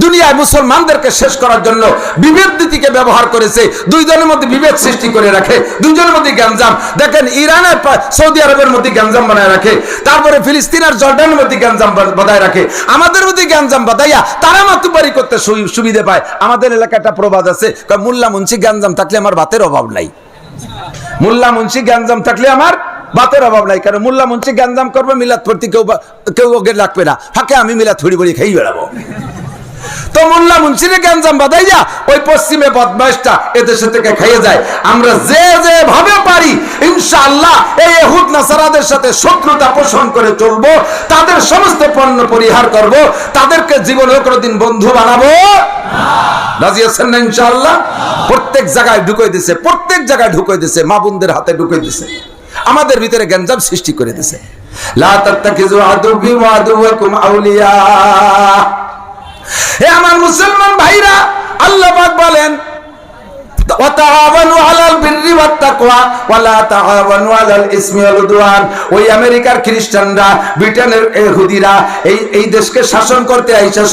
দুনিয়ায় মুসলমানদেরকে শেষ করার জন্য বিভেদ নীতিকে ব্যবহার করেছে, দুইজনের মধ্যে বিভেদ সৃষ্টি করে রাখে, দুইজনের মধ্যে গ্যাঞ্জাম। দেখেন ইরানের সৌদি আরবের মধ্যে গ্যাঞ্জাম বানায় রাখে, তারপরে ফিলিস্তিন আর জর্ডানের মধ্যে গ্যাঞ্জাম বাঁধায় রাখে, আমাদের মধ্যে গ্যাঞ্জাম বাঁধাইয়া তারা মাতুবাড়ি করতে সুবিধা পায়। আমাদের এলাকাটা প্রবাদ আছে, মোল্লা মুন্সি গ্যাঞ্জাম থাকলে আমার ভাতের অভাব নাই। মোল্লা মুন্সি গ্যাঞ্জাম থাকলে আমার ভাতের অভাব নাই, কারণ মোল্লা মুন্সি গ্যাঞ্জাম করবে, মিলাদ পড়তে কেউ ওকে লাগবে না, ফাঁকে আমি মিলাদ ছড়ি বড়ি খেয়ে বেড়াবো। তো মোল্লা মুন্সিরে গ্যাঞ্জাম বাঁধাই যা ওই পশ্চিমে বদমাইশটা এদেশে থেকে খাইয়ে যায়। আমরা যে ভাবে পারি ইনশাআল্লাহ এই ইহুদ নাসারাদের সাথে শত্রুতা পোষণ করে চলবো, তাদের সমস্ত পণ্য পরিহার করব, তাদেরকে জীবনে কোনোদিন বন্ধু বানাবো না। রাজি আছেন না ইনশাআল্লাহ? প্রত্যেক জায়গায় ঢুকিয়ে দিছে, প্রত্যেক জায়গায় ঢুকিয়ে দিছে, মা বোনদের হাতে ঢুকিয়ে দিছে, আমাদের ভিতরে গ্যাঞ্জাম সৃষ্টি করে দিছে। লা তাত্তাখিযু আদুবি ওয়া আদুওয়াকুম আউলিয়া। হে আমার মুসলমান ভাইরা, আল্লাহ পাক বলেন ওই আমেরিকার খ্রিস্টানরা, ব্রিটেনের ইহুদিরা এই দেশকে শাসন করতে আইসা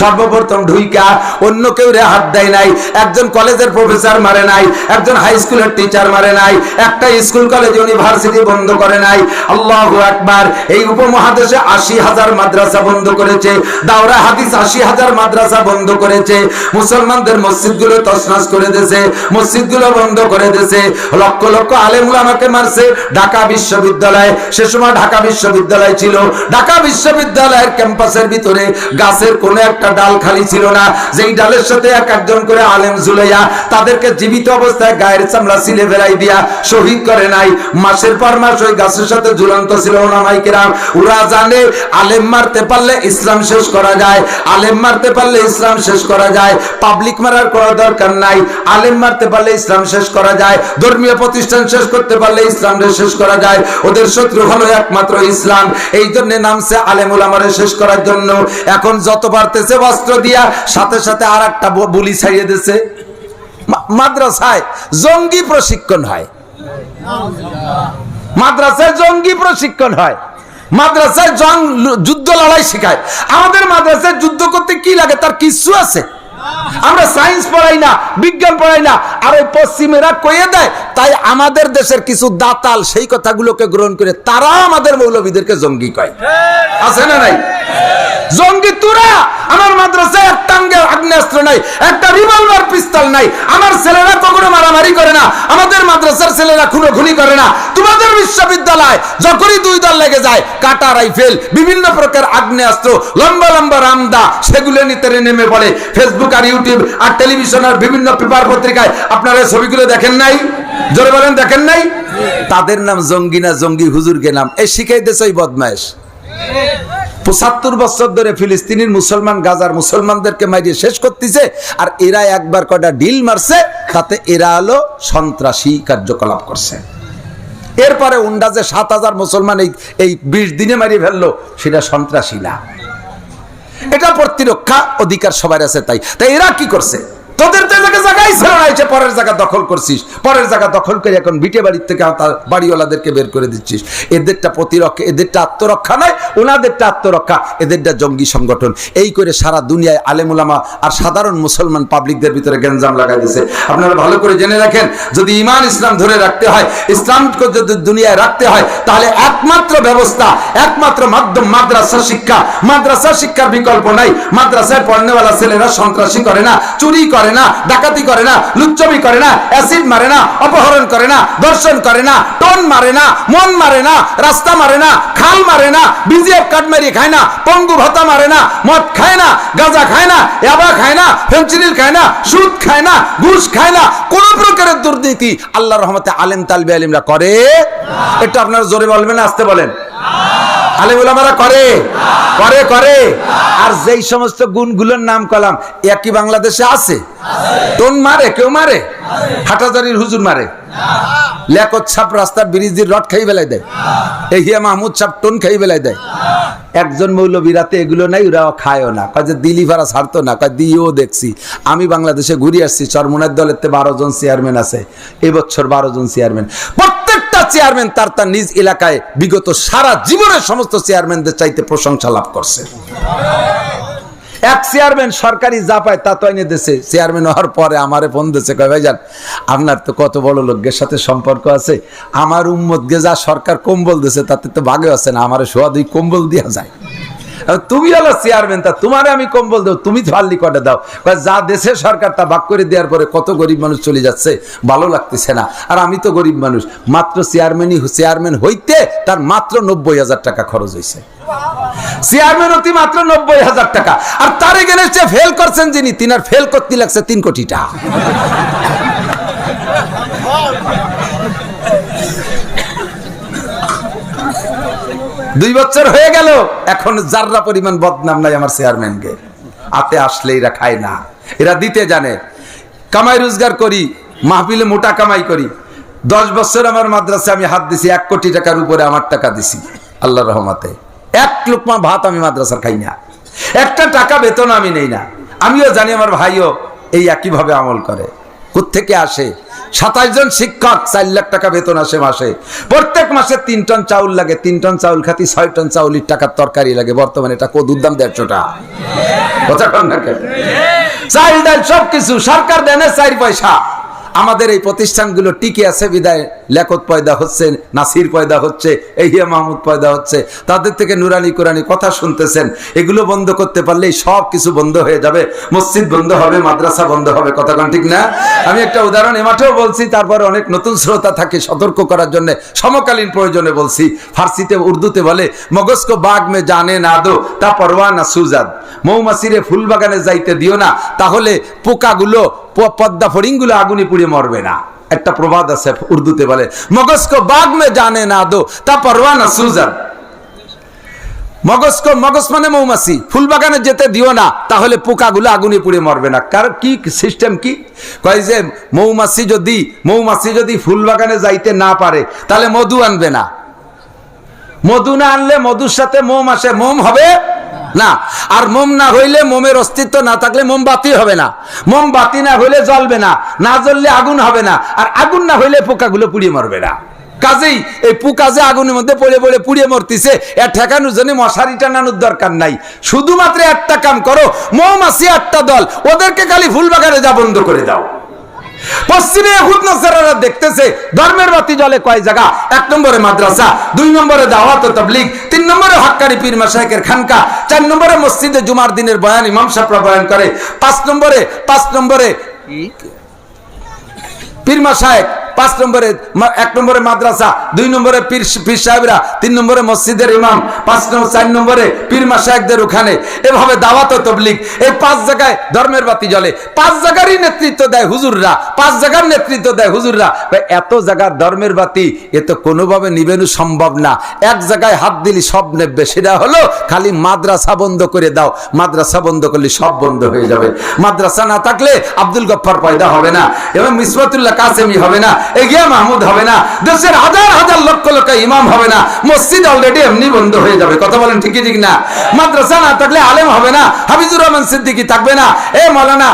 সর্বপ্রথম ঢুইকা অন্য কেউ রে হাত দেয় নাই, একজন কলেজের প্রফেসর মারে নাই, একজন হাই স্কুলের টিচার মারে নাই, একটা স্কুল কলেজ ইউনিভার্সিটি বন্ধ করে নাই। আল্লাহু আকবার। এই উপমহাদেশে 80,000 মাদ্রাসা বন্ধ করেছে, দাওরা হাদিস 80,000 মাদ্রাসা বন্ধ করেছে, মুসলমানদের মসজিদগুলো তছনছ করে দিয়েছে, মসজিদগুলো বন্ধ করে দিয়েছে, লক্ষ লক্ষ আলেম উলামাকে মারছে। ঢাকা বিশ্ববিদ্যালয়, সে সময় ঢাকা বিশ্ববিদ্যালয় ছিল, ঢাকা বিশ্ববিদ্যালয়ের ক্যাম্পাসের ভিতরে গাছের কোনো একটা ডাল খালি ছিল না, যেই ডালের সাথে একজন করে আলেম ঝুলাইয়া তাদেরকে জীবিত অবস্থায় গায়ের চামড়া ছিলে বেড়াই দিয়া শহীদ করে নাই। মাসের পর মাস ওই গাছের সাথে ঝুলন্ত ছিল ওলামায়ে কেরাম। ওরা জানে আলেম মারতে পারলে ইসলাম শেষ করা যায়, আলেম মারতে পারলে ইসলাম শেষ করা যায়, পাবলিক মারার কোনো দরকার নাই, আলেম মারতে পারলে ইসলাম শেষ করা যায়, ধর্মীয় প্রতিষ্ঠান শেষ করতে পারলে ইসলাম শেষ করা যায়। ওদের শত্রু হলো একমাত্র ইসলাম, এই জন্য নামছে আলেম উলামারে শেষ করার জন্য। এখন যত পারতেছে বস্ত্র দিয়া সাথে সাথে আর একটা বুলি ছাড়িয়ে দিচ্ছে। মাদ্রাসায় জঙ্গি প্রশিক্ষণ হয়, মাদ্রাসায় জঙ্গি প্রশিক্ষণ হয়, মাদ্রাসায় যুদ্ধ লড়াই শেখায়। আমাদের মাদ্রাসায় যুদ্ধ করতে কি লাগে তার কিছু আছে? আমরা সায়েন্স পড়াই না, বিজ্ঞান পড়াই না, আর ওই পশ্চিমেরা কইয়ে দেয়। তাই আমাদের দেশের কিছু দাতাল সেই কথাগুলোকে গ্রহণ করে তারা আমাদের মৌলবীদেরকে জঙ্গি কয়। আছে না নাই? জঙ্গি তোরা। আমার মাদ্রাসায় একটা আগ্নেয়াস্ত্র নাই, একটা রিভলভার পিস্তল নাই, আমার ছেলেরা কখনো মারামারি করে না, আমাদের মাদ্রাসার ছেলেরা খুনোখুনি করে না। তোমাদের বিশ্ববিদ্যালয় যখনই দুই দল লেগে যায়, কাটা রাইফেল, বিভিন্ন প্রকার আগ্নেয়াস্ত্র, লম্বা লম্বা রামদা, সেগুলো নিতে নেমে পড়ে। ফেসবুক আর ইউটিউব আর টেলিভিশন আর বিভিন্ন পেপার পত্রিকায় আপনারা ছবিগুলো দেখেন নাই? জোরে বলেন, দেখেন নাই? তাদের নাম জঙ্গি না, জঙ্গি হুজুরকে নাম এই শিখাই দিয়েছে ওই বদমাইশ। ৭৫ বছর ধরে ফিলিস্তিনের মুসলমান, গাজার মুসলমানদেরকে মারিয়ে শেষ করতেছে, আর এরা একবার কয়টা ডিল মারছে, তাতে এরা হলো সন্ত্রাসী কার্যকলাপ করছে। এরপরে উন্ডাজে ৭,০০০ মুসলমান এই ২০ দিনে মারিয়ে ফেললো, সেটা সন্ত্রাসী না, এটা প্রতিরক্ষা অধিকার সবার আছে। তাই এরা কি করছে? তোদের তো জায়গায় ছিল না, এসে পরের জায়গা দখল করছিস, পরের জায়গা দখল করে এখন বিটে বাড়ির থেকে বাড়িওয়ালাদেরকে বের করে দিচ্ছিস। এদেরটা প্রতিরক্ষা, এদেরটা আত্মরক্ষা নয়, ওনাদেরটা আত্মরক্ষা, এদেরটা জঙ্গি সংগঠন। এই করে সারা দুনিয়ায় আলেম উলামা আর সাধারণ মুসলমান পাবলিকদের ভিতরে গ্যাঞ্জাম লাগাই দিয়েছে। আপনারা ভালো করে জেনে রাখেন, যদি ঈমান ইসলাম ধরে রাখতে হয়, ইসলামকে যদি দুনিয়ায় রাখতে হয়, তাহলে একমাত্র ব্যবস্থা, একমাত্র মাধ্যম মাদ্রাসা শিক্ষা। মাদ্রাসা শিক্ষার বিকল্প নাই। মাদ্রাসায় পড়নেওয়ালা ছেলেরা সন্ত্রাসী করে না, চুরি করে না, ডাকাতি করে না, লুচ্চমি করে না, অ্যাসিড মারে না, অপহরণ করে না, ধর্ষণ করে না, টোন মারে না, মন মারে না, রাস্তা মারে না, খাল মারে না, বিজিএফ কার্ড মারি খায় না, পঙ্গু ভাতা মারে না, মদ খায় না, গাঁজা খায় না, ইয়াবা খায় না, ফেনসিডিল খায় না, সুদ খায় না, ঘুষ খায় না, কোন প্রকারের দুর্নীতি আল্লাহর রহমতে আলেম তালবে আলিমরা করে। এটা আপনারা জোরে বলবেন, আসতে বলেন। আলেম উলামারা করে করে করে। আর যেই সমস্ত গুণগুলোর নাম কলাম একই বাংলাদেশে আছে। টোন মারে, কেউ মারে? হাটাজারির হুজুর মারে, লেকত ছাপ রাস্তার ব্রিজের রড খাই বেলায় দেয়, এই হিয়া মাহমুদ ছাপ টোন খাই বেলায় দেয়। একজন মৌলবীরাতে এগুলো নাই, ওরাও খায়ও না, কয় যে দিলি ভাড়া ছাড়তো না, কয় দিয়েও দেখছি। আমি বাংলাদেশে ঘুরে আসছি, চরমোনার দলের 12 জন চেয়ারম্যান আছে, এবছর 12 জন চেয়ারম্যান। প্রত্যেকটা চেয়ারম্যান তার নিজ এলাকায় বিগত সারা জীবনের সমস্ত চেয়ারম্যানদের চাইতে প্রশংসা লাভ করছে। এক চেয়ারম্যান সরকারি যা পায় তা তো এনে দিয়েছে। চেয়ারম্যান হওয়ার পরে আমারে ফোন দিয়েছে, কয় ভাইজান আপনার তো কত বড় লোকের সাথে সম্পর্ক আছে, আমার উম্মতকে যা সরকার কম্বল দিয়েছে তাতে তো ভাগে আছে না, আমারে সোয়া 2 কম্বল দেওয়া যায়। তুমি হলো চেয়ারম্যান, তা তোমারে আমি কম্বল দেব, তুমি ফাল্লি কটা দাও। যা দেশে সরকার তা ভাগ করে দেওয়ার পরে কত গরিব মানুষ চলে যাচ্ছে, ভালো লাগতেছে না। আর আমি তো গরিব মানুষ, মাত্র চেয়ারম্যান হইতে তার মাত্র 90,000 টাকা খরচ হয়েছে। চেয়ারম্যান হতে মাত্র 90,000 টাকা। আর তার এগেনস্টে ফেল করছেন যিনি, তিনার ফেল করতে লাগছে 3 কোটি টাকা। 2 বছর হয়ে গেল, এখন যাররা পরিমাণ বদনাম নাই আমার চেয়ারম্যানকে। হাতে আসলে এরা খায় না, এরা দিতে জানে। কামাই রোজগার করি, মাহফিলে মোটা কামাই করি। 10 বছর আমার মাদ্রাসায় আমি হাত দিছি, 1 কোটি টাকার উপরে আমার টাকা দিছি আল্লাহর রহমতে। 1 লোকমা ভাত আমি মাদ্রাসার খাই না, 1টা টাকা বেতন আমি নেই না। আমিও জানি আমার ভাইও এই একইভাবে আমল করে। কোত্থেকে আসে? 27 জন শিক্ষক, 4 লাখ টাকা বেতন আসে মাসে। প্রত্যেক মাসে 3 টন চাউল লাগে, 3 টন চাউল খাতি 6 টন চাউলের টাকার তরকারি লাগে। বর্তমানে এটা কদুর দাম 150 টাকা। কথা কন না কেন? চাল ডাল সবকিছু সরকার দেয় না 4 পয়সা। আমাদের এই প্রতিষ্ঠানগুলো টিকে আছে বিদায় লেখত পয়দা হচ্ছে, নাসির পয়দা হচ্ছে, এহিয়া মাহমুদ পয়দা হচ্ছে, তাদের থেকে নুরানি কোরআনি কথা শুনতেছেন। এগুলো বন্ধ করতে পারলেই সব কিছু বন্ধ হয়ে যাবে, মসজিদ বন্ধ হবে, মাদ্রাসা বন্ধ হবে। কথা কোন ঠিক না? আমি একটা উদাহরণ এ মাঠেও বলছি, তারপরে অনেক নতুন শ্রোতা থাকে সতর্ক করার জন্য সমকালীন প্রয়োজনে বলছি। ফার্সিতে উর্দুতে বলে মগজ কো বাগ মে জানে না দো তা পরওয়া না সুজাদ। মৌমাছিরে ফুল বাগানে যাইতে দিও না, তাহলে পোকাগুলো পদ্মা ফড়িংগুলো আগুনে পুড়ে মরবে না। একটা প্রবাদ আছে উর্দুতে বলে মগজ কো বাগ মে জানে না দো তা পরওয়া না সুজাদ। মগজ মানে মৌমাছি, ফুল বাগানে যেতে দিও না, তাহলে পোকাগুলো আগুনে পুড়ে মরবে না। কার কি সিস্টেম কি? কয় যে মৌমাছি যদি ফুল বাগানে যাইতে না পারে তাহলে মধু আনবে না। মধু না আনলে মধুর সাথে মোম আসে, মোম হবে না। আর মোম না হইলে, মোমের অস্তিত্ব না থাকলে মোমবাতি হবে না। মোমবাতি না হইলে জ্বলবে না, না জ্বললে আগুন হবে না। আর আগুন না হইলে পোকাগুলো পুড়িয়ে মরবে না। কাজেই এই পোকা যে আগুনের মধ্যে পড়ে পড়ে পুড়িয়ে মরতেছে, এর ঠেকানোর জন্য মশারি টানানোর দরকার নাই। শুধুমাত্র একটা কাম করো, মৌমাছি 8টা দল, ওদেরকে খালি ফুল বাগানে যা বন্ধ করে দাও। পশ্চিমে ইহুদ নাসারারা দেখতেছে ধর্মের বাতি জ্বলে কয় জায়গা? 1 নম্বরে মাদ্রাসা, 2 নম্বরে দাওয়াত ও তাবলীগ, 3 নম্বরে হক্কানি পীর মাশায়েখের খানকা, 4 নম্বরে মসজিদে জুমার দিনের বয়ান ইমাম সাহেবরা বয়ান করে, 5 নম্বরে পীর মাশায়েখ, 5 নম্বরে 1 নম্বরে মাদ্রাসা, 2 নম্বরে পীর সাহেবরা, 3 নম্বরে মসজিদের ইমাম, 4 নম্বরে পীর মাশায়েখদের ওখানে। এভাবে দাওয়াত ও তাবলীগ, এই 5 জায়গায় ধর্মের বাতি জ্বলে। 5 জায়গারই নেতৃত্ব দেয় হুজুররা, 5 জায়গার নেতৃত্ব দেয় হুজুররা। এত জায়গার ধর্মের বাতি এ তো কোনোভাবে নিবেনো সম্ভব না। এক জায়গায় হাত দিলি সব নেবে, সেটা হলো খালি মাদ্রাসা বন্ধ করে দাও। মাদ্রাসা বন্ধ করলে সব বন্ধ হয়ে যাবে। মাদ্রাসা না থাকলে আব্দুল গফফার পয়দা হবে না, এবং মিসবাতুল্লাহ কাসেমি হবে না, এগিয়া মাহমুদ হবে না, দেশের হাজার হাজার লক্ষ লক্ষ ইমাম হবে না। মসজিদ অলরেডি এমনি বন্ধ হয়ে যাবে। কথা বলেন ঠিকই ঠিক না? মাদ্রাসা না থাকলে আলেম হবে না, হাফিজুর রহমান সিদ্দিকী থাকবে না, মাওলানা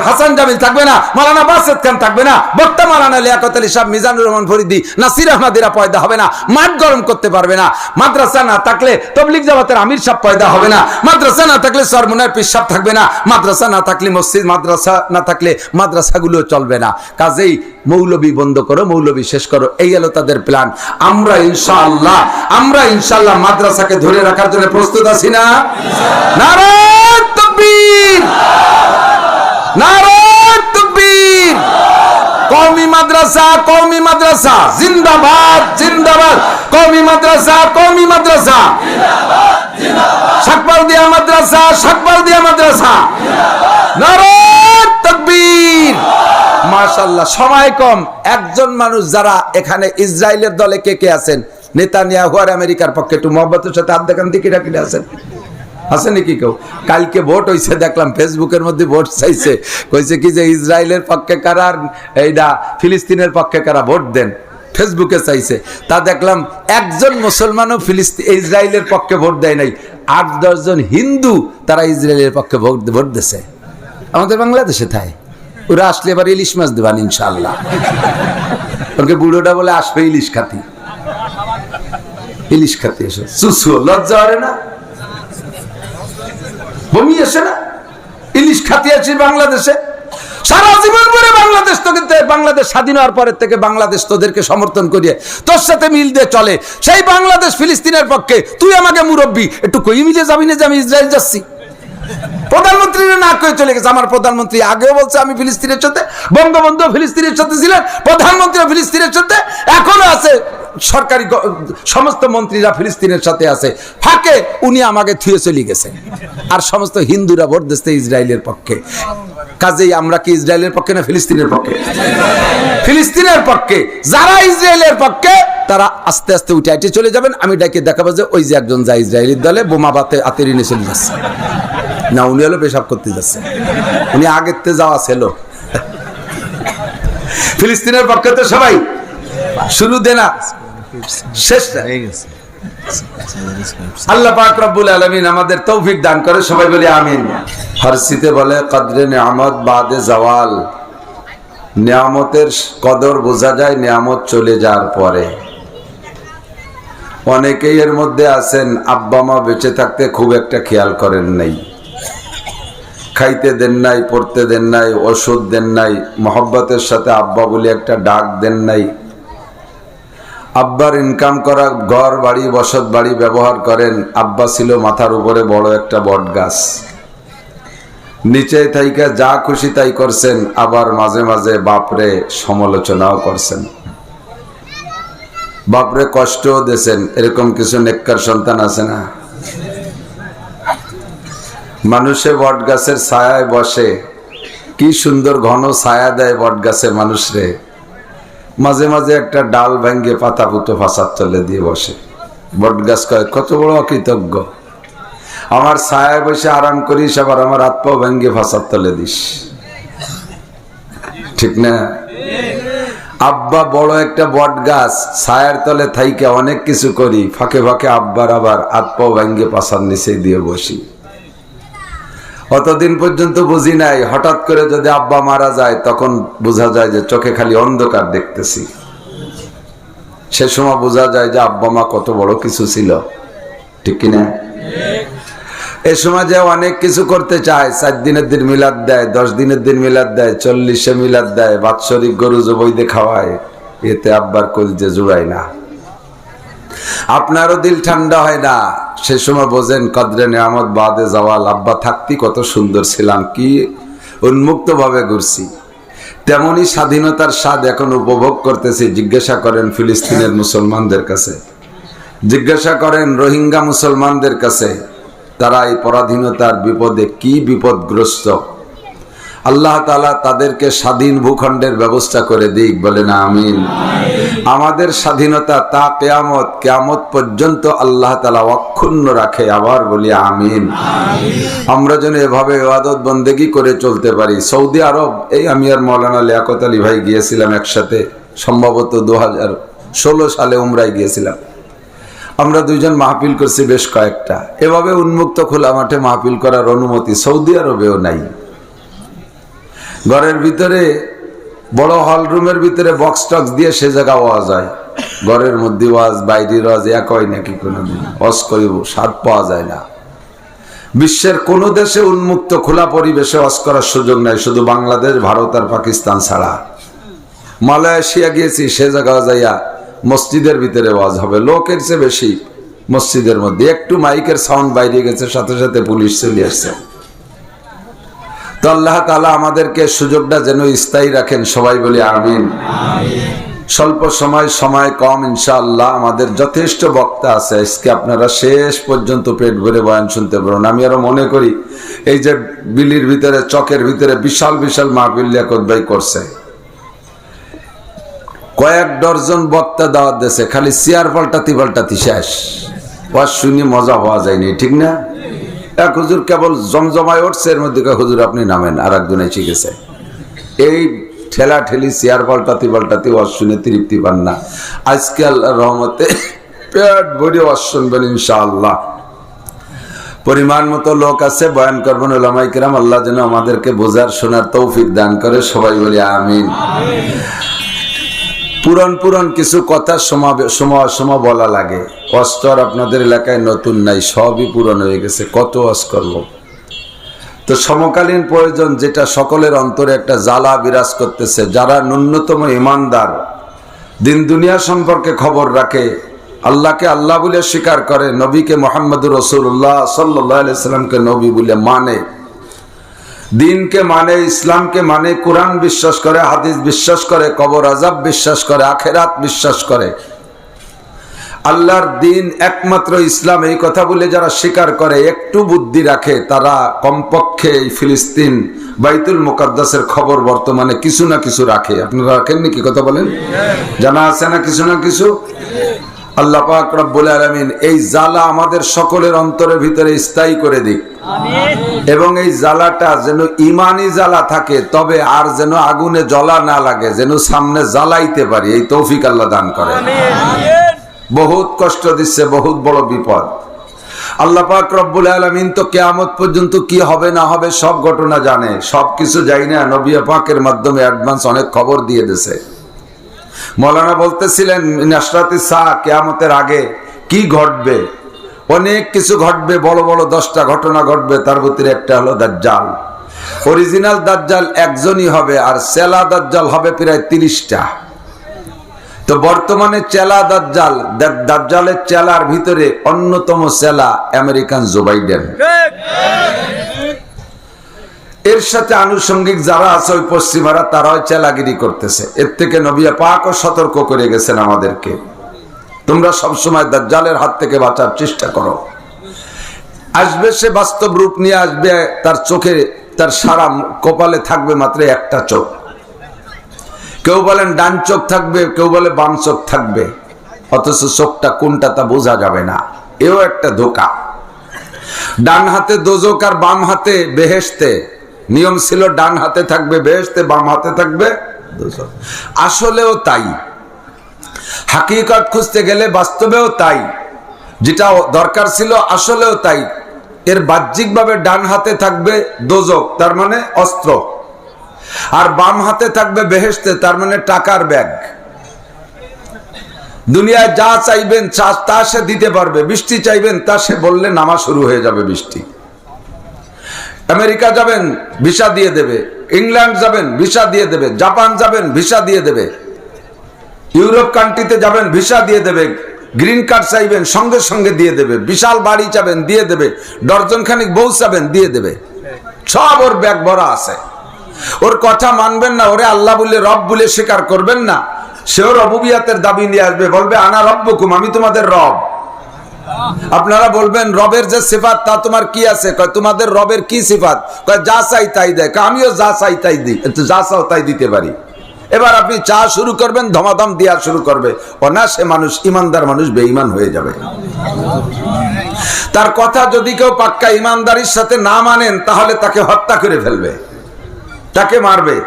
হাসান জামিল থাকবে না, মাওলানা বাসেদ খান থাকবে না, বক্তা মাওলানা লিয়াকত আলী সাহেব, মিজানুর রহমান ফরিদি, নাসির আহমদেরা পয়দা হবে না, মাঠ গরম করতে পারবে না। মাদ্রাসা না থাকলে তবলিগ জামাতের আমির সাহেব পয়দা হবে না। মাদ্রাসা না থাকলে সরমুনার পীর সাহেব থাকবে না। মাদ্রাসা না থাকলে মসজিদ, মাদ্রাসা না থাকলে মাদ্রাসাগুলো চলবে না। কাজেই মৌলবী বন্ধ করো, মৌলবী শেষ করো, এই হলো তাদের প্ল্যান। আমরা ইনশাআল্লাহ মাদ্রাসাকে ধরে রাখার জন্য প্রস্তুত আছি না? নারে তাকবীর, নারে তাকবীর। কওমি মাদ্রাসা জিন্দাবাদ, জিন্দাবাদ। কওমি মাদ্রাসা জিন্দাবাদ, জিন্দাবাদ। শাকবালদিয়া মাদ্রাসা নারে তাকবীর। মাশাআল্লাহ, সময় কম। একজন মানুষ যারা এখানে ইসরায়েলের দলে কে আছেন? নেতানিয়াহু আর আমেরিকার পক্ষে একটু মহব্বতের সাথে হাত দেখান দিকে রাখি আছেন? আছে নাকি কেউ? কালকে ভোট হইছে, দেখলাম ফেসবুকের মধ্যে ভোট চাইছে, কইছে কি যে ইসরায়েলের পক্ষে কারা আর এইটা ফিলিস্তিনের পক্ষে কারা ভোট দেন, ফেসবুকে চাইছে। তা দেখলাম একজন মুসলমানও ইসরায়েলের পক্ষে ভোট দেয় নাই। 8-10 জন হিন্দু তারা ইসরায়েলের পক্ষে ভোট দিছে। আমাদের বাংলাদেশে তাই। ওরা আসলে এবার ইলিশ মাছ দেবান ইনশাআল্লাহ। ওকে বুড়োটা বলে আসবে ইলিশ খাতি এসে চুসু, লজ্জা হয় না? বমি আসে না? ইলিশ খাতিয়াছি বাংলাদেশে, সারা জীবন পরে বাংলাদেশ তোকে, বাংলাদেশ স্বাধীন হওয়ার পরের থেকে বাংলাদেশ তোদেরকে সমর্থন করিয়ে তোর সাথে মিল দিয়ে চলে। সেই বাংলাদেশ ফিলিস্তিনের পক্ষে, তুই আমাকে মুরব্বী, একটু কই মিলে যাবি না যে আমি ইসরায়েল যাচ্ছি? প্রধানমন্ত্রী না কয়ে চলে গেছে। আমার প্রধানমন্ত্রী আগেও বলছে আমি ফিলিস্তিনের সাথে, বঙ্গবন্ধু ফিলিস্তিনের সাথে ছিলেন, প্রধানমন্ত্রী ফিলিস্তিনের সাথে, এখনো আছে, সরকারি সমস্ত মন্ত্রীরা ফিলিস্তিনের সাথে আছে। ফাঁকে উনি আমাকে থুয়ে চলে গেছে। আর সমস্ত হিন্দুরা ভোট দিচ্ছে ইসরায়েলের পক্ষে। কাজেই আমরা কি ইসরায়েলের পক্ষে না ফিলিস্তিনের পক্ষে? ফিলিস্তিনের পক্ষে। যারা ইসরায়েলের পক্ষে তারা আস্তে আস্তে উঠে আইটে চলে যাবেন। আমি ডাকে দেখাবো যে ওই যে একজন যায় ইসরায়েলের দলে, বোমা বাতে আতেরি নিয়ে চলে যাচ্ছে। না, উনি হলো পেশাব করতে যাচ্ছে, উনি আগের তে যাওয়া ছিল। ফিলিস্তিনের পক্ষে তো সবাই শুরু দেনা শেষ। আল্লাহ পাক রব্বুল আলামিন আমাদের তৌফিক দান করে, সবাই বলি আমিন। ফারসিতে বলে কদরে নিয়ামত বাদে জাওয়াল, নিয়ামতের কদর বোঝা যায় নিয়ামত চলে যাওয়ার পরে। অনেকেই এর মধ্যে আছেন আব্বা মা বেঁচে থাকতে খুব একটা খেয়াল করেন নাই, খাইতে দেন নাই, পড়তে দেন নাই, ওষুধ দেন নাই, মহব্বতের সাথে আব্বা বলে একটা ডাক দেন নাই। আব্বার ইনকাম করা ঘর বাড়ি বসত বাড়ি ব্যবহার করেন। আব্বা ছিল মাথার উপরে বড় একটা বট গাছ, নিচে থাইকা যা খুশি তাই করছেন, আবার মাঝে মাঝে বাপরে সমালোচনাও করছেন, বাপরে কষ্টও দিয়েছেন। এরকম কিছু নেককার সন্তান আছে না? মানুষে বট গাছের ছায়ায় বসে, কি সুন্দর ঘন ছায়া দেয় বট গাছের মানুষরে। মাঝে মাঝে একটা ডাল ভেঙ্গে পাতা পুতো ফাঁসার তলে দিয়ে বসে। বট গাছ কয় কত বড় অকৃতজ্ঞ, আমার ছায়ায় বসে আরাম করিস, আবার আমার হাত পাও ভেঙ্গে ফাঁসার তলে দিস। ঠিক না? আব্বা বড় একটা বট গাছ, ছায়ার তলে থাইকে অনেক কিছু করি, ফাঁকে ফাঁকে আব্বার আবার হাত পাও ভেঙ্গে পাশার নিচে দিয়ে বসি। অতদিন পর্যন্ত বুঝি নাই, হঠাৎ করে যদি আব্বা মারা যায় তখন বোঝা যায় যে চোখে খালি অন্ধকার দেখতেছি। সে সময় বোঝা যায় যে আব্বা মা কত বড় কিছু ছিল। ঠিক কিনা? এ সময় যে অনেক কিছু করতে চায়, 4 দিনের দিন মিলাদ দেয়, 10 দিনের দিন মিলাদ দেয়, 40-এ মিলাদ দেয়, বাৎসরিক গরু জবৈদে খাওয়ায়, এতে আব্বার কলিজা জুড়ায় না, আপনারও দিল ঠান্ডা হয় না। সে সময় বোঝেন কদরে নিয়ামত বাদে জাওয়াল, আব্বা থাকতে কত সুন্দর ছিলাম, কি উন্মুক্ত ভাবে ঘুরছি। তেমনি স্বাধীনতার স্বাদ এখন উপভোগ করতেছি। জিজ্ঞাসা করেন ফিলিস্তিনের মুসলমানদের কাছে, জিজ্ঞাসা করেন রোহিঙ্গা মুসলমানদের কাছে, তারা এই পরাধীনতার বিপদে কি বিপদগ্রস্ত। আল্লাহ তাআলা তাদেরকে স্বাধীন ভূখণ্ডের ব্যবস্থা করে দিক, বলে না আমিন। আমাদের স্বাধীনতা তা কিয়ামত পর্যন্ত আল্লাহ তাআলা অক্ষুণ্ণ রাখে, আবার বলি আমিন। আমরা যেন এভাবে ইবাদত বন্দেগী করে চলতে পারি। সৌদি আরব, এই আমি আর মৌলানা লিয়াকত আলী ভাই গিয়েছিলাম একসাথে, সম্ভবত 2016 সালে উমরায় গিয়েছিলাম। আমরা দুইজন মাহফিল করছি বেশ কয়েকটা। এভাবে উন্মুক্ত খোলা মাঠে মাহফিল করার অনুমতি সৌদি আরবেও নাই। ঘরের ভিতরে বড় হল রুমের ভিতরে বক্স টক্স দিয়ে সে জায়গা ওয়াজ হয়, ঘরের মধ্যে ওয়াজ, বাইরের ওয়াজ এক হয় নাকি? কোনোদিন ওয়াজ করিব স্বাদ পাওয়া যায় না। বিশ্বের কোন দেশে উন্মুক্ত খোলা পরিবেশে ওয়াজ করার সুযোগ নাই, শুধু বাংলাদেশ, ভারত আর পাকিস্তান ছাড়া। মালয়েশিয়া গিয়েছি, সে জায়গা যাইয়া মসজিদের ভিতরে ওয়াজ হবে, লোকের চেয়ে বেশি মসজিদের মধ্যে। একটু মাইকের সাউন্ড বাইরে গেছে, সাথে সাথে পুলিশ চলে আসছে। তো আল্লাহ তাআলা আমাদেরকে সুযোগটা যেন স্থায়ী রাখেন, সবাই বলি আমিন। স্বল্প সময় কম, ইনশাআল্লাহ আমাদের যথেষ্ট বক্তা আছে। আজকে আপনারা শেষ পর্যন্ত পেট ভরে বয়ান শুনতে পারেন। আমি আরো মনে করি এই যে বিলির ভিতরে, চকের ভিতরে বিশাল বিশাল মাহফিল লিয়াকত ভাই করছে, কয়েক ডজন বক্তা দাওয়াত দিয়েছে, খালি চেয়ার পাল্টাতি শেষ। ওয়াজ শুনি মজা হওয়া যায়নি, ঠিক না? এক হুজুর কেবল জমজমায় উঠছে, এর মধ্যে হুজুর আপনি নামেন, আর একজনে শিখেছে। এই ঠেলা ঠেলি চেয়ার পাল্টাতি ওয়াজ শুনে তৃপ্তি পান না। আজকে আল্লাহর রহমতে পেট ভরে ওয়াজ শুনবেন ইনশাআল্লাহ। পরিমাণ মতো লোক আছে, বয়ান করবেন উলামায়ে কেরাম। আল্লাহ যেন আমাদেরকে বোঝার শোনার তৌফিক দান করে, সবাই বলি আমিন। পুরান কিছু কথা সময় বলা লাগে। অস্তর আপনাদের এলাকায় নতুন নাই, সবই পুরান হয়ে গেছে। কত ওয়াজ করব? তো সমকালীন প্রয়োজন যেটা সকলের অন্তরে একটা জ্বালা বিরাজ করতেছে, যারা ন্যূনতম ইমানদার, দিন দুনিয়া সম্পর্কে খবর রাখে, আল্লাহকে আল্লাহ বলে স্বীকার করে, নবীকে মুহাম্মদুর রাসূলুল্লাহ সাল্লাল্লাহু আলাইহি সাল্লামকে নবী বলে মানে, দিনকে মানে, ইসলামকে মানে, কোরআন বিশ্বাস করে, হাদিস বিশ্বাস করে, কবর আযাব বিশ্বাস করে, আখিরাত বিশ্বাস করে, আল্লাহর দিন একমাত্র ইসলাম, এই কথা বলে যারা স্বীকার করে, একটু বুদ্ধি রাখে, তারা কমপক্ষে এই ফিলিস্তিন বাইতুল মুকাদ্দাসের খবর বর্তমানে কিছু না কিছু রাখে। আপনারা রাখেননি কি? কথা বলেন, জানা আছে না কিছু না কিছু? আল্লাহ পাক রব্বুল আলামিন এই জ্বালা আমাদের সকলের অন্তরের ভিতরে স্থায়ী করে দিক, এবং এই জ্বালাটা যেন ইমানি জ্বালা থাকে, তবে আর যেন আগুনে জ্বলা না লাগে, যেন সামনে জ্বালাইতে পারি, এই তৌফিক আল্লাহ দান করে। বহুত কষ্ট দিচ্ছে, বহুত বড় বিপদ। আল্লাহ পাক রব্বুল আলামিন তো কিয়ামত পর্যন্ত কি হবে না হবে সব ঘটনা জানে, সবকিছু যাই না, নবী পাকের মাধ্যমে অ্যাডভান্স অনেক খবর দিয়ে দিয়েছে। মৌলানা বলতেছিলেন নাশরাতিস সাআ, কিয়ামতের আগে কি ঘটবে, অনেক কিছু ঘটবে, বড় বড় 10টা ঘটনা ঘটবে, তার ভিতরে একটা হলো দাজ্জাল। অরিজিনাল দাজ্জাল একজনই হবে, আর চেলা দাজ্জাল হবে প্রায় 30টা। তো বর্তমানে চেলা দাজ্জাল, দাজ্জালের চেলার ভিতরে অন্যতম চেলা আমেরিকান জো বাইডেন, এর সাথে আনুষঙ্গিক যারা আছে ওই পশ্চিমারা, তারাও চেলাগিরি করতেছে। এর থেকে নবী পাকও সতর্ক করে গেছেন আমাদেরকে, তোমরা সবসময় দাজ্জালের হাত থেকে বাঁচার চেষ্টা করো। আসবে সে বাস্তব রূপ নিয়ে আসবে, তার চোখে, তার সারা কপালে থাকবে মাত্র একটা চোখ, কেউ বলেন ডান চোখ থাকবে, কেউ বলে বাম চোখ থাকবে, অথচ চোখটা কোনটা তা বোঝা যাবে না, এও একটা ধোঁকা। ডান হাতে দোজক আর বাম হাতে বেহেশতে, নিয়ম ছিল ডান হাতে থাকবে বেহেশতে, বাম হাতে থাকবে দোজক। আসলেও তাই, হাকিকত খুঁজতে গেলে বাস্তবেও তাই, যেটা দরকার ছিল আসলেও তাই। এর বাহ্যিকভাবে ডান হাতে থাকবে দোজক, তার মানে অস্ত্র, আর বাম হাতে থাকবে বেহেশতে, তার মানে টাকার ব্যাগ। দুনিয়ায় যা চাইবেন তা সে দিতে পারবে, বৃষ্টি চাইবেন তা সে বললে নামা শুরু হয়ে যাবে বৃষ্টি। আমেরিকা যাবেন ভিসা দিয়ে দেবে, ইংল্যান্ড যাবেন ভিসা দিয়ে দেবে, জাপান যাবেন ভিসা দিয়ে দেবে, ইউরোপ কান্ট্রিতে যাবেন ভিসা দিয়ে দেবে, গ্রিন কার্ড চাইবেন সঙ্গে সঙ্গে দিয়ে দেবে, বিশাল বাড়ি চাবেন দিয়ে দেবে, ডর্জন খানিক বউ চাবেন দিয়ে দেবে, সব ওর ব্যাগ ভরা আছে। ওর কথা মানবেন না, ওরে আল্লাহ বলে রব বলে স্বীকার করবেন না, সেও রবুবিয়াতের দাবি নিয়ে আসবে, বলবে আনা রব্বুকুম, আমি তোমাদের রব। আপনারা বলবেন রবের যে সিফাত তা তোমার কি আছে? কয় তোমাদের রবের কি সিফাত? কয় যা চাই তাই দেয়। আমিও যা চাই তাই দিই, যা চাও তাই দিতে পারি। এবার আপনি চা শুরু করবেন, ধমাধম দিয়া শুরু করবে, অনাসে মানুষ, ইমানদার মানুষ বেঈমান হয়ে যাবে। তার কথা যদি কেউ পাক্কা ইমানদারির সাথে না মানেন, তাহলে তাকে হত্যা করে ফেলবে, তাকে মারবে।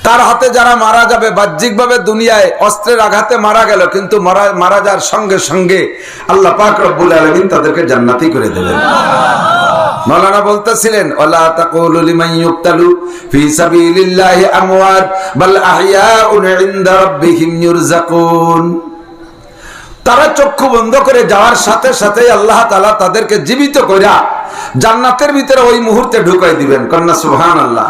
তার হাতে যারা মারা যাবে বাহ্যিকভাবে দুনিয়ায় অস্ত্রের আঘাতে মারা গেল, কিন্তু মারা যাওয়ার সঙ্গে সঙ্গে আল্লাহ পাক রব্বুল আলামিন তাদেরকে জান্নাতি করে দেবেন। মাওলানা বলতেছিলেন ওয়ালা তাকুলু লিমান ইউক্তালু ফি সাবিলিল্লাহি আমওয়াত বাল আহইয়াউন ইনদা রাব্বিহিম ইউরযাকুন। তারা চক্ষু বন্ধ করে যাওয়ার সাথে সাথে আল্লাহ তাআলা তাদেরকে জীবিত কইরা জান্নাতের ভিতরে ওই মুহূর্তে ঢুকাই দিবেন। কন্যা সুবহানাল্লাহ।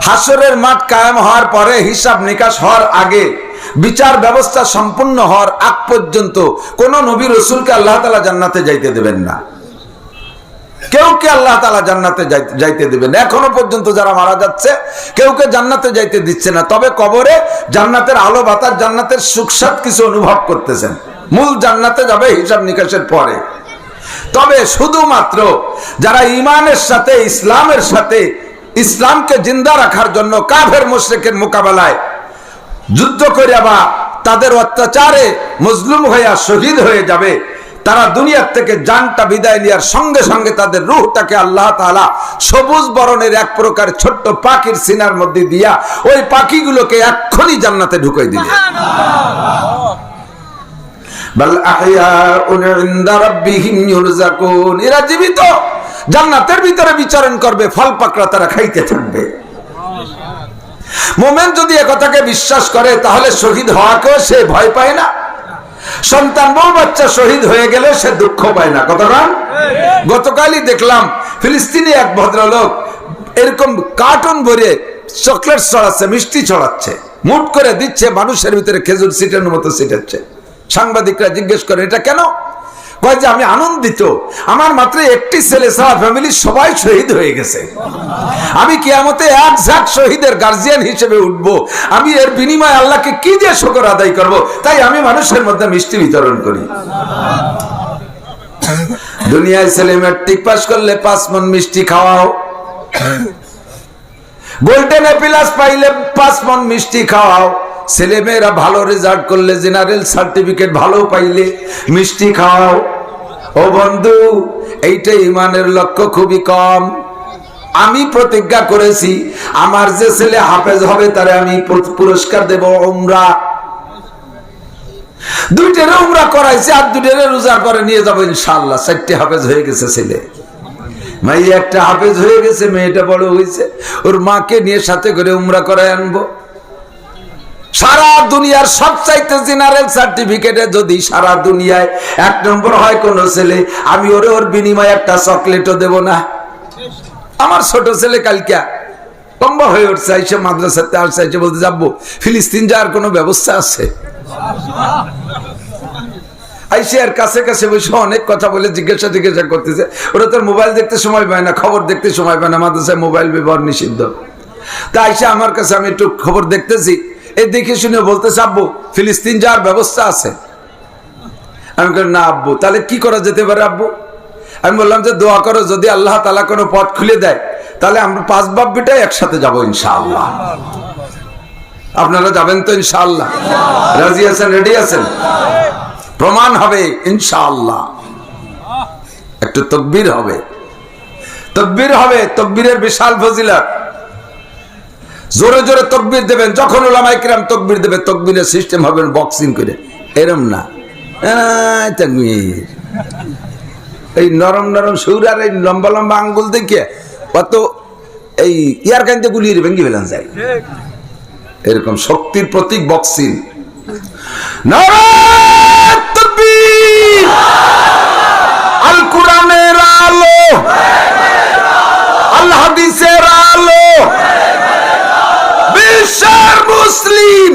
হাসরের মাঠ কায়েম হওয়ার পরে, হিসাব নিকাশ হওয়ার আগে, বিচার ব্যবস্থা সম্পূর্ণ হওয়ার আগ পর্যন্ত কোন নবী রাসূলকে আল্লাহ তাআলা জান্নাতে যাইতে দেবেন না। কেউকে আল্লাহ তাআলা জান্নাতে যাইতে দিবেন। এখনো পর্যন্ত যারা মারা যাচ্ছে কেউকে জান্নাতে যাইতে দিচ্ছে না, তবে কবরে জান্নাতের আলো বাতাস, জান্নাতের সুখসাদ কিছু অনুভব করতেছেন। মূল জান্নাতে যাবে হিসাব নিকাশের পরে। তবে শুধুমাত্র যারা ঈমানের সাথে, ইসলামের সাথে, ইসলামকে জিন্দা রাখার জন্য কাফের মুশরিকের মোকাবেলায় যুদ্ধ করে বা তাদের অত্যাচারে মজলুম হয়ে শহীদ হয়ে যাবে, তারা দুনিয়ার থেকে জানটা বিদায় নেওয়ার সঙ্গে সঙ্গে তাদের রূহটাকে আল্লাহ তাআলা সবুজ বরণের এক প্রকার ছোট্ট পাখির সিনার মধ্যে দিয়া ওই পাখিগুলোকে এক্ষুনি জান্নাতে ঢুকাই দিবে। বাল আহইয়াউন ইনদা রাব্বিহিম ইউরযাকুন। এরা জীবিত, জান্নাতের ভিতরে বিচরণ করবে, ফল পাকড়া তারা খাইতে থাকবে। মুমিন যদি একথাকে বিশ্বাস করে, তাহলে শহীদ হওয়াকেও সে ভয় পায় না, সন্তান বউ বাচ্চা শহীদ হয়ে গেলে সে দুঃখ পায় না। কতটা? গতকালই দেখলাম ফিলিস্তিনি এক ভদ্রলোক এরকম কার্টুন ভরে চকলেট ছড়াচ্ছে, মিষ্টি ছড়াচ্ছে, মুট করে দিচ্ছে, মানুষের ভিতরে খেজুর ছিটানোর মতো ছিটাচ্ছে। সাংবাদিকরা জিজ্ঞেস করে এটা কেন? কয় যে আমি আনন্দিত, আমার মাত্র একটি ছেলে সারা ফ্যামিলি সবাই শহীদ হয়ে গেছে, আমি কিয়ামতে এক ঝাঁক শহীদের গার্জিয়ান হিসেবে উঠব, আমি এর বিনিময়ে আল্লাহকে কি দিয়ে শুকর আদায় করব, তাই আমি মানুষের মধ্যে মিষ্টি বিতরণ করি। দুনিয়ায় ছেলে ম্যাট্রিক পাস করলে 5 মণ মিষ্টি খাওয়াও, গোল্ডেন এপিলাস পাইলে 5 মণ মিষ্টি খাওয়াও, ছেলে মেয়েরা ভালো রেজাল্ট করলে জেনারেল সার্টিফিকেট ভালো পাইলে মিষ্টি খাওয়াও। ও বন্ধু, এইটা ইমানের লক্ষ্য খুবই কম। আমি প্রতিজ্ঞা করেছি আমার যে ছেলে হাফেজ হবে তারে আমি পুরস্কার দেব উমরা। 2টা উমরা করাইছি আর 2টা রোজা করে নিয়ে যাবো ইনশাআল্লাহ। 4টে হাফেজ হয়ে গেছে ছেলে, মাই একটা হাফেজ হয়ে গেছে, মেয়েটা বড় হয়েছে, ওর মাকে নিয়ে সাথে করে উমরা করায় আনবো। সারা দুনিয়ার সবচাইতে জেনারেল সার্টিফিকেটে যদি সারা দুনিয়ায় 1 নম্বর হয় কোন ছেলে, আমি ওর বিনিময়ে একটা চকলেটও দেব না। আমার ছোট ছেলে কালকে লম্বা হয়ে উঠছে, আইসে মাদ্রাসাতে আসছে, আইসে বলতে যাবো ফিলিস্তিন যাওয়ার কোনো ব্যবস্থা আছে? আইসে আর কাছে কাছে বসে অনেক কথা বলে জিজ্ঞাসা করতেছে। ওরা তোর মোবাইল দেখতে সময় পায় না, খবর দেখতে সময় পায় না, মাদ্রাসায় মোবাইল ব্যবহার নিষিদ্ধ। তা আইসে আমার কাছে, আমি একটু খবর দেখতেছি, এই দেখে শুনে বলতে আব্বু ফিলিস্তিন যাওয়ার ব্যবস্থা আছে? আমি বললাম না আব্বু, তাহলে কি করা যেতে পারে আব্বু? আমি বললাম যে দোয়া করো, যদি আল্লাহ তাআলা কোনো পথ খুলে দেয় তাহলে আমরা 5 বাপ বেটাই একসাথে যাবো ইনশাআল্লাহ। আপনারা যাবেন তো ইনশাআল্লাহ? রাজি আছেন? রেডি আছেন? প্রমাণ হবে ইনশাআল্লাহ। একটু তাকবীর হবে, তাকবীর হবে, তাকবীরের বিশাল ফজিলত। জোরে জোরে তাকবীর দেবেন। যখন উলামায়ে কিরাম তাকবীর দেবে, তাকবীরের সিস্টেম হবে বক্সিং করে, এরম না তাকবীর এই নরম নরম সুর আর এই লম্বা লম্বা আঙ্গুল দেখে কত এই ইয়ার কান্দে গুলিয়ে ভেঙে ফেলান যায়, এরকম শক্তির প্রতীক বক্সিং। নারায়ে তাকবীর! আল কোরআনের আলো, আল হাদিসের আলো, বিশ্বের মুসলিম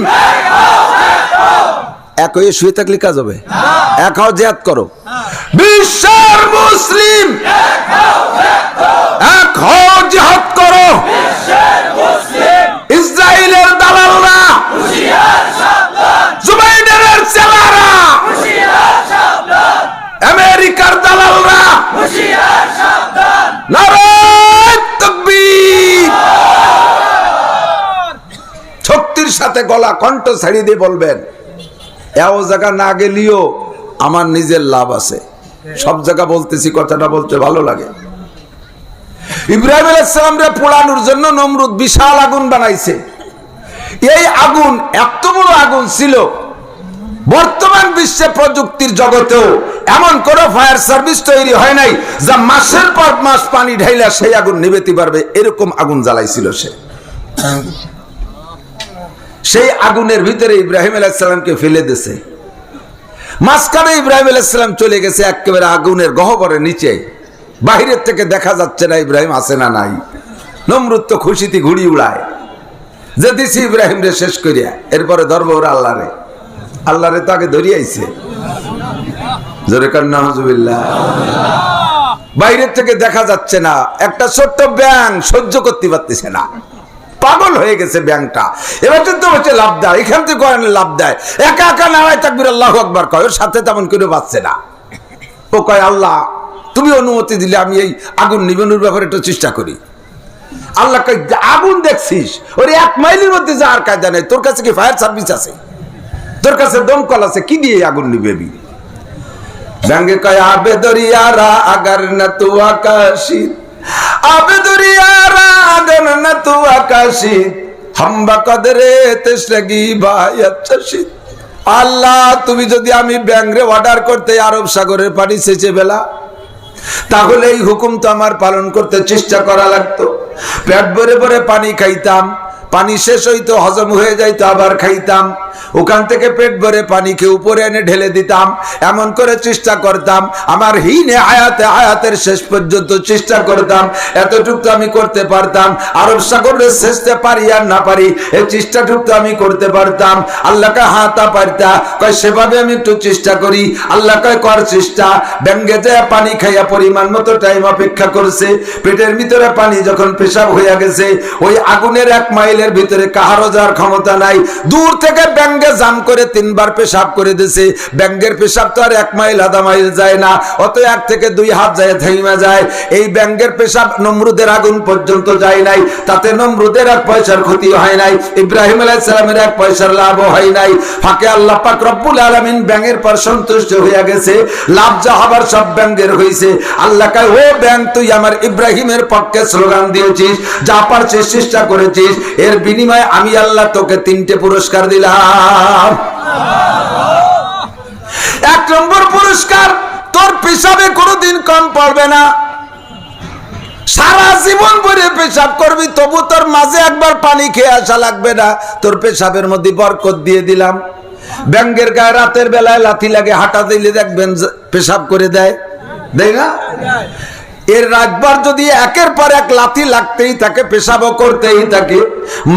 এক হয়ে শুয়ে থাকলে কাজ হবে? এক হও, জিহাদ করো। বিশ্বের মুসলিম এক হও, জিহাদ করো। ইসরায়েলের দালালরা, জুবাইরের চেলারা, আমেরিকার দালালরা, নারায়ে তাকবীর! শক্তির সাথে গলা কণ্ঠ ছাড়ি দিয়ে বলবেন, এও জায়গা না গেলেও আমার নিজের লাভ আছে। সব জায়গা বলতেছি, কথাটা বলতে ভালো লাগে। ইব্রাহিম আলাইহিস সালামকে পোড়ানোর জন্য নমরুদ বিশাল আগুন বানাইছে। এই আগুন এত বড় আগুন ছিল, বর্তমান বিশ্বে প্রযুক্তির জগতেও এমন কোন ফায়ার সার্ভিস তৈরি হয় নাই যা মাসের পর মাস পানি ঢাইলা সেই আগুন নিভাতে পারবে, এরকম আগুন জ্বালাইছিল সে। সেই আগুনের ভিতরে ইব্রাহিম আলাইহিস সালামকে ফেলে দিয়েছে। মাঝখানে ইব্রাহিম আলাইহিস সালাম চলে গেছে একেবারে আগুনের গহ্বরের নিচে, বাহিরের থেকে দেখা যাচ্ছে না ইব্রাহিম আছে না নাই। নমরুদ তো খুশিতে ঘুড়ি উড়ায় যে দিছি ইব্রাহিম রে শেষ করিয়া, এরপরে ধরবো ওরা আল্লাহরে। আল্লাহরে তো আগে ধরিয়াইছে, জোরে কান নাউজুবিল্লাহ। বাইরের থেকে দেখা যাচ্ছে না, একটা ছোট্ট ব্যাং সহ্য করতে পারতেছে না, পাগল হয়ে গেছে ব্যাংটা। এবার তো হচ্ছে লাভ দেয়, এখান থেকে লাভ দেয়, একা একা নারায়ে তাকবীর আল্লাহু আকবার কয়, ওর সাথে তেমন করে বাঁচছে না। ও কয় আল্লাহ তুমি অনুমতি দিলে আমি এই আগুন নিবানোর ব্যাপারে একটু চেষ্টা করি। আল্লাহ কয় আগুন দেখছিস, ওর 1 মাইলের মধ্যে যাওয়ার কায়দা নেই, তোর কাছে কি ফায়ার সার্ভিস আছে? তোর কাছে দমকল আছে? কি দিয়ে আগুন নিবেবি? ব্যাঙ্গে কয় আবে দরিয়ারা আগার না তু আকাশী, আবে দরিয়ারা আগার না তু আকাশী, হাম্বা কদরে তেশরগি ভাই আচ্ছা শীত। আল্লাহ তুমি যদি আমি ব্যাংরে অর্ডার করতে আরব সাগরের পানি সেচে বেলা, তাহলে এই হুকুম তো আমার পালন করতে চেষ্টা করা লাগতো। পেট ভরে ভরে পানি খাইতাম, পানি শেষ হইতো, হজম হয়ে যাইতো, আবার খাইতাম। ওখান থেকে পেট ভরে পানি খেয়ে উপরে এনে ঢেলে দিতাম। এমন করে চেষ্টা করতাম, আমার হিনে হায়াতের শেষ পর্যন্ত চেষ্টা করতাম। এতটুকু তো আমি করতে পারতাম। আরব সাগরের শেষতে পারি আর না পারি, এই চেষ্টাটুকু তো আমি করতে পারতাম। আল্লাহকে হাতা পারতা কয় সেভাবে আমি একটু চেষ্টা করি। আল্লাহ কয় কর চেষ্টা। ব্যাঙ্গে যায় পানি খাইয়া পরিমাণ মতো টাইম অপেক্ষা করছে। পেটের ভিতরে পানি যখন পেশাব হইয়া গেছে, ওই আগুনের 1 মাইলের ভিতরে কাহারও যাওয়ার ক্ষমতা নাই। দূর থেকে ব্যাঙ্গে জাম করে 3 বার পেশাব করে দিছে। ব্যাঙ্গের পেশাব তো আর 1 মাইল আধা মাইল যায় না, অত 1 থেকে 2 হাত যায়, থাইমা যায়। এই ব্যাঙ্গের পেশাব নমরুদের আগুন পর্যন্ত যায় নাই, তাতে নমরুদের 1 পয়সার ক্ষতি হয় নাই, ইব্রাহিম আলাইহিস সালামের 1 পয়সার লাভ হয় নাই। ফাঁকে আল্লাহ পাক রব্বুল আলামিন ব্যাঙের পর সন্তুষ্ট হইয়া গেছে। লাভ যা হবার সব ব্যাঙের হইছে। আল্লাহ কয় ও ব্যাঙ, তুই আমার ইব্রাহিমের পক্ষে স্লোগান দিয়েছিস, যা পারছিস চেষ্টা করেছিস, এর বিনিময়ে আমি আল্লাহ তোকে 3টে পুরস্কার দিলাম। 1 নম্বর পুরস্কার, তোর পেশাবে কোনোদিন কম পড়বে না। সারা জীবন ভরে পেশাব করবি, তবু তোর মাঝে একবার পানি খেয়ে আসা লাগবে না। তোর পেশাবের মধ্যে বরকত দিয়ে দিলাম। ব্যাঙ্গের গায়ে রাতের বেলায় লাথি লাগে, হাঁটা দিলে দেখবেন পেশাব করে দেয়, দেয় না? এর রাতবার যদি 1-এর পর 1 লাথি লাগতেই থাকে, পেশাবও করতেই থাকে,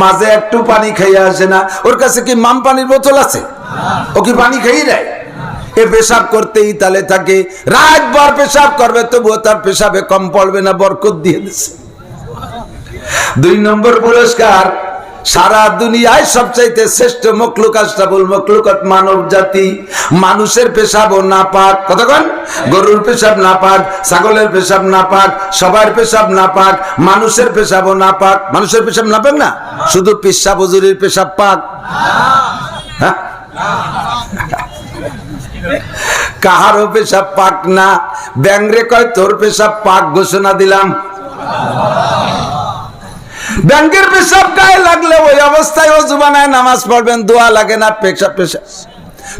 মাঝে একটু পানি খাইয়া আসে না। ওর কাছে কি মাম পানির বোতল আছে? ও কি পানি খেয়ে দেয়? এ পেশাব করতেই তালে থাকে, রাতবার পেশাব করবে, তবুও তার পেশাবে কম পড়বে না, বরকত দিয়ে দিচ্ছে। 2 নম্বর পুরস্কার, সারা দুনিয়ায় সবচাইতে শ্রেষ্ঠ মখলুক আশরাফুল মখলুকাত মানব জাতি। মানুষের পেশাবও নাপাক, কতক্ষণ? গরুর পেশাব নাপাক, ছাগলের পেশাব নাপাক, সবার পেশাব নাপাক, মানুষের পেশাবও নাপাক। মানুষের পেশাব নাপাক না, শুধু পেশাব হুজুরের পেশাব পাক। হ্যাঁ, কাহারও পেশাব পাক না। ব্যাংরে কয় তোর পেশাব পাক, ঘোষণা দিলাম। ব্যাংকের পেশাব গায়ে লাগলে ওই অবস্থায় ওযু বানায় নামাজ পড়বেন, দোয়া লাগে না।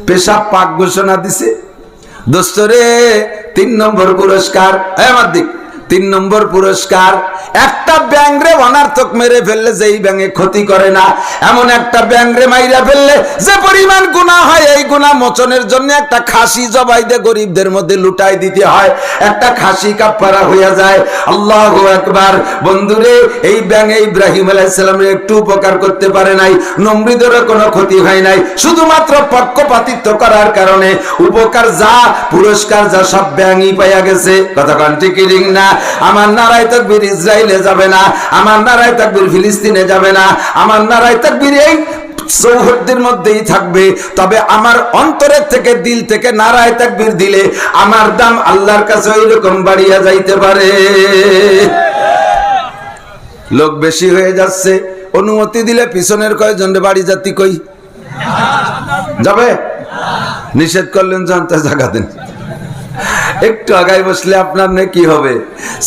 পেশাব পাক ঘোষণা দিছে। দোস্তরে 3 নম্বর পুরস্কার, আমার দিক 3 নম্বর পুরস্কার, একটা ব্যাংরে অনার্থক মেরে ফেললে যেই ব্যাঙে ক্ষতি করে না, এমন একটা ব্যাংরে মাইরা ফেললে যে পরিমাণ গুনাহ হয়, এই গুনাহ মোচনের জন্য একটা খাসি জবাই দিয়ে গরিবদের মধ্যে লুটাই দিতে হয়। একটা খাসি কাফারা হয়ে যায়। আল্লাহু আকবার। বন্ধুরে, এই ব্যাঙে ইব্রাহিম আলাইহিস সালামের একটু উপকার করতে পারে নাই, নমরুদেরও কোনো ক্ষতি হয় নাই। শুধুমাত্র পক্ষপাতিত্ব করার কারণে উপকার যা, পুরস্কার যা, সব ব্যাঙই পাইয়া গেছে। কথা কোন ঠিক না? আমার নারায়ে তাকবীর ইসরায়েলে যাবে না, আমার নারায়ে তাকবীর ফিলিস্তিনে যাবে না, আমার নারায়ে তাকবীর এই চৌহদ্দির মধ্যেই থাকবে। তবে আমার অন্তরের থেকে, দিল থেকে নারায়ে তাকবীর দিলে আমার দাম আল্লাহর কাছে ওইরকম বাড়িয়া যাইতে পারে। লোক বেশি হয়ে যাচ্ছে, অনুমতি দিলে পিছনের কয়জনের বাড়ি জাতি কই যাবে? নিষেধ করলেন, জানতে জায়গা দেন। একটু আগাই বসলে আপনার কি হবে?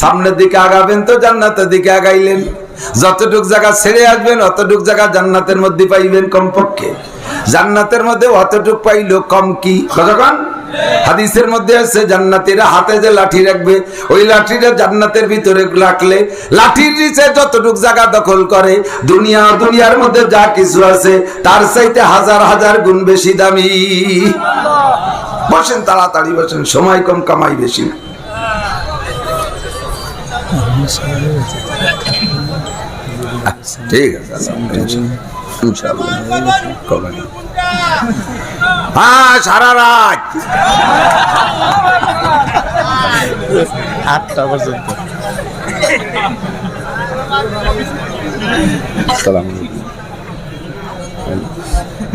সামনের দিকে আগাবেন তো জান্নাতের দিকে আগাইলেন। যতটুক জায়গা ছেড়ে আসবেন অতটুক জায়গা জান্নাতের মধ্যে পাইবেন কমপক্ষে। জান্নাতের মধ্যে অতটুক পাইলো কম কি? কতক্ষণ? হাদিসের মধ্যে আছে জান্নাতীরা হাতে যে লাঠি রাখবে, ওই লাঠিটা জান্নাতের ভিতরে রাখলে লাঠির নিচে যতটুক জায়গা দখল করে, দুনিয়ার মধ্যে যা কিছু আছে তার চাইতে 1000 গুণ বেশি দামি। বসেন, তাড়াতাড়ি বসেন, সময় কম, কামাই বেশি। ঠিক আছে, হ্যাঁ, সারা রাত 8টা পর্যন্ত।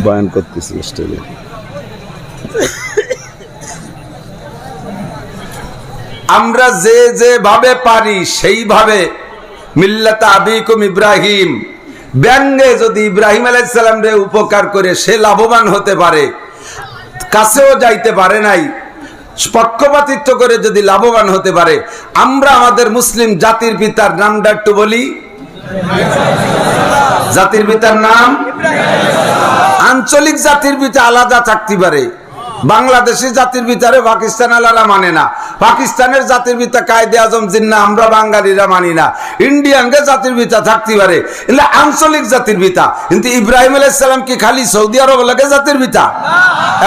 বয়ান করতেছি স্টেজে। আমরা যেভাবে পারি সেইভাবে মিল্লাতা আবিকুম ইব্রাহিম, ব্যঙ্গে যদি ইব্রাহিম আলাইহিস সালাম রে উপকার করে সে লাভবান হতে পারে, কাছেও যাইতে পারে নাই, পক্ষপাতিত্ব করে যদি লাভবান হতে পারে, আমরা আমাদের মুসলিম জাতির পিতার নামটা একটু বলি। জাতির পিতার নাম, আঞ্চলিক জাতির পিতা আলাদা থাকতে পারে, বাংলাদেশি জাতির ভিতরে পাকিস্তান আলারা মানে না, পাকিস্তানের জাতির ভিতরে কায়েদে আজম জিন্না আমরা বাঙালিরা মানি না, ইন্ডিয়ানকে জাতির ভিতরে থাকতে পারে, এগুলো আঞ্চলিক জাতির ভিতা। কিন্তু ইব্রাহিম আলাইহিস সালাম কি খালি সৌদি আরব লাগে জাতির ভিতা?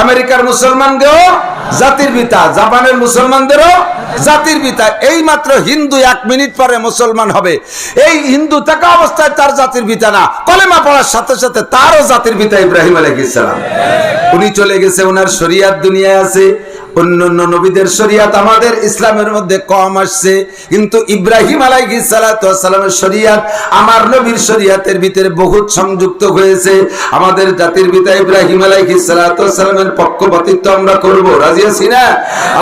আমেরিকার মুসলমানদেরও জাতির ভিতা, জাপানের মুসলমানদেরও জাতির পিতা। এই মাত্র হিন্দু 1 মিনিট পরে মুসলমান হবে, এই হিন্দু থাকা অবস্থায় তার জাতির পিতা না, কলেমা পড়ার সাথে সাথে তারও জাতির পিতা ইব্রাহিম আলাইহিস সালাম। উনি চলে গেছে, ওনার শরিয়াত দুনিয়ায় আছে, অন্যান্য নবীদের শরিয়াত আমাদের ইসলামের মধ্যে কম আসছে, কিন্তু ইব্রাহিম আলাইহিস সালামের শরিয়াত আমার নবীর শরিয়াতের ভিতরে বহুত সংযুক্ত হয়েছে। আমাদের জাতির পিতা ইব্রাহিম আলাইহিস সালামের পক্ষপাতিত্ব আমরা করব, রাজি আছি না?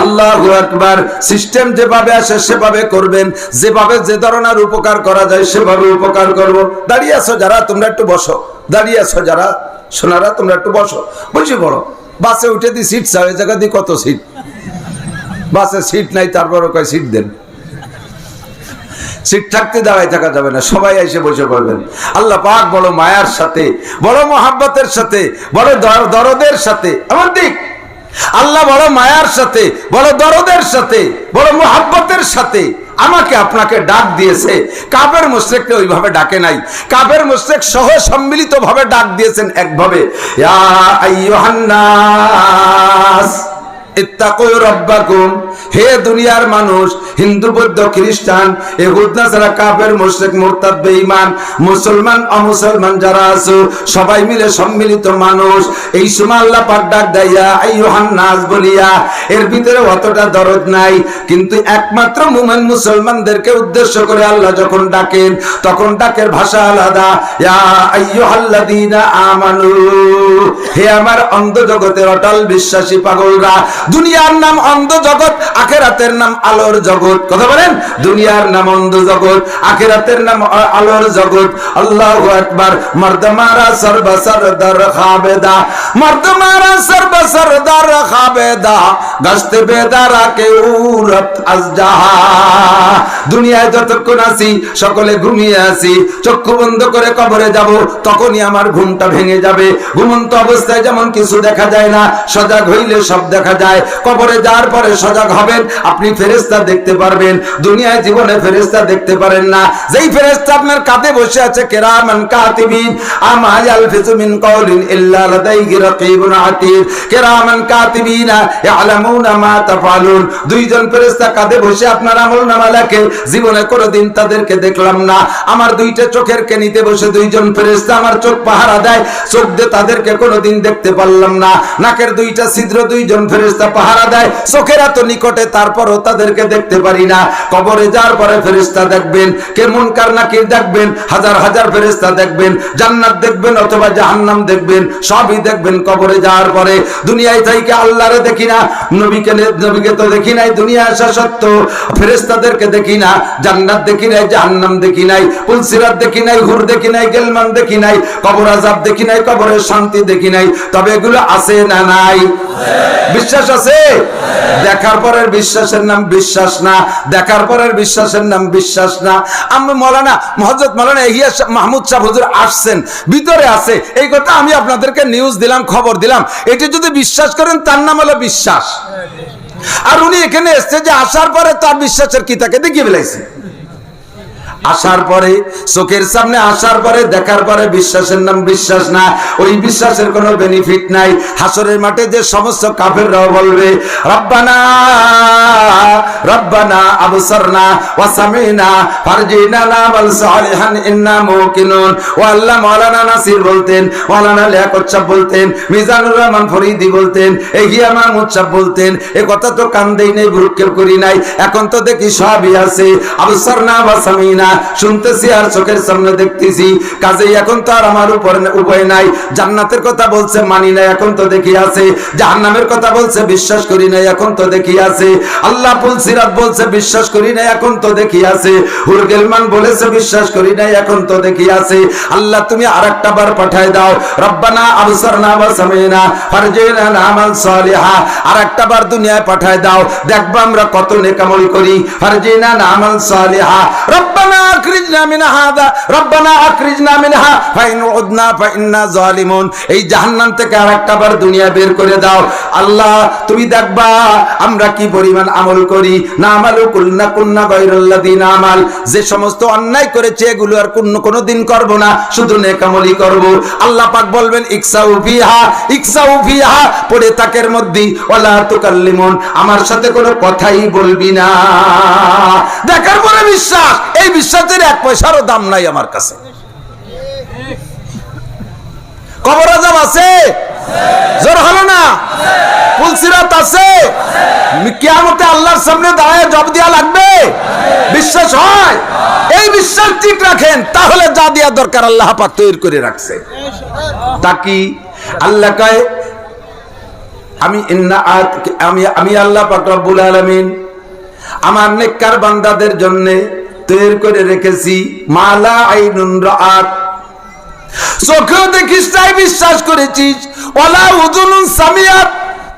আল্লাহু আকবার। সিস্টেম যেভাবে আসে সেভাবে করবেন, যেভাবে যে ধরনের উপকার করা যায় সেভাবে উপকার করব। দাঁড়িয়ে আছো যারা তোমরা একটু বসো, দাঁড়িয়ে আছো যারা সোনারা তোমরা একটু বসো, বসে পড়ো। বাসে উঠে দি সিট চাই, জায়গা দিয়ে কত সিট, বাসে সিট নাই তারপরও কয় সিট দেন। সিট থাকতে দাঁড়ায় থাকা যাবে না, সবাই এসে বসে পড়বেন। আল্লাহ পাক বড় মায়ার সাথে, বড় মহাব্বতের সাথে, বড় দরদের সাথে, আমার দিক আল্লাহ বড় মায়ার সাথে, বড় দরদের সাথে, বড় মহাব্বতের সাথে আমাকে আপনাকে ডাক দিয়েছে। কাফের মুশরিককে ওইভাবে ডাকে নাই, কাফের মুশরিক সহ সম্মিলিত ভাবে ডাক দিয়েছেন একভাবে, ইয়া আইয়ুহান নাস ইত্তাকু রাব্বাকুম, হে দুনিয়ার মানুষ, হিন্দু বৌদ্ধ খ্রিস্টান ইহুদ নাসারা কাফের মুশরিক মুরতাদ বেঈমান মুসলমান অমুসলমান যারা আছো সবাই মিলে সম্মিলিত মানুষ, এই সময় আল্লাহ পাক ডাক দেয় ইয়া আইয়ুহান নাস বলিয়া। এর ভিতরে অতটা দরদ নাই, কিন্তু একমাত্র মুমিন মুসলমানদেরকে উদ্দেশ্য করে আল্লাহ যখন ডাকেন তখন ডাকের ভাষা আলাদা। ইয়া আইয়ুহাল্লাযীনা আমানু, হে আমার অন্ধ জগতের অটল বিশ্বাসী পাগলরা। দুনিয়ার নাম অন্ধ জগৎ, আখিরাতের নাম আলোর জগৎ। কথা বলেন, দুনিয়ার নাম অন্ধ জগৎ, আখিরাতের নাম আলোর জগৎ। আল্লাহু আকবার। মর্দমারা সরবসরদার খাবেদা, মর্দমারা সরবসরদার খাবেদা, গশতে বেদারা কে উরত আজজাহা। দুনিয়ায় যতক্ষণ আছি সকলে ঘুমিয়ে আছি, চক্ষু বন্ধ করে কবরে যাব, তখনই আমার ঘুমটা ভেঙে যাবে। ঘুমন্ত অবস্থায় যেমন কিছু দেখা যায় না, সজাগ হইলে সব দেখা যায়। কবরে যাওয়ার পরে সজাগ হবেন, আপনি ফেরেশতা দেখতে পারবেন। দুনিয়ায় জীবনে ফেরেশতা দেখতে পারেন না। যেই ফেরেশতা আপনার কাঁধে বসে আছে, কিরামান কাতিবিন, আমা ইয়ালফিযু মিন কাওলিন ইল্লা লাদাইহি রাকীবুন আতীদ, কিরামান কাতিবিনা ইয়ালামুনা মা তাফআলুন। দুইজন ফেরেশতা কাঁধে বসে আপনার আমলনামা লেখে। জীবনে কোনোদিন তাদেরকে দেখলাম না। আমার দুইটা চোখের কেনিতে বসে দুইজন ফেরেশতা আমার চোখ পাহারা দেয়, চোখ দিয়ে তাদেরকে কোনোদিন দেখতে পারলাম না। নাকের দুইটা ছিদ্র দুইজন ফেরেশতা পাহারা দেয়, চোখের এত নিকটে তারপরও তাদেরকে দেখতে পারি না। কবরে যাওয়ার পরে ফেরেশতা দেখবেন, কে মুনকার নাকির দেখবেন, হাজার হাজার ফেরেশতা দেখবেন, জান্নাত দেখবেন অথবা জাহান্নাম দেখবেন, সবই দেখবেন কবরে যাওয়ার পরে। দুনিয়ায় থেকে আল্লাহরে দেখি না, নবীকে তো দেখি নাই, দুনিয়া আসা সত্য ফেরেশতাদেরকে দেখি না, জান্নাত দেখি নাই, জাহান্নাম দেখি নাই, পুলসিরাত দেখি নাই, হুর দেখি নাই, গেলমান দেখি নাই, কবর আযাব দেখি নাই, কবরের শান্তি দেখি নাই। তবে এগুলো আছে না নাই? বিশ্বাস আছে? দেখার পরের বিশ্বাসের নাম বিশ্বাস না, দেখার পরের বিশ্বাসের নাম বিশ্বাস না। আমি মৌলানা হযরত মৌলানা ইলিয়াস মাহমুদ সাহেব হুজুর আসছেন, ভিতরে আছে, এই কথা আমি আপনাদেরকে নিউজ দিলাম, খবর দিলাম। এটি যদি বিশ্বাস করেন তার নাম হলো বিশ্বাস। আর উনি এখানে এসছে যে আসার পরে তার বিশ্বাসের কি তাকে দেখিয়ে ফেলাইছে। আসার পরে, চোখের সামনে আসার পরে, দেখার পরে বিশ্বাসের নাম বিশ্বাস না। ওই বিশ্বাসের কোনো বেনিফিট নাই। হাসরের মাঠে যে সমস্ত কাফেররাও বলবে রব্বানা রব্বানা আবসারনা ওয়া সামিনা ফারজিনা নামাল সালিহান ইন্না মুকিনুন। ও আল্লাহ, মাওলানা নাসির বলতেন, মাওলানা লিয়াকত সাহেব বলতেন, মিজানুর রহমান ফরিদি বলতেন, এহিয়া মাহমুদ সাহেব বলতেন, এ কথা তো কান দেই নাই, ভ্রুক্ষেপ করি নাই। এখন তো দেখি সবই আছে। আবসারনা ওয়া সামিনা, শুনতেছি আর চোখের সামনে দেখতেছি, কাজেই এখন তো আর আমার উপরে উপায় নাই। জান্নাতের কথা বলছে মানি নাই, এখন তো দেখি আছে। জাহান্নামের কথা বলছে বিশ্বাস করি নাই, এখন তো দেখি আছে। আল্লাহ পুলসিরাত বলছে বিশ্বাস করি নাই, এখন তো দেখি আছে। হুর গেলমান বলেছে বিশ্বাস করি নাই, এখন তো দেখি আছে। আল্লাহ তুমি আরেকটা বার পাঠায় দাও, রব্বানা আবসারনা ওয়া সামিনা ফারজিনা নামাল সালিহা, আরেকটা বার দুনিয়ায় পাঠায় দাও, দেখবা আমরা কত নেক আমল করি। ফারজিনা নামাল সালিহা, রব্বানা আখরিজনা মিন হাদা রব্বানা আখরিজনা মিনহা ফাইন উদনা ফাইন্না জালিমুন। এই জাহান্নাম থেকে আরেকটাবার দুনিয়া বের করে দাও আল্লাহ, তুমি দেখবা আমরা কি পরিমাণ আমল করি। না আমালু কুলনা কুন্না গায়রুল্লাযিনা আমাল, যে সমস্ত অন্যায় করেছে এগুলো আর কোনোদিন করব না, শুধু নেক আমলই করব। আল্লাহ পাক বলবেন ইকসাউ ফিহা পড়ে তাকের মধ্যে ওয়ালা তুকাল্লিমুন, আমার সাথে কোনো কথাই বলবি না। দেখার পরে বিশ্বাস, এই বিশ্বাসের এক পয়সারও দাম নাই আমার কাছে। কবর আযাব আছে, জোর হলো না, পুলসিরাত আছে, কিয়ামতে আল্লাহর সামনে দাঁড়ায় জবাব দেয়া লাগবে, বিশ্বাস হয়। এই বিশ্বাস ঠিক রাখেন, তাহলে যা দেয়া দরকার আল্লাহ পাক তৈরি করে রাখছে। তাকি আল্লাহ কয় আমি আল্লাহ পাক রব্বুল আলামিন আমার নেককার বান্দাদের জন্য তৈরি করে রেখেছি মালা আইনুন রাআত, চোখেও দেখিস তাই বিশ্বাস করেছিস, ওয়ালা উযুনুন সামিআত,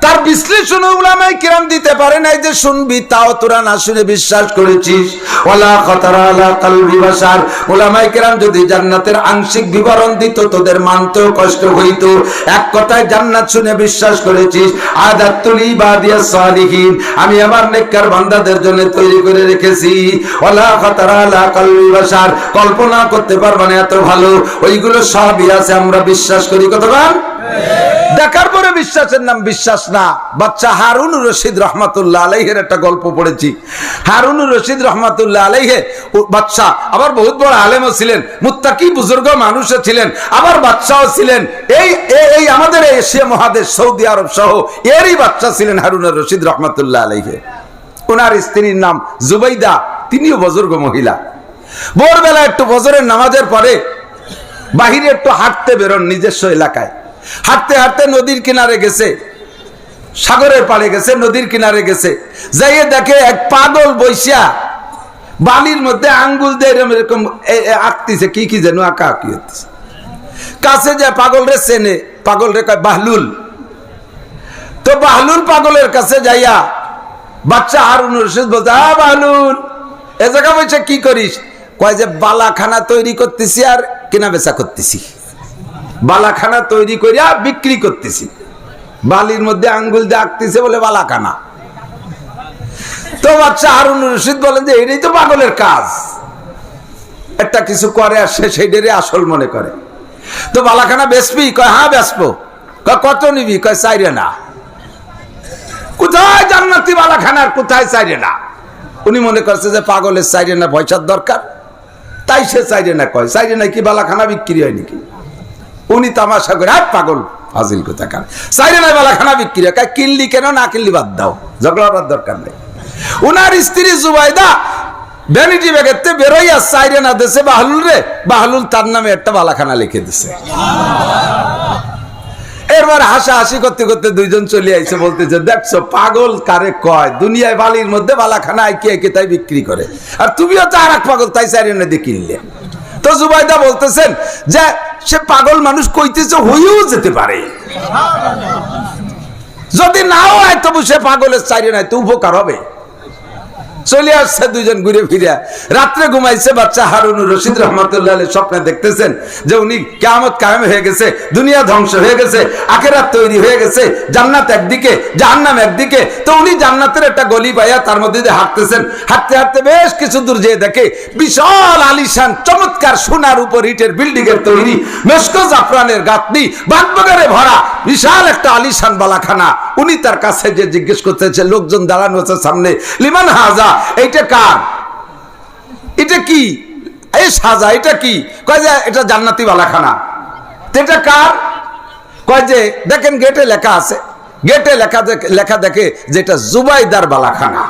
তার বিশ্লেষণ উলামায়ে কিরাম দিতে পারে নাই যে শুনবি, তাও তোরা না শুনে বিশ্বাস করেছিস। ওয়ালা খাতারা আলা কলবি বাশার, উলামায়ে কিরাম যদি জান্নাতের আংশিক বিবরণ দিত তোদের মানতেও কষ্ট হইত। এক কথায় জান্নাত শুনে বিশ্বাস করেছিস। আদাতুল ইবাদিয়াস সালিহিন, আমি আমার নেককার বান্দাদের জন্য তৈরি করে রেখেছি। ওয়ালা খাতারা আলা কলবি বাশার, কল্পনা করতে পারবে না এত ভালো, ওইগুলো সবই আছে, আমরা বিশ্বাস করি। কতক্ষণ দেখার পরে বিশ্বাসের নাম বিশ্বাস না। বাচ্চা হারুনুর রশিদ রহমাতুল্লাহ আলাইহের একটা গল্প পড়েছি। হারুনুর রশিদ রহমাতুল্লাহ আলাইহে বাচ্চা, আবার বহুত বড় আলেমও ছিলেন, মুত্তাকি বুজুর্গ মানুষও ছিলেন, আবার বাচ্চাও ছিলেন। এই আমাদের এশিয়া মহাদেশ সৌদি আরব সহ এরই বাচ্চা ছিলেন হারুনুর রশিদ রহমাতুল্লাহ আলাইহে। ওনার স্ত্রীর নাম জুবাইদা, তিনিও বুজুর্গ মহিলা। ভোরবেলা একটু ফজরের নামাজের পরে বাহিরে একটু হাঁটতে বেরোন নিজস্ব এলাকায়। হাঁটতে হাঁটতে নদীর কিনারে গেছে, সাগরের পাড়ে গেছে, নদীর কিনারে গেছে, যাইয়ে দেখে এক পাগল বৈশা বালির মধ্যে আঙ্গুল দিয়ে এরকম আঁকতেছে, কি যেন আঁকা আঁকি হচ্ছে। কাছে যায় পাগল রে চেনে, পাগল রে কয় বাহলুল। তো বাহলুল পাগলের কাছে যাইয়া বাচ্চা হারুনুর রশিদ বলছে, হ্যাঁ বাহলুল, এ জায়গা বলছে কি করিস? কয় যে বালাখানা তৈরি করতেছি আর কেনা বেচা করতেছি, বালাখানা তৈরি করিয়া বিক্রি করতেছি। বালির মধ্যে আঙ্গুল দিয়ে আঁকতেছে বলে বালাখানা। তো বাচ্চা হারুনুর রশিদ বলেন যে এটাই তো পাগলের কাজ, একটা কিছু করে আর সে সেইটারই আসল মনে করে। তো বালাখানা বেচবি? কয় হ্যাঁ বেচবো। কয় কত নিবি? কয় চাইরে না। কোথায় জান্নাতি বালাখানার, কোথায় চাইরে না? উনি মনে করছে যে পাগলের চাইরে না পয়সার দরকার, তাই সে চাইরে না কয়। চাইরে না কি বালাখানা বিক্রি হয় নাকি? উনি তামাশা করে, আর পাগল ফাজিল কোথাকার, চাইরে না বালাখানা বিক্রি হয়। কিনলি কেন, না কিনলি বাদ দাও, ঝগড়া করার দরকার নেই। উনার স্ত্রী জুবাইদা ভ্যানিটি ব্যাগেতে বেরোইয়া চাইরে না দেশে বাহলুল রে, বাহলুল তার নামে একটা বালাখানা লিখে দিছে। এরপর হাসাহাসি করতে করতে দুইজন চলে আইছে, বলতেছে দেখছো পাগল কারে কয়, দুনিয়ায় বালির মধ্যে বালাখানা আইকে তাই বিক্রি করে, আর তুমিও তো আর এক পাগল, তাই চাইরে না দিয়ে কিনলে। তো জুবাইদা বলতেছেন যে সে পাগল মানুষ কইতেছে, হইও যেতে পারে, যদি নাও হয় তবু সে পাগলের চাইরে নাই তো উপকার হবে। চলে আসছে দুইজন ঘুরে ফিরে, রাত্রে ঘুমাইছে। বাচ্চা হারুনুর রশিদ রহমাতুল্লাহ আলাইহি স্বপ্নে দেখতেছেন যে উনি কিয়ামত কায়েম হয়ে গেছে, দুনিয়া ধ্বংস হয়ে গেছে, আখিরাত তৈরি হয়ে গেছে, জান্নাত একদিকে জাহান্নাম একদিকে। তো উনি জান্নাতের একটা গলি পাইয়া তার মধ্যে দিয়ে হাঁটতেছেন। হাঁটতে হাঁটতে বেশ কিছু দূর যেয়ে দেখে বিশাল আলিশান চমৎকার সোনার উপর ইটের বিল্ডিং এর তৈরি, মেশকো জাফরানের গাঁথনি, বাগবাগানে ভরা বিশাল একটা আলিশান বালাখানা। উনি তার কাছে যে জিজ্ঞেস করতেছে, লোকজন দাঁড়ানো আছে সামনে, লিমান হাজা, এইটা কার, এটা কি, এই সাজা এটা কি? কয় যে এটা জান্নাতি বালাখানা। এটা কার? কয় যে দেখেন গেটে লেখা আছে, গেটে লেখা দেখে যেটা জুবাইদার বালাখানা।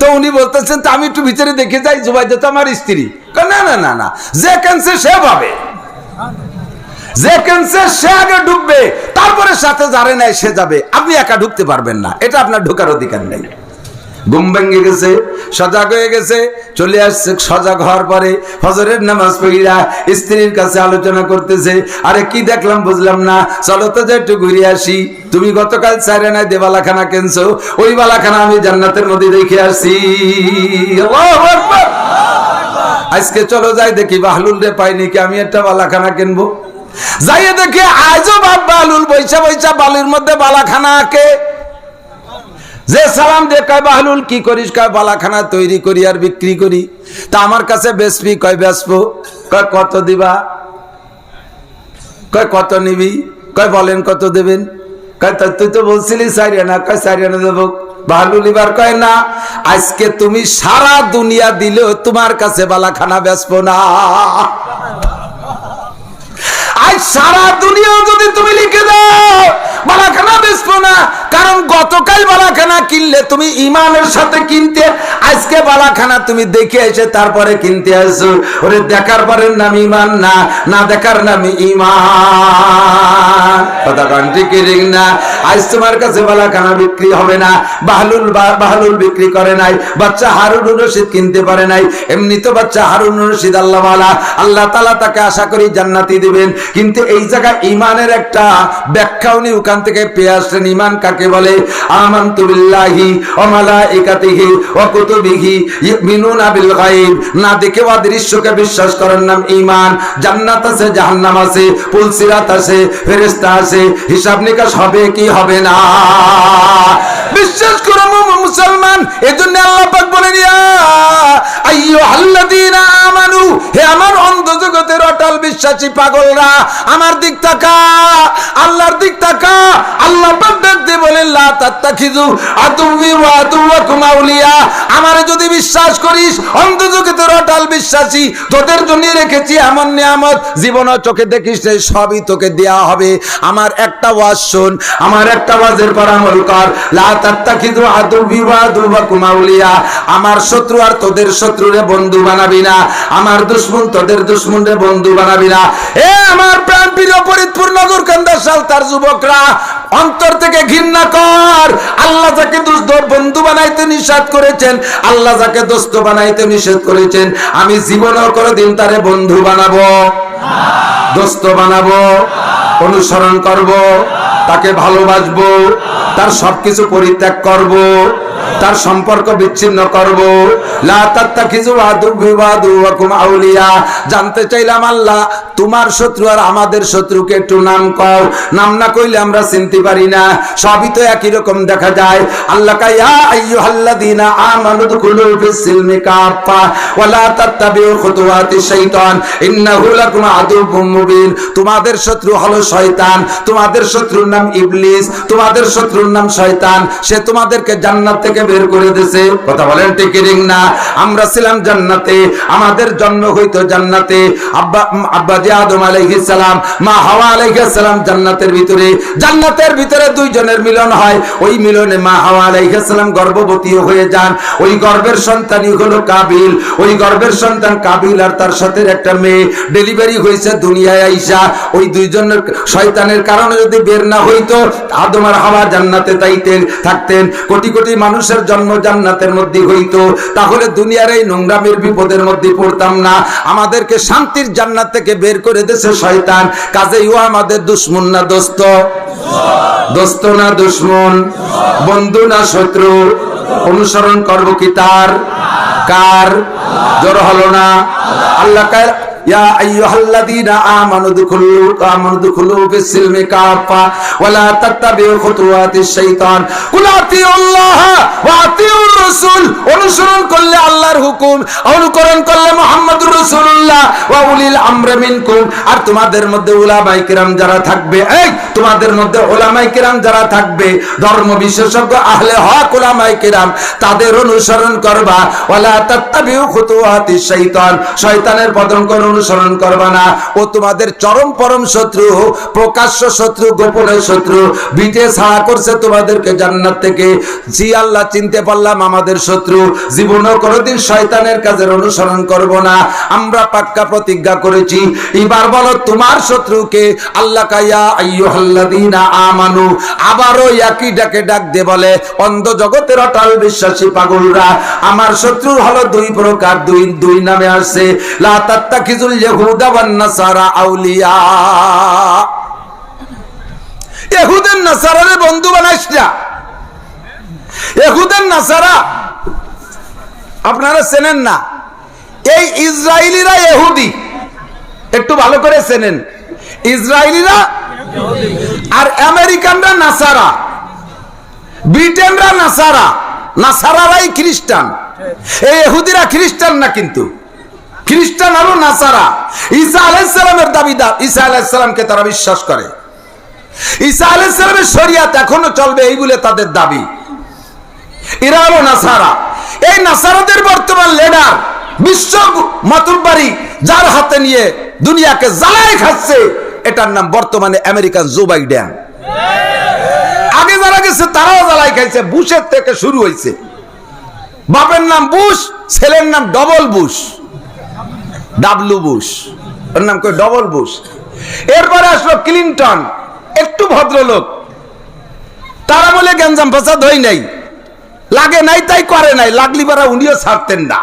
তো উনি বলতেছেন তো আমি একটু ভিতরে দেখে যাই, জুবাইদা তো আমার স্ত্রী। না না না না, যে কেনছে সে ভাবে, যে কেনছে সে আগে ঢুকবে, তারপরে সাথে যারে নাই সে যাবে, আপনি একা ঢুকতে পারবেন না, এটা আপনার ঢোকার অধিকার নেই। ঘুম ভেঙে গেছে, সজাগ হয়ে গেছে, চলে আসছে। সজাগ হওয়ার পরে ফজরের নামাজ পড়িয়া স্ত্রীর কাছে আলোচনা করতেছে, আরে কি দেখলাম বুঝলাম না, চলো তো যে একটু ঘুরে আসি। তুমি গতকাল চাইরে নাই দে বালাখানা কেনছো, ওই বালাখানা আমি জান্নাতের মধ্যে দেখে আসছি। আল্লাহু আকবার। আজকে চলো যাই দেখি বাহলুল রে পাইনি কি আমি একটা বালাখানা কিনবো। যাইয়ে দেখি আজও বাপ বাহলুল বৈশা বৈশা বালির মধ্যে বালাখানা আঁকে। যে সালাম দিয়ে কয় বাহলুল কি করিস? কয় বালাখানা তৈরি করি আর বিক্রি করি। তা আমার কাছে বেচবি? কয় বেচবো। কয় কত দিবা? কয় কত নিবি? কয় বলেন কত দেবেন? কয় তুই তো বলছিলি 4 আনা। কয় 4 আনা দেবো। বাহলুল এবার কয় না, আজকে তুমি সারা দুনিয়া দিলেও তোমার কাছে বালাখানা বেচবো না। আজ সারা দুনিয়া যদি তুমি লিখে দাও বালাখানা বেচবো না, কারণ গতকাল বালাখানা কিনলে তুমি ইমানের সাথে কিনতে, আজকে বালাখানা তুমি দেখে এসে তারপরে কিনতে আসো। ওরে দেখার পরের নাম ইমান না, না দেখার নাম ইমান। কথা কান ঠিক না? আজ তোমার কাছে বালাখানা বিক্রি হবে না। বাহলুল বিক্রি করে নাই, বাচ্চা হারুনুর রশিদ কিনতে পারে নাই। এমনি তো বাচ্চা হারুনুর রশিদ আল্লাহওয়ালা, আল্লাহ তাআলা তাকে আশা করি জান্নাতি দিবেন। কিন্তু এই জায়গায় ইমানের একটা ব্যাখ্যা উনি ওখান থেকে পেয়ে আসলেন। ইমান কাকে বলে? আমানতু বিল্লাহি ওয়া মালাইকাতিহি ওয়া কুতুবিহি ইউমিনুনা বিল গায়ব। না দেখে অদৃশ্যকে বিশ্বাস করার নাম ঈমান। জান্নাত আছে, জাহান্নাম আছে, পুলসিরাত আছে, ফেরেশতা আছে, হিসাব নিকাশ হবে কি হবে না বিশ্বাস করো মুসলমান। এজন্য আল্লাহ পাক বলেন ইয়া আইয়ুহাল্লাযীনা আমানু, হে আমার অন্ধ জগতের অটল বিশ্বাসী পাগলরা, আমার দিক তাকা, আল্লাহর দিক তাকা। আল্লাহ পাক দেখতে বলেন লা তাত্তাখিযু আদুওয়ি ওয়া আদুওয়াকুম আউলিয়া। আমারে যদি বিশ্বাস করিস, অন্ধ জগতের অটল বিশ্বাসী, তোদের জন্য রেখেছি এমন নিয়ামত জীবনে চোখে দেখিস নাই, সবই তোকে দেয়া হবে। আমার একটা ওয়াজ শোন, আমার একটা ওয়াজের পর আমল কর। লা তাত্তাখিযু আদুওয়ি ওয়া আদুওয়াকুম আউলিয়া। আমার শত্রু আর তোদের শত্রুরে বন্ধু বানাবি না, আমার দুশমন তোদের দুশমনরে বন্ধু বানাবি না। এ আমার প্রাণ প্রিয় ফরিদপুর নগরকান্দা সালতার যুবকরা, অন্তর থেকে ঘৃণা কর। আল্লাহ যাকে বন্ধু বানাইতে নিষেধ করেছেন, আল্লাহ যাকে দোস্ত বানাইতে নিষেধ করেছেন, আমি জীবনেও কোনোদিন তারে বন্ধু বানাবো, দোস্ত বানাবো, অনুসরণ করব, তাকে ভালোবাসবো, তার সবকিছু পরিত্যাগ করব, তার সম্পর্ক বিচ্ছিন্ন করব। লা তাত্তাখিযু আদুওয়ি ওয়া আদুওয়াকুম আউলিয়া। জানতে চাইলাম আল্লাহ তোমার শত্রু আর আমাদের শত্রুকে একটু নাম কও। নাম না কইলে আমরা চিনতে পারি না, সবই তো একই রকম দেখা যায়। আল্লাহ কয় ইয়া আইয়ুহাল্লাযীনা আমানু দুখুলু ফিস সিলমি কাফা ওয়া লা তাত্তাবিউ খুতুওয়াতিশ শাইতান ইন্নাহু লাকুম আদুউম মুবিন। তোমাদের শত্রু হলো শয়তান, তোমাদের শত্রুর নাম ইবলিস, তোমাদের শত্রুর নাম শয়তান। সে তোমাদেরকে জান্নাত থেকে বের করে দিয়েছে। কথা বলেন ঠিক না? আমরা ছিলাম জান্নাতে, আমাদের জন্ম হইতো জান্নাতে। আব্বা জি আদম আলাইহিস সালাম, মা হাওয়া আলাইহিস সালাম জান্নাতের ভিতরে। জান্নাতের ভিতরে দুইজনের মিলন হয়, ওই মিলনে মা হাওয়া আলাইহিস সালাম গর্ভবতী হয়ে যান। ওই গর্ভের সন্তানই হলো কাবিল। ওই গর্ভের সন্তান কাবিল আর তার সাথে একটা মেয়ে ডেলিভারি হয়েছে দুনিয়ায় আইসা। ওই দুইজনের শয়তানের কারণে যদি বের না হইতো, আদম আর হাওয়া জান্নাতে থাকতেন। কোটি কোটি মানুষের জন্ম জান্নাতের মধ্যে হইতো, তাহলে দুনিয়ার এই নোংরামের বিপদের মধ্যে পড়তাম না। আমাদেরকে শান্তির জান্নাত থেকে বের করে দিয়েছে শয়তান। কাজেই ও আমাদের দুশমন না দোস্ত? দোস্ত না দুশমন? বন্ধু না শত্রু? অনুসরণ করব কি তার? কার? জোর হলো না? আল্লাহ কার ইয়া আইয়ুহাল্লাযীনা আমানু দুখুলু ফিস সিলমি কাফা ওয়া লা তাত্তাবিউ খুতুওয়াতিশ শাইতান কুল আতিউল্লাহ ওয়া আতিউর রাসূল। অনুসরণ করলে আল্লাহর হুকুম, অনুকরণ করলে মুহাম্মদুর রাসূলুল্লাহ ওয়া উলিল আমরি মিনকুম। আর তোমাদের মধ্যে উলামায়ে কিরাম যারা থাকবে, এই তোমাদের মধ্যে উলামায়ে কিরাম যারা থাকবে, ধর্ম বিশেষজ্ঞ আহলে হক উলামায়ে কিরাম, তাদের অনুসরণ করবা। ওয়া লা তাত্তাবিউ খুতুওয়াতিশ শাইতান, শয়তানের পদঙ্ক অনুসরণ করবা না। ও তোমাদের চরম পরম শত্রু, প্রকাশ্য শত্রু, গোপনের শত্রু। বিটে ছাড়া করছে তোমাদেরকে জান্নাত থেকে। জি আল্লাহ, চিনতে পারলাম আমাদের শত্রু। জীবনেও কোনোদিন শয়তানের কাজের অনুসরণ করব না। আমরা পাক্কা প্রতিজ্ঞা করেছি। এবার বলো তোমার শত্রুকে। আল্লাহ কায়া আইয়ুহাল্লাযীনা আমানু, আবারও একই ডাকে ডাক দিয়ে বলে অন্ধ জগতের অটল বিশ্বাসী পাগলরা, আমার শত্রু হলো দুই প্রকার, দুই নামে আসছে। লা তাত্তাখিযুল ইয়াহুদা ওয়ান নাসারা আউলিয়া। ইহুদের নাসারারে বন্ধু বানাইস না। ইহুদের নাসারা আপনারা চেনেন না। এই ইসরায়েলিরা ইহুদি, একটু ভালো করে চেনেন, ইসরায়েলিরা আর আমেরিকানরা নাসারা, ব্রিটেনরা নাসারা, নাসারারাই খ্রিস্টান। এই ইহুদিরা খ্রিস্টান না, কিন্তু খ্রিস্টান হলো নাসারা। ঈসা আলাইহিস সালামের দাবিদার, ঈসা আলাইহিস সালামকে তারা বিশ্বাস করে, ঈসা আলাইহিস সালামের শরিয়ত এখনো চলবে এই বলে তাদের দাবি। এরা হলো নাসারা। এই নাসারাদের বর্তমান লিডার, বিশ্ব মাতুব্বারি, যার হাতে নিয়ে দুনিয়াকে জ্বালায় খাচ্ছে, এটার নাম বর্তমানে আমেরিকান জো বাইডেন। আগে যারা গেছে তারাও জ্বালাই খাইছে, বুশের থেকে শুরু হয়েছে। বাপের নাম বুশ, ছেলের নাম ডবল বুশ, ডাবলু বুশ, ওর নাম কই ডবল বুশ। এরপরে আসলো ক্লিনটন, একটু ভদ্রলোক, তারা বলে গঞ্জাম ফাসাদ হই নাই, লাগে নাই তাই করে নাই, লাগলি পারা উনিও ছাড়তেন না।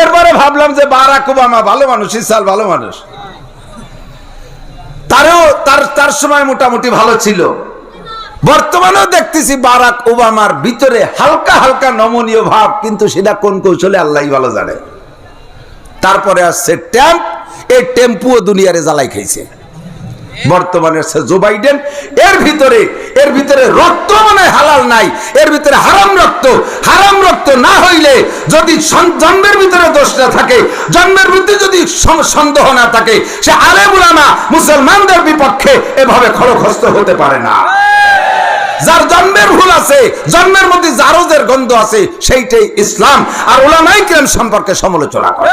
এরপরে ভাবলাম যে বারাক ওবামা ভালো মানুষ, ইসাল ভালো মানুষ, তার সময় মোটামুটি ভালো ছিল। বর্তমানেও দেখতেছি বারাক ওবামার ভিতরে হালকা হালকা নমনীয় ভাব, কিন্তু সেটা কোন কৌশলে আল্লাহই ভালো জানে। তারপরে আসছে ট্যাম্প, এই টেম্পুও দুনিয়ারে জ্বালাই খাইছে। বর্তমানে আছে জো বাইডেন, এর ভিতরে রক্ত মানে হালাল নাই, এর ভিতরে হারাম রক্ত। হারাম রক্ত না হইলে, যদি জন্মের ভিতরে দোষ না থাকে, জন্মের ভিতরে যদি সন্দেহ না থাকে, সে আলেম উলামা মুসলমানদের বিপক্ষে এভাবে খড়গহস্ত হতে পারে না। যার জন্মের ভুল আছে, জন্মের মধ্যে জারজের গন্ধ আছে, সেইটাই ইসলাম আর উলামায়ে কিরাম সম্পর্কে সমালোচনা করে।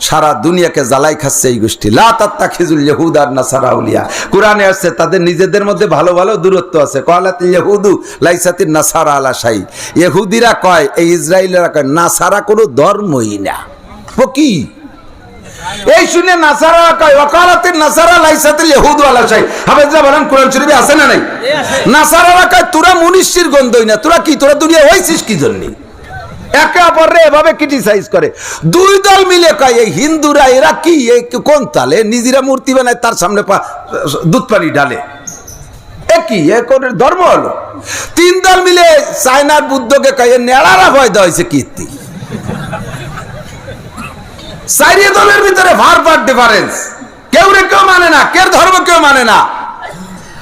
সারা দুনিয়াকে জ্বালাই খাচ্ছে এই গোষ্ঠী। লা তাত্তাখিজুল ইয়াহুদা ওয়ান নাসারা আউলিয়া, কোরআনে আছে তাদের নিজেদের মধ্যে ভালো ভালো দূরত্ব আছে। ক্বালাতিল ইয়াহুদু লাইসাতিন নাসারা আলা শাই, ইহুদিরা কয়, এই ইসরায়েলিরা কয় নাসারা কোনো ধর্মই না। ও কি এই শুনে নাসারা কয় ওয়াকালাতিন নাসারা লাইসাতিল ইয়াহুদু আলা শাই। হাফেজরা বলেন কোরআন শরীফে আছে না নাই? নাসারারা কয় তোরা মুনিশির গন্ধই না, তোরা কি, তোরা দুনিয়া হইছিস কি জন্য? একে অপরে এভাবে ক্রিটিসাইজ করে। দুই দল মিলে কয় এই হিন্দুরা, এরা কি কোন তালে নিজেরা মূর্তি বানায়, তার সামনে দুধ পানি ঢালে, এ কি এ কোন ধর্ম হলো? তিন দল মিলে চায়নার বুদ্ধকে কয় নেড়ারা ভয় দেওয়া হয়েছে কীর্তি। চারি দলের ভিতরে ভার ডিফারেন্স, কেউ মানে না, কেউ ধর্ম কেউ মানে না।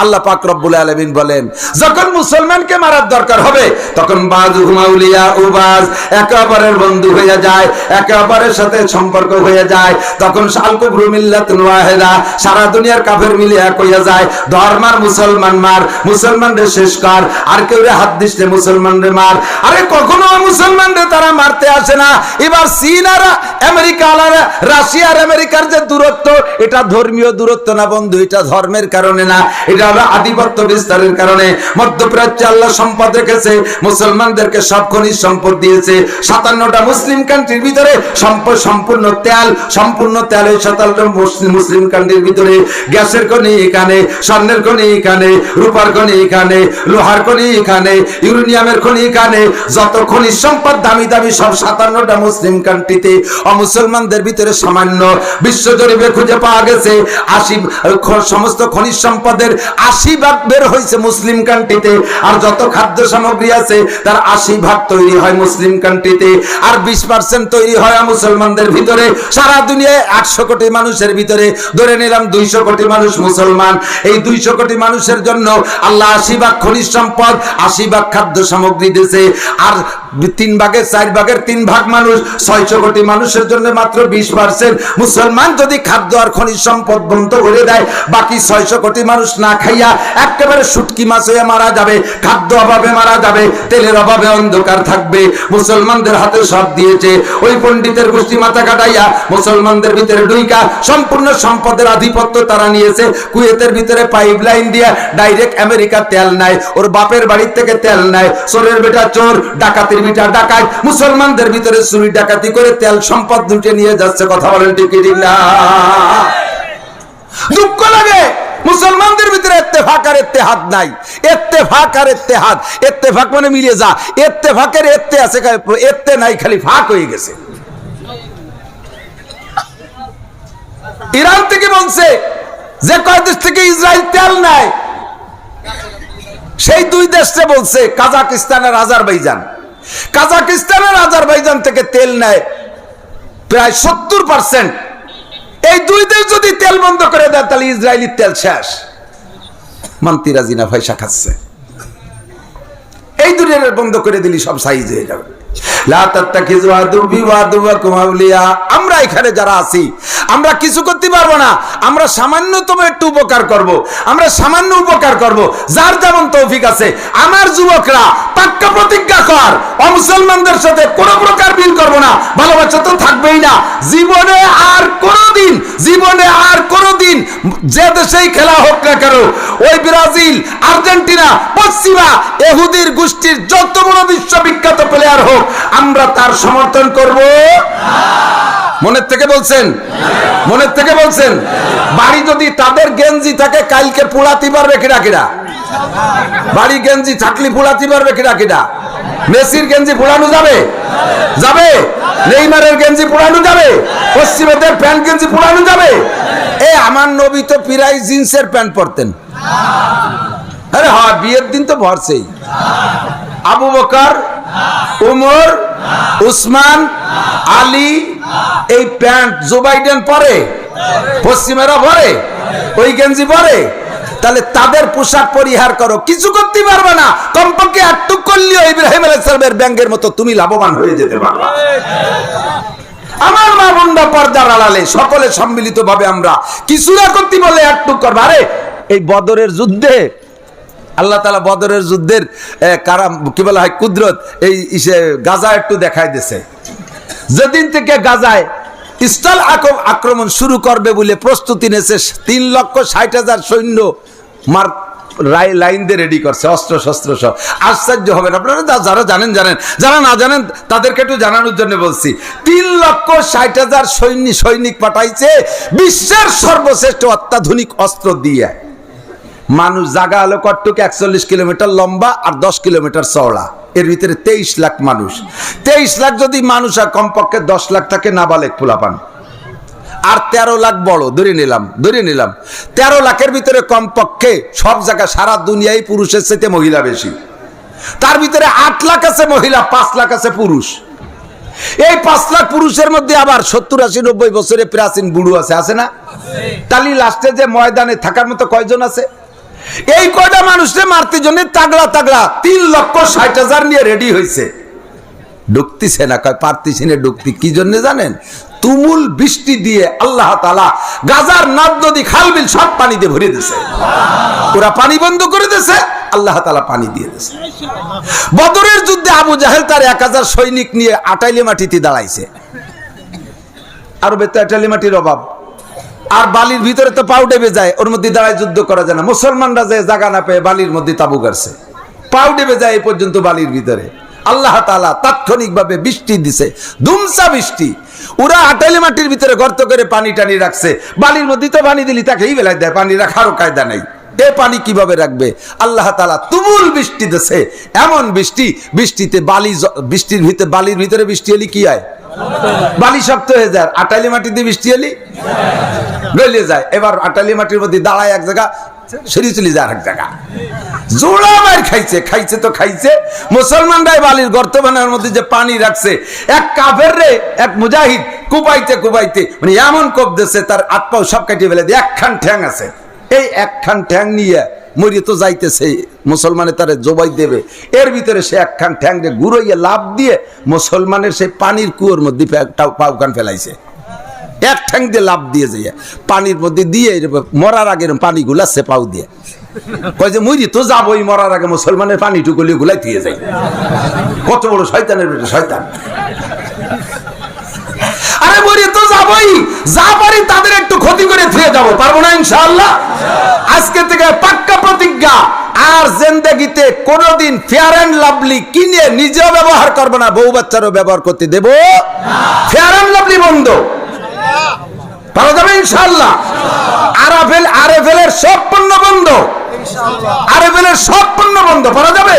আল্লাহ পাক রব্বুল আলামিন বলেন, যখন মুসলমানকে মারার দরকার হবে, তখন বাযুহুম আউলিয়া উবাজ, একে অপরের বন্ধু হয়ে যায়, একে অপরের সাথে সম্পর্ক হয়ে যায়। তখন শাল কুফরু মিল্লাতুন ওয়াহিদা, সারা দুনিয়ার কাফের মিলে এক হয়ে যায়। ধর্মার মুসলমান মার, মুসলমানদের শেষ কর, আর কেউ রে হাত দিসলে মুসলমানদের মার। আরে কখনো মুসলমানদের তারা মারতে আসে না। এবার চীন আর আমেরিকা, রাশিয়া আর আমেরিকার যে দূরত্ব, এটা ধর্মীয় দূরত্ব না বন্ধু, এটা ধর্মের কারণে না, এটা আধিপত্য বিস্তারের কারণে। মধ্যপ্রাচ্যে আল্লাহ সম্পদ রেখেছে, মুসলমানদেরকে সব খনিজ সম্পদ দিয়েছে। 57টা মুসলিম কান্ট্রির ভিতরে সম্পূর্ণ তেল, সম্পূর্ণ তেল এই 57টা মুসলিম কান্ট্রির ভিতরে। গ্যাসের খনি এখানে, স্বর্ণের খনি এখানে, রূপার খনি এখানে, লোহার খনি এখানে, ইউরেনিয়ামের খনি এখানে, যত খনিজ সম্পদ দামি দামি সব 57টা মুসলিম কান্ট্রিতে। অমুসলমানদের ভিতরে সামান্য, বিশ্ব জরিপে খুঁজে পাওয়া গেছে 80 সমস্ত খনিজ সম্পদের 80% বের হয়েছে মুসলিম কান্ট্রিতে। আর যত খাদ্য সামগ্রী আছে তার 80% তৈরি হয় মুসলিম কান্ট্রিতে, আর 20% তৈরি হয় মুসলমানদের ভিতরে। সারা দুনিয়ায় 800 কোটি মানুষের ভিতরে ধরে নিলাম 200 কোটি মানুষ মুসলমান। এই 200 কোটি মানুষের জন্য আল্লাহ 80% খনিজ সম্পদ, 80% খাদ্য সামগ্রী দিয়েছে। আর 3/4 মানুষ, 600 কোটি মানুষের জন্য মাত্র 20%। মুসলমান যদি খাদ্য আর খনিজ সম্পদ বন্ধ করে দেয়, বাকি 600 কোটি মানুষ না খাইয়া একেবারে শুটকি মাছ হয়ে মারা যাবে, খাদ্য অভাবে মারা যাবে, তেলের অভাবে অন্ধকার থাকবে। মুসলমানদের হাতে সব দিয়েছে, ওই পণ্ডিতের গোষ্ঠী মাথা কাটাইয়া মুসলমানদের ভিতরে ঢুইকা সম্পূর্ণ সম্পদের আধিপত্য তারা নিয়েছে। কুয়েতের ভিতরে পাইপলাইন দিয়া ডাইরেক্ট আমেরিকা তেল নেয়, ওর বাপের বাড়ির থেকে তেল নেয়। চোরের বেটা চোর, ডাকাতির বেটা ডাকাত, মুসলমানদের ভিতরে চুরি ডাকাতি করে তেল সম্পদ লুটে নিয়ে যাচ্ছে। কথা বলেন ঠিক ঠিক না? দুঃখ লাগে মুসলমানদের ভিতরে ইত্তেফাক আর ইত্তেহাদ নাই। ইত্তেফাক আর ইত্তেহাদ, ইত্তেফাক মানে মিলে যা, ইত্তেফাকের ইত্তে আছে, ইত্তে নাই, খালি ফাক হয়ে গেছে। ইরান থেকে বলছে যে কয় দেশ থেকে ইসরায়েল তেল নেয়, সেই দুই দেশে বলছে কাজাকিস্তান আর আজারবাইজান। কাজাকিস্তান আর আজারবাইজান থেকে থেকে তেল নেয় প্রায় 70%। এই দুই দেশ যদি তেল বন্ধ করে দেয় তাহলে ইসরায়েলি তেল শেষ। মান্তিরা জিনা পয়সা খাচ্ছে, এই দুনিয়ার বন্ধ করে দিলি সব সাইজ হয়ে যাবে। আমরা এখানে যারা আছি আমরা কিছু করতে পারবো না, আমরা সামান্যতম একটু উপকার করব, আমরা সামান্য উপকার করব, যার যেমন তৌফিক আছে। আমার যুবকরা পাক্কা প্রতিজ্ঞা কর, অমুসলমানদের সাথে কোনো প্রকার বিল করব না, ভালোবাসা তো থাকবেই না জীবনে আর কোনোদিন, জীবনে আর কোনোদিন যে দেশেই খেলা হোক না কেন, ওই ব্রাজিল, আর্জেন্টিনা, পশ্চিমা ইহুদির গোষ্ঠীর যত বড় বিশ্ববিখ্যাত প্লেয়ার হোক আমরা তার সমর্থন করব না। মনের থেকে বলছেন, মনের থেকে বলছেন। বাড়ি যদি তাদের গেঞ্জি থাকে কালকে পোড়াতে পারবে কিনা কিনা? বাড়ি গেঞ্জি থাকলে পোড়াতে পারবে কিনা কিনা? মেসির গেঞ্জি পোড়ানো যাবে? যাবে। নেইমারের গেঞ্জি পোড়ানো যাবে? পশ্চিমাদের প্যান্ট গেঞ্জি পোড়ানো যাবে? এ আমার নবী তো পিরাই জিন্সের প্যান্ট পরতেন। আরে হ্যাঁ, বিয়ের দিন তো ভরছেই। আবু বকর, উমর, উসমান, আলী এই প্যান্ট জো বাইডেন পরে, পশ্চিমেরা পরে, ওই গেঞ্জি পরে। তাহলে তাদের পোশাক পরিহার করো, কিছু করতে পারবে না, কমপক্ষে একটু করলেও ইব্রাহিম আলাইহিস সালামের ব্যাঙের মতো তুমি লাভবান হয়ে যেতে পারবে। আমার মা বোনরা পর্দার আড়ালে সকলে সম্মিলিত ভাবে আমরা কিছু না করতে বলে একটু করবো। আরে এই বদরের যুদ্ধে আল্লাহ তাআলা বদরের যুদ্ধের কারাম কি বলা হয় কুদরত এই গাজা একটু দেখাই দিয়েছে। যেদিন থেকে গাজায় ইসরায়েল আক্রমণ শুরু করবে বলে প্রস্তুতি নিয়েছে, 3,60,000 সৈন্য লাইন দিয়ে রেডি করছে, অস্ত্র শস্ত্র সব। আশ্চর্য হবেন আপনারা, যারা জানেন জানেন, যারা না জানেন তাদেরকে একটু জানানোর জন্য বলছি। 3,60,000 সৈনিক পাঠাইছে বিশ্বের সর্বশ্রেষ্ঠ অত্যাধুনিক অস্ত্র দিয়ে। মানুষ জায়গা হলো কটটুক 41 কিলোমিটার লম্বা আর 10 কিলোমিটার চওড়া, এর ভিতরে 23 লাখ মানুষ। 23 লাখ যদি মানুষ আর কমপক্ষে 10 লাখ থাকে নাবালেগ পোলাপান, আর 13 লাখ বড় ধরে নিলাম 13 লাখের ভিতরে কমপক্ষে সব জায়গায় সারা দুনিয়ায় পুরুষের চাইতে মহিলা বেশি। তার ভিতরে 8 লাখ আছে মহিলা, 5 লাখ আছে পুরুষ। এই 5 লাখ পুরুষের মধ্যে আবার 70, 80, 90 বছরে প্রাচীন বুড়ো আছে, আছে না? তালি লাস্টে যে ময়দানে থাকার মতো কয়জন আছে? এই কয়টা মানুষকে মারতে জন্য তাগড়া 3,60,000 নিয়ে রেডি হয়েছে। ঢুকতেছে না, কয় পারতেছি না ঢুকতে। কি জন্য জানেন? তুমুল বৃষ্টি দিয়ে আল্লাহ তাআলা গাজার নদ নদী খাল বিল সব পানি দিয়ে ভরে দিয়েছে। ওরা পানি বন্ধ করে দিয়েছে, আল্লাহ তাআলা পানি দিয়ে দিয়েছে। বদরের যুদ্ধে আবু জাহেল তার 1000 সৈনিক নিয়ে আটাইলে মাটিতে দাঁড়াইছে। আরবে তো আটাইলে মাটির অভাব, আর বালির ভিতরে তো পাউ ডেবে যায়, ওর মধ্যে দাঁড়ায় যুদ্ধ করা যায় না। মুসলমানরা যে জায়গা না পেয়ে বালির মধ্যে তাবু গাড়ছে, পাউ ডেবে যায় এই পর্যন্ত বালির ভিতরে। আল্লাহ তাআলা তাৎক্ষণিকভাবে বৃষ্টি দিছে, ধুমসা বৃষ্টি। ওরা আটাইলে মাটির ভিতরে গর্ত করে পানি টানি রাখছে, বালির মধ্যে তো পানি দিলি তাকে এই বেলায় দেয়, পানি রাখারও কায়দা নাই। এ পানি কিভাবে রাখবে? আল্লাহ তাআলা তুমুল বৃষ্টি দিছে, এমন বৃষ্টি, বৃষ্টিতে বৃষ্টির ভিতরে বালির ভিতরে বৃষ্টি হলে কি হয়? বালি শক্ত হয়ে যায়। আটাইলে মাটি দিয়ে বৃষ্টি হলে গলে যায়। এবার আটাইলে মাটির মধ্যে দাঁড়ায় এক জায়গা, সরিয়ে চলে যায় আরেক জায়গা। জোড়া মার খাইছে তো খাইছে। মুসলমানরাই বালির গর্ত বানানোর মধ্যে যে পানি রাখছে, এক কাফের রে এক মুজাহিদ কুবাইতে মানে এমন কোপ দিচ্ছে তার হাত পাও সব কাটিয়ে ফেলে দিয়ে। একখান ঠ্যাং আছে, এই একখান ঠ্যাং নিয়ে মরিয়ে তো যাইতেছে, মুসলমানে তারে জবাই দেবে। এর ভিতরে সে একখান ঠ্যাং দিয়ে ঘুরাইয়া লাভ দিয়ে মুসলমানের সেই পানির কুয়োর মধ্যে পাউখান ফেলাইছে। এক ঠ্যাং দিয়ে লাভ দিয়ে যাইয়া পানির মধ্যে দিয়ে মরার আগে পানি গুলাচ্ছে পাউ দিয়ে। কয় যে মরি তো যাবোই, মরার আগে মুসলমানের পানি টুকুলি গুলাই দিয়ে যাই। কত বড় শয়তানের বেটা শয়তান! আরে মরি তো যাবোই, যা পারি তাদের একটু ক্ষতি করে ফিরে যাবো, পারবো না ইনশাআল্লাহ। আজকে থেকে পাক্কা প্রতিজ্ঞা, আর জিন্দেগিতে কোনোদিন ফেয়ার এন্ড লাভলি কিনে নিজেও ব্যবহার করবো না, বউ বাচ্চারও ব্যবহার করতে দেব না। ফেয়ার এন্ড লাভলি বন্ধ, পারা যাবে ইনশাআল্লাহ। আরএফএলের সব পণ্য বন্ধ, আরএফএলের সব পণ্য বন্ধ, পারা যাবে।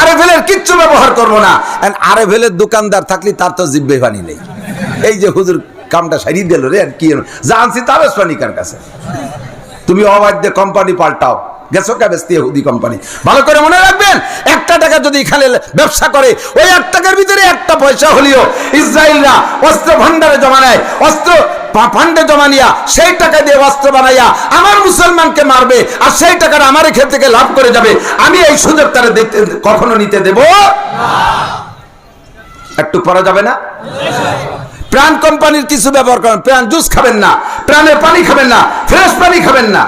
আরএফএলের কিচ্ছু ব্যবহার করবো না। আরএফএলের দোকানদার থাকলে তার তো জিব্বে পানি নেই। এই যে হুজুর কামটা সারিয়ে দিল রে, আর কি জানছি তাবেশ পানি কার কাছে। তুমি অবাধ্য কোম্পানি পাল্টাও, গেছো কাবেস্তি ইহুদি কোম্পানি। ভালো করে মনে রাখবেন, 1 টাকা যদি এখানে ব্যবসা করে, ওই 1 টাকার ভিতরে 1 পয়সা হলেও ইসরায়েলরা অস্ত্র ভান্ডারে জমা নেয়, অস্ত্র ফান্ডে জমা নিয়া সেই টাকা দিয়ে অস্ত্র বানাইয়া আমার মুসলমানকে মারবে, আর সেই টাকাটা আমার ক্ষেত থেকে লাভ করে যাবে। আমি এই সুযোগ তারা কখনো নিতে দেব না। একটু পড়া যাবে না? প্রাণ কোম্পানির কিছু ব্যবহার করেন, প্রাণ জুস খাবেন না, প্রাণের পানি খাবেন না, ফ্রেশ পানি খাবেন না।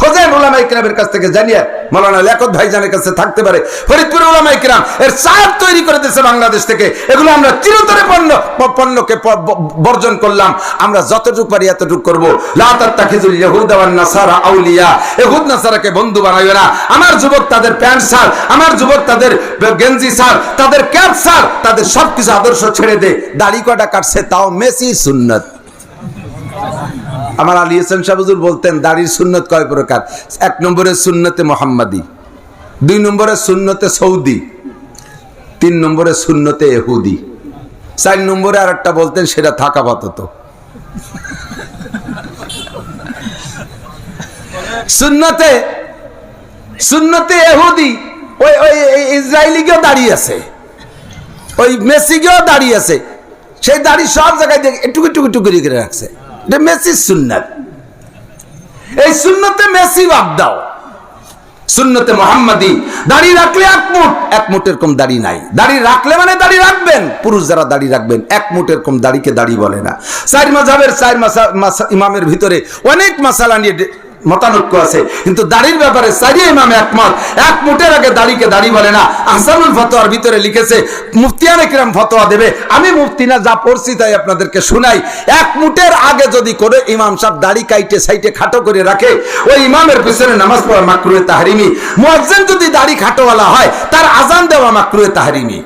খোঁজেন উলামায়ে কেরামের কাছ থেকে জানিয়ে, মাওলানা লিয়াকত ভাইজানের কাছে থাকতে পারে, ফরিদপুরের উলামায়ে কেরাম এর চার তৈরি করে দিয়েছে বাংলাদেশ থেকে। এগুলো আমরা চিরতরে পণ্যকে বর্জন করলাম। আমরা যতটুকু পারি এতটুকু করব। লা তাত্তাখিজুল ইয়াহুদা ওয়ান নাসারা আউলিয়া, ইহুদ নাসারাকে বন্ধু বানাইও না। আমার যুবক তাদের প্যান্ট স্যার, আমার যুবক তাদের গেঞ্জি স্যার, তাদের ক্যাপ স্যার, তাদের সবকিছু আদর্শ ছেড়ে দে। দাড়ি কটা কাটছে তাও মেসি সুন্নাত। আমার আলী হোসেন শাহ হুজুর বলতেন দাড়ির সুন্নত কয় প্রকার? 1 নম্বরে সুন্নতে মোহাম্মদী, 2 নম্বরে সুন্নতে সৌদি, 3 নম্বরে সুন্নতে ইহুদি, 4 নম্বরে আর একটা বলতেন সেটা থাকা পাতত। সুন্নতে ইহুদি, ওই ইসরায়েলিকেও দাঁড়িয়ে আছে, ওই মেসিকেও দাঁড়িয়ে আছে, সেই দাড়ি সব জায়গায় একটু করে রাখছে। মেসির সুন্নাত। এই সুন্নতে মেসি বাদ দাও, সুন্নতে মোহাম্মদী। দাড়ি রাখলে 1 মুঠের কম দাড়ি নাই। দাড়ি রাখলে মানে দাড়ি রাখবেন, পুরুষ যারা দাড়ি রাখবেন 1 মুঠের কম দাড়িকে দাড়ি বলে না। 4 মাযহাবের 4 ইমামের ভিতরে অনেক মাসালা নিয়ে মতানৈক্য আছে, কিন্তু দাড়ির ব্যাপারে 4 ইমাম একমত, 1 মুঠের আগে দাড়িকে দাড়ি বলে না। আহসানুল ফতোয়ার ভিতরে লিখেছে, মুফতিয়ানে কিরাম ফতোয়া দেবে, আমি মুফতি না, যা পড়ছি তাই আপনাদেরকে শুনাই। 1 মুঠের আগে যদি করে ইমাম সাহেব দাড়ি কাইটে সাইটে খাটো করে রাখে, ওই ইমামের পিছনে নামাজ পড়া মাকরুহে তাহরিমি। মুয়াজ্জিন যদি দাড়ি খাটোওয়ালা হয়, তার আজান দেওয়া মাকরুহে তাহরিমি।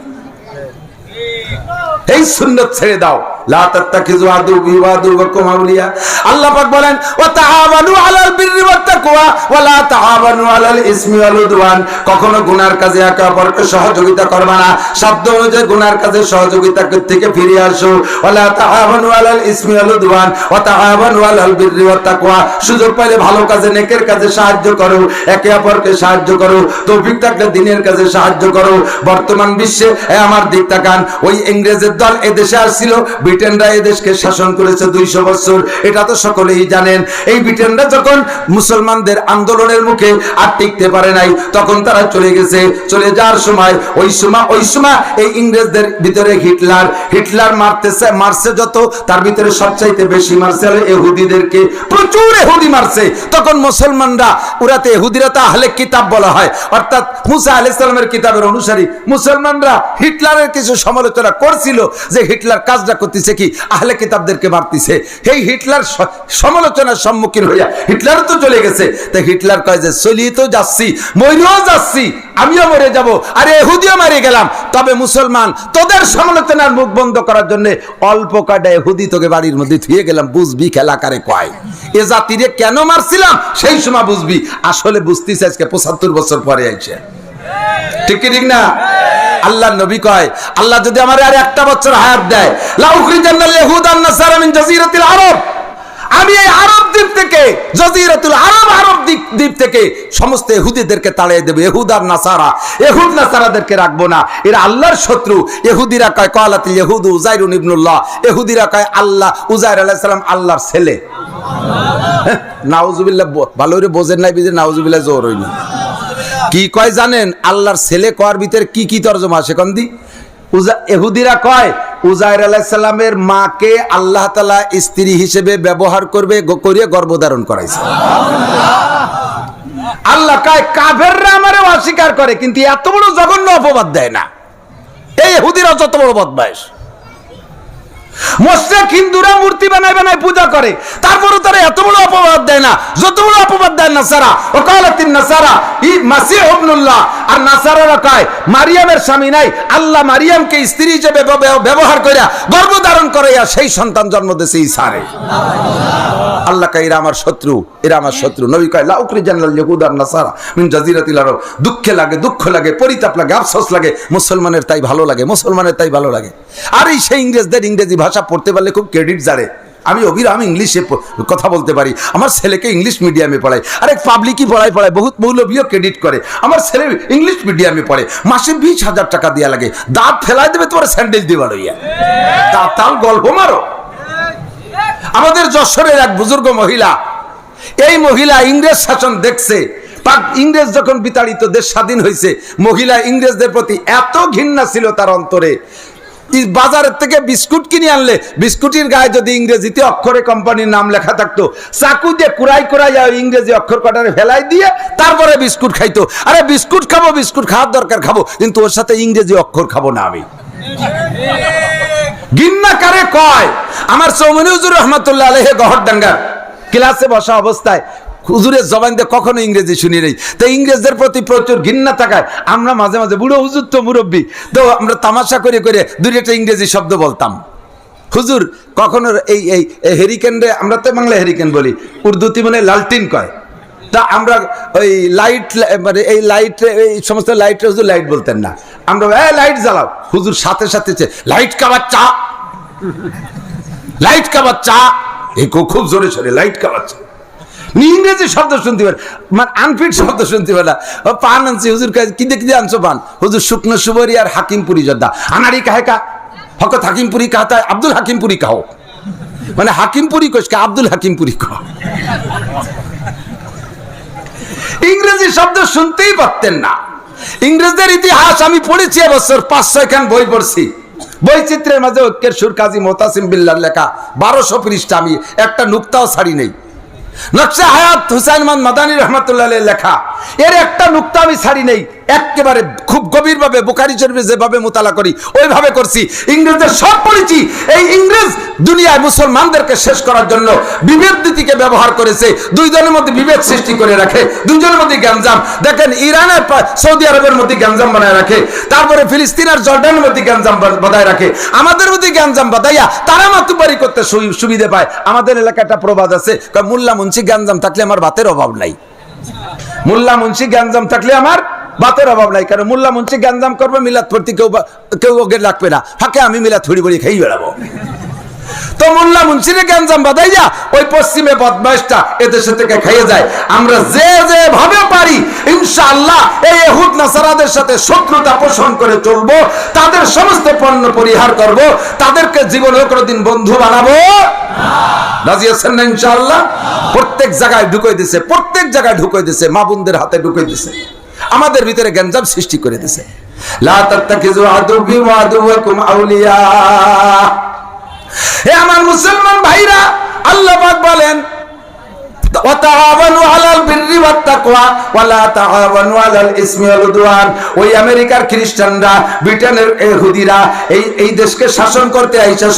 এই সুন্নাত ছেড়ে দাও। লা তাত্তাখিযু আদুওয়ি ওয়া আদুওয়াকুম আউলিয়া। আল্লাহ পাক বলেন, ওয়া তাআওয়ানু আলাল বিররি ওয়াত তাকওয়া ওয়া লা তাআওয়ানু আলাল ইসমি ওয়াল উদওয়ান। কখনো গুনার কাজে একে অপরকে সহযোগিতা করবে না, শব্দ অনুযায়ী গুনার কাজে সহযোগিতা থেকে ফিরে আসো। ওয়া লা তাআওয়ানু আলাল ইসমি ওয়াল উদওয়ান ওয়া তাআওয়ানু আলাল বিররি ওয়াত তাকওয়া। সুযোগ পাইলে ভালো কাজে, নেকের কাজে সাহায্য করো, একে অপরকে সাহায্য করো, তৌফিক থাকলে দ্বীনের কাজে সাহায্য করো। বর্তমান বিশ্বে আমার দিক তাকান, ওই ইংরেজের দল এদেশে আসছিল, ব্রিটেনরা এদেশকে শাসন করেছে 200 বছর, এটা তো সকলেই জানেন। এই ব্রিটেনরা যখন মুসলমানদের আন্দোলনের মুখে আর টিকতে পারে নাই, তখন তারা চলে গেছে। চলে যাওয়ার সময় ওই সময় এই ইংরেজদের ভিতরে হিটলার মারছে যত, তার ভিতরে সবচাইতে বেশি মারছে ইহুদিদেরকে, প্রচুর ইহুদি মারছে। তখন মুসলমানরা, ওরাতে ইহুদিরা তো আহলে কিতাব বলা হয়, অর্থাৎ মুসা আলাইহিস সালামের কিতাবের অনুসারী। মুসলমানরা হিটলারের কিছু সমালোচনা করছিল যে হিটলার কাজটা করতেছে কি, আহলে কিতাবদেরকে মারতেছে। এই হিটলার সমালোচনার সম্মুখীন হইয়া হিটলার তো চলে গেছে, তাই হিটলার কয় যে চলিয়ে তো যাচ্ছি, মরেও যাচ্ছি, আমিও মরে যাব, আরে ইহুদিও মারে গেলাম, তবে মুসলমান তোদের সমালোচনার মুখ বন্ধ করার জন্য অল্প কয়টা ইহুদি তোকে বাড়ির মধ্যে থুয়ে গেলাম, বুঝবি খেলা কারে কয়। এ জাতিরে কেন মারছিলাম সেই সময় বুঝবি। আসলে বুঝতেছে আজকে 75 বছর পরে আইছে। ঠিক কি ঠিক না? আল্লাহ নবী কয়, আল্লাহ যদি আমার আর 1টা বছর হায়াত দেয়, লা উখরিজান্নাল ইয়াহুদা ওয়ান নাসারা মিন জাজিরাতিল আরব, আমি এই আরব দ্বীপ থেকে, জাজিরাতুল আরব দ্বীপ থেকে সমস্ত ইহুদিদেরকে তাড়িয়ে দেব। ইহুদ আর নাসারা, ইহুদ নাসারাদেরকে রাখবো না, এরা আল্লাহর শত্রু। ইহুদিরা কয় ক্বালাতিল ইয়াহুদু উযাইরুন ইবনুল্লাহ, ইহুদিরা কয় আল্লাহ উযাইর আলাইহিস সালাম আল্লাহর ছেলে। নাউজুবিল্লাহ, ভালো করে বোঝেন নাই, বিজে নাউজুবিল্লাহ জোর হইনি। কি কয় জানেন? আল্লাহর ছেলে কয়ার ভিতরে কি তরজমা আসে কোন দি? ইহুদিরা কয় উযাইর আলাইহিস সালামের মাকে আল্লাহ তাআলা স্ত্রী হিসেবে ব্যবহার করবে, করিয়ে গর্ভধারণ করাইছে। আল্লাহ কয় কাফেররা আমারে অস্বীকার করে, কিন্তু এত বড় জঘন্য অপবাদ দেয় না। এই ইহুদিরা যত বড় বদমাইশ। মুশরিক হিন্দুরা মূর্তি বানায় পূজা করে, তারপরে তারা এত বড় অপবাদ দেয় না যত বড় অপবাদ দেয় নাসারা। ওয়াকালাতিন নাসারা মাসিহ ইবনুল্লাহ, আর নাসারারা কয় মারিয়ামের স্বামী নাই, আল্লাহ মারিয়ামকে স্ত্রী হিসেবে ব্যবহার কইরা গর্ভধারণ করাইয়া সেই সন্তান জন্ম দিয়েছে ঈসারে। আল্লাহ কয় এরা আমার শত্রু, এরা আমার শত্রু। নবী কয় লা উখরিজান্নাল ইয়াহুদা ওয়ান নাসারা মিন জাজিরাতিল আরব। দুঃখ লাগে, পরিতাপ লাগে, আফসোস লাগে, মুসলমানের তাই ভালো লাগে, মুসলমানের তাই ভালো লাগে। আর এই সেই ইংরেজদের ইংরেজি ভাষা পড়তে পারলে খুব ক্রেডিট জারে। আমি অবিরাম ইংলিশে কথা বলতে পারি, আমার ছেলেকে ইংলিশ মিডিয়ামে পড়াই, আরে পাবলিকই পড়ায় বহুত মৌলবীও ক্রেডিট করে, আমার ছেলে ইংলিশ মিডিয়ামে পড়ে, মাসে 20,000 টাকা দেওয়া লাগে, দাঁত ফেলাই দেবে তোমার স্যান্ডেল দিবার হইয়া, দাঁতাল গল্প মারো। আমাদের যশোরের এক বুজুর্গ মহিলা, এই মহিলা ইংরেজ শাসন দেখছে, ইংরেজ যখন বিতাড়িত দেশ স্বাধীন হয়েছে, মহিলা ইংরেজদের প্রতি এত ঘৃণা ছিল তার অন্তরে, বাজারের থেকে বিস্কুট কিনে আনলে বিস্কুটের গায়ে যদি ইংরেজিতে অক্ষরে কোম্পানির নাম লেখা থাকতো, চাকু দিয়ে কুড়াই ইংরেজি অক্ষর কটারে ফেলাই দিয়ে তারপরে বিস্কুট খাইতো। আরে বিস্কুট খাবো, বিস্কুট খাওয়ার দরকার খাবো, কিন্তু ওর সাথে ইংরেজি অক্ষর খাবো না আমি। ঘৃণা কারে কয়? আমার চৌমনি হুজুর রহমাতুল্লাহ আলাইহি গহরডাঙ্গা ক্লাসে বসা অবস্থায় হুজুরের জবান দিয়ে কখনো ইংরেজি শুনি নেই, তো ইংরেজদের প্রতি প্রচুর ঘৃণা থাকায় আমরা মাঝে মাঝে, বুড়ো হুজুর তো মুরব্বী, তো আমরা তামাশা করে করে দুই একটা ইংরেজি শব্দ বলতাম। হুজুর কখনো এই এই হেরিকেন রে, আমরা তো বাংলা হেরিকেন বলি, উর্দুতে মানে লালটিন কয়, তা আমরা ওই লাইট, মানে এই লাইট, এই সমস্ত লাইট, হুজুর লাইট বলতেন না, আমরা লাইট জ্বালাও, হুজুর সাথে সাথে লাইট কা বাচ্চা, লাইট কা বাচ্চা, এই খুব জোরে সরে লাইট কা বাচ্চা। ইংরেজি শব্দ শুনতে পারে, মানে আনফিট শব্দ শুনতে পারে না। পান আনছি হুজুর, কি দেখতে আনছো পান? হুজুর শুকনো সুবরি আর হাকিমপুরি যোদ্ধা। আনারি কাহে কা হকত হাকিমপুরি কাহতা আব্দুল হাকিমপুরি কাহ, মানে হাকিমপুরি কোষ কা আব্দুল হাকিমপুরি কহ। ইংরেজি শব্দ শুনতেই পারতেন না। ইংরেজদের ইতিহাস আমি পড়েছি এবছর, 5-6 খান বই পড়ছি। বৈচিত্র্যের মাঝে ঐক্যের সুর, কাজী মোতাসিম বিল্লাহর লেখা, 1200 পৃষ্ঠা, আমি একটা নুক্তাও ছাড়ি নেই। নকশা হায়াত হুসাইন মাদানী রহমাতুল্লাহ আলাইহির লেখা, এর একটা নুক্তা আমি ছাড়ি নেই, একেবারে খুব গভীরভাবে বুখারী শরীফে যেভাবে মুতালা করি ওইভাবে করছি। ইংরেজদের সব পড়েছি। এই ইংরেজ দুনিয়ায় মুসলমানদেরকে শেষ করার জন্য বিভেদ নীতিকে ব্যবহার করেছে, দুইজনের মধ্যে বিভেদ সৃষ্টি করে রাখে, দুইজনের মধ্যে গ্যাঞ্জাম। দেখেন ইরানের সৌদি আরবের মধ্যে গ্যাঞ্জাম বানায় রাখে, তারপরে ফিলিস্তিন আর জর্ডানের মধ্যে গ্যাঞ্জাম বাঁধায় রাখে, আমাদের মধ্যে গ্যাঞ্জাম বাঁধাইয়া তারা মাতুবারি করতে সুবিধা পায়। আমাদের এলাকায় একটা প্রবাদ আছে, মোল্লা মুন্সি গ্যাঞ্জাম থাকলে আমার ভাতের অভাব নাই। মোল্লা মুন্সি গ্যাঞ্জাম থাকলে আমার ভাতের অভাব নাই, কারণ মোল্লা মুন্সি গ্যাঞ্জাম করবে, মিলাদ পড়তে কেউ ওকে লাগবে না, ফাঁকে আমি মিলাদ থুড়ি বড়ি খেয়ে বেড়াবো। তো মোল্লা মুন্সিরে গ্যাঞ্জাম বাঁধাইয়া ওই পশ্চিমে বদমাইশটা এদেশে থেকে খাইয়ে যায়। আমরা যে ভাবে পারি ইনশাআল্লাহ এই ইহুদ নাসারাদের সাথে শত্রুতা পোষণ করে চলবো, তাদের সমস্ত পণ্য পরিহার করব, তাদেরকে জীবনে কোনোদিন বন্ধু বানাবো না। রাজি আছেন না ইনশাআল্লাহ? প্রত্যেক জায়গায় ঢুকাই দিছে, প্রত্যেক জায়গায় ঢুকাই দিছে, মা বোনদের হাতে ঢুকাই দিছে, আমাদের ভিতরে গ্যাঞ্জাম সৃষ্টি করে দিছে। লা তাত্তাখিযু আদুবি ওয়া আদুওয়াকুম আউলিয়া। হে আমার মুসলমান ভাইরা, আল্লাহ পাক বলেন ওই আমেরিকার খ্রিস্টানরা, ব্রিটেনের ইহুদিরা এই দেশকে শাসন করতে আইসা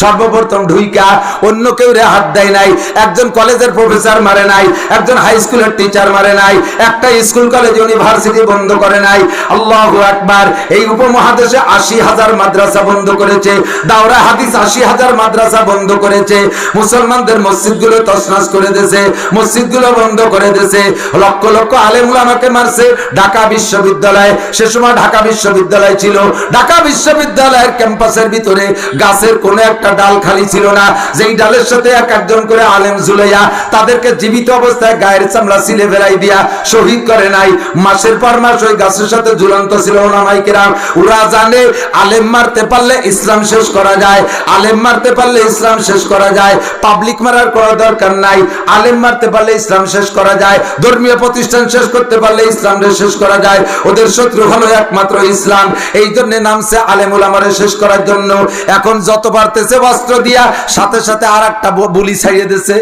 সর্বপ্রথম ঢুইকা অন্য কেউ রে হাত দেয় নাই। একজন কলেজের প্রফেসর মারে নাই, একজন হাই স্কুলের টিচার মারে নাই, একটা স্কুল কলেজ ইউনিভার্সিটি বন্ধ করে নাই। আল্লাহু আকবার। এই উপমহাদেশে 80,000 মাদ্রাসা বন্ধ করেছে, দাওরা হাদিস 80,000 মাদ্রাসা বন্ধ করেছে, মুসলমানদের মসজিদগুলো তছনছ করে দিয়েছে, মসজিদগুলো বন্ধ করে দিয়েছে, লক্ষ লক্ষ আলেম উলামাকে মারছে। ঢাকা বিশ্ববিদ্যালয়, সে সময় ঢাকা বিশ্ববিদ্যালয় ছিল, ঢাকা বিশ্ববিদ্যালয়ের ক্যাম্পাসের ভিতরে গাছের কোনো একটা ডাল খালি ছিল না, যেই ডালের সাথে একজন করে আলেম ঝুলাইয়া তাদেরকে জীবিত অবস্থায় গায়ের চামড়া ছিলে ফেলাই দিয়া শহীদ করে নাই। মাসের পর মাস ওই গাছের সাথে ঝুলন্ত ছিল ওলামায়ে কেরাম। ওরা জানে আলেম মারতে পারলে ইসলাম শেষ করা যায়, আলেম মারতে পারলে ইসলাম শেষ করা যায়, পাবলিক মারার কোনো দরকার নাই। আলেম মারতে পারলে ইসলাম শেষ করা যায়, ধর্মীয় প্রতিষ্ঠান শেষ করতে পারলে ইসলাম শেষ করা যায়। ওদের শত্রু হলো একমাত্র ইসলাম, এই জন্য নামছে আলেম ওলামারে শেষ করার জন্য। এখন যত পারতেছে বস্ত্র দিয়া সাথে সাথে আর একটা বুলি ছাড়িয়ে দিচ্ছে।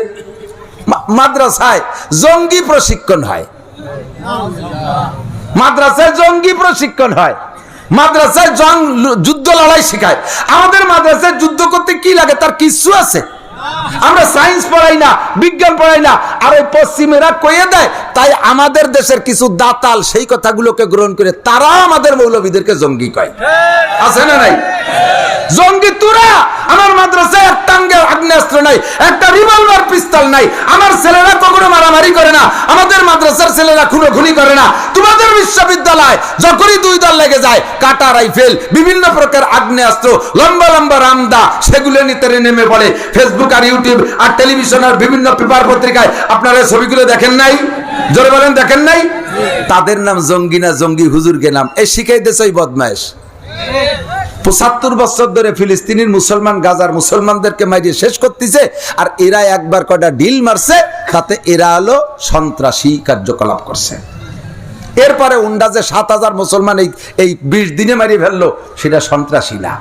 মাদ্রাসায় জঙ্গি প্রশিক্ষণ হয়, মাদ্রাসায় জঙ্গি প্রশিক্ষণ হয়, মাদ্রাসায় যুদ্ধ লড়াই শেখায়। আমাদের মাদ্রাসায় যুদ্ধ করতে কি লাগে তার কিছু আছে? আমরা সায়েন্স পড়াই না, বিজ্ঞান পড়াই না, আর ওই পশ্চিমেরা কইয়ে দেয় তাই আমাদের দেশের কিছু দাতাল সেই কথাগুলোকে গ্রহণ করে তারা আমাদের মৌলবীদেরকে জঙ্গি কয়। আছে না নাই? জঙ্গি তোরা। আমার মাদ্রাসায় একটা আগ্নেয়াস্ত্র নাই, একটা রিভলভার পিস্তল নাই। আমার ছেলেরা কখনো মারামারি করে না, আমাদের মাদ্রাসার ছেলেরা খুনোখুনি করে না। তোমাদের বিশ্ববিদ্যালয় যখনই দুই দল লেগে যায়, কাটা রাইফেল, বিভিন্ন প্রকার আগ্নেয়াস্ত্র, লম্বা লম্বা রামদা, সেগুলো নিতে নেমে পড়ে। ফেসবুক আর ইউটিউব আর টেলিভিশন আর বিভিন্ন পেপার পত্রিকায় আপনারা ছবিগুলো দেখেন নাই? জোরে বলেন, দেখেন নাই? তাদের নাম জঙ্গি না জঙ্গি হুজুরকে নাম এই শিখাই দিয়েছে ওই বদমাইশ। ৭৫ বছর ধরে ফিলিস্তিনের মুসলমান গাজার মুসলমানদেরকে মারিয়ে শেষ করতেছে, আর এরা একবার কটা ডিল মারছে, তাতে এরা হলো সন্ত্রাসী কার্যকলাপ করছে। এরপরে উন্ডাজে ৭,০০০ মুসলমান এই ২০ দিনে মারিয়ে ফেললো, সেটা সন্ত্রাসী না।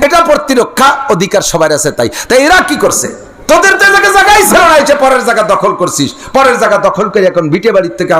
এটা প্রতিরক্ষা অধিকার সবার আছে। তাই এরা কি করছে? তোদের তো জায়গায় ছিল না, এসে পরের জায়গা দখল করছিস, পরের জায়গা দখল করে এখন বিটে বাড়ির থেকে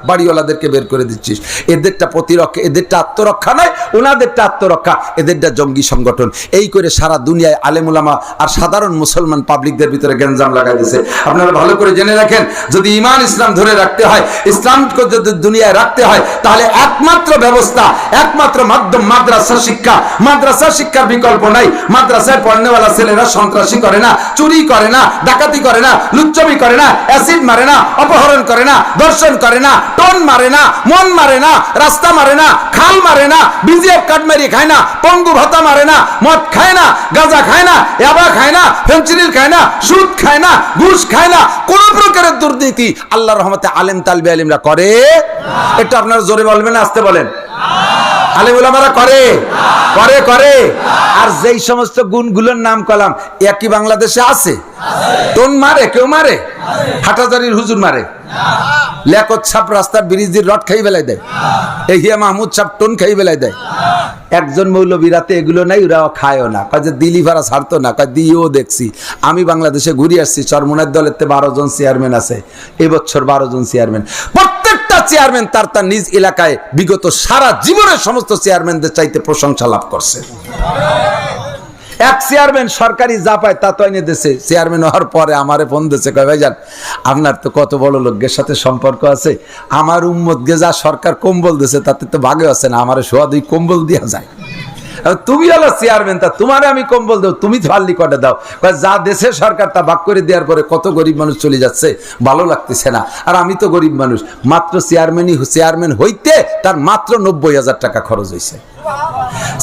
বাড়িওয়ালাদেরকে বের করে দিচ্ছিস। এদেরটা প্রতিরক্ষা, এদেরটা আত্মরক্ষা নয়, ওনাদেরটা আত্মরক্ষা, এদেরটা জঙ্গি সংগঠন। এই করে সারা দুনিয়ায় আলেমুলামা আর সাধারণ মুসলমান পাবলিকদের ভিতরে গ্যাঞ্জাম লাগাই দিয়েছে। আপনারা ভালো করে জেনে রাখেন, যদি ইমান ইসলাম ধরে রাখতে হয়, ইসলামকে যদি দুনিয়ায় রাখতে হয়, তাহলে একমাত্র ব্যবস্থা, একমাত্র মাধ্যম মাদ্রাসা শিক্ষা। মাদ্রাসা শিক্ষার বিকল্প নাই। মাদ্রাসায় পড়নেওয়ালা ছেলেরা সন্ত্রাসী করে না, চুরি করে না, ডাকাতি করে না, লুচ্চমি করে না, অ্যাসিড মারে না, অপহরণ করে না, ধর্ষণ করে না, টোন মারে না, মন মারে না, রাস্তা মারে না, খাল মারে না, বিজিএফ কার্ড মারি খায় না, পঙ্গু ভাতা মারে না, মদ খায় না, গাঁজা খায় না, ইয়াবা খায় না, ফেনসিডিল খায় না, সুদ খায় না, ঘুষ খায় না, কোন প্রকারের দুর্নীতি আল্লাহর রহমতে আলেম তালবে আলিমরা করে। এটা আপনারা জোরে বলবেন, আসতে বলেন। আলেম ওলামারা করে করে করে। আর যেই সমস্ত গুণগুলোর নাম কলাম একই বাংলাদেশে আছে। টোন মারে, কেউ মারে? হাটাজারির হুজুর মারে? লেকত ছাপ রাস্তার ব্রিজের রড খাই বেলায় দেয়? এই হিয়া মাহমুদ ছাপ টোন খাই বেলায় দেয়? একজন মৌলবী রাতে এগুলো নাই, ওরাও খায়ও না। কয় যে দিলি ভাড়া ছাড়তো না, কয় দিয়েও দেখছি। আমি বাংলাদেশে ঘুরে আসছি, চরমোনার দলের 12 জন চেয়ারম্যান আছে, এবছর 12 জন চেয়ারম্যান। প্রত্যেকটা চেয়ারম্যান তার তার নিজ এলাকায় বিগত সারা জীবনের সমস্ত চেয়ারম্যানদের চাইতে প্রশংসা লাভ করছে। এক চেয়ারম্যান সরকারি যা পায় তা তো এনে দিয়েছে। চেয়ারম্যান হওয়ার পরে আমারে ফোন দিয়েছে, কয় ভাইজান আপনার তো কত বড় লোকের সাথে সম্পর্ক আছে, আমার উম্মতকে যা সরকার কম্বল দিয়েছে তাতে তো ভাগে আছে না, আমার সোয়া 2 কম্বল দেওয়া যায়। তুমি হলো চেয়ারম্যান, তা তোমারে আমি কম্বল দেবো, তুমি ফাল্লি কটা দাও। যা দেশে সরকার তা ভাগ করে দেওয়ার পরে কত গরিব মানুষ চলে যাচ্ছে, ভালো লাগতেছে না। আর আমি তো গরিব মানুষ, মাত্র চেয়ারম্যান হইতে তার মাত্র 90,000 টাকা খরচ হয়েছে।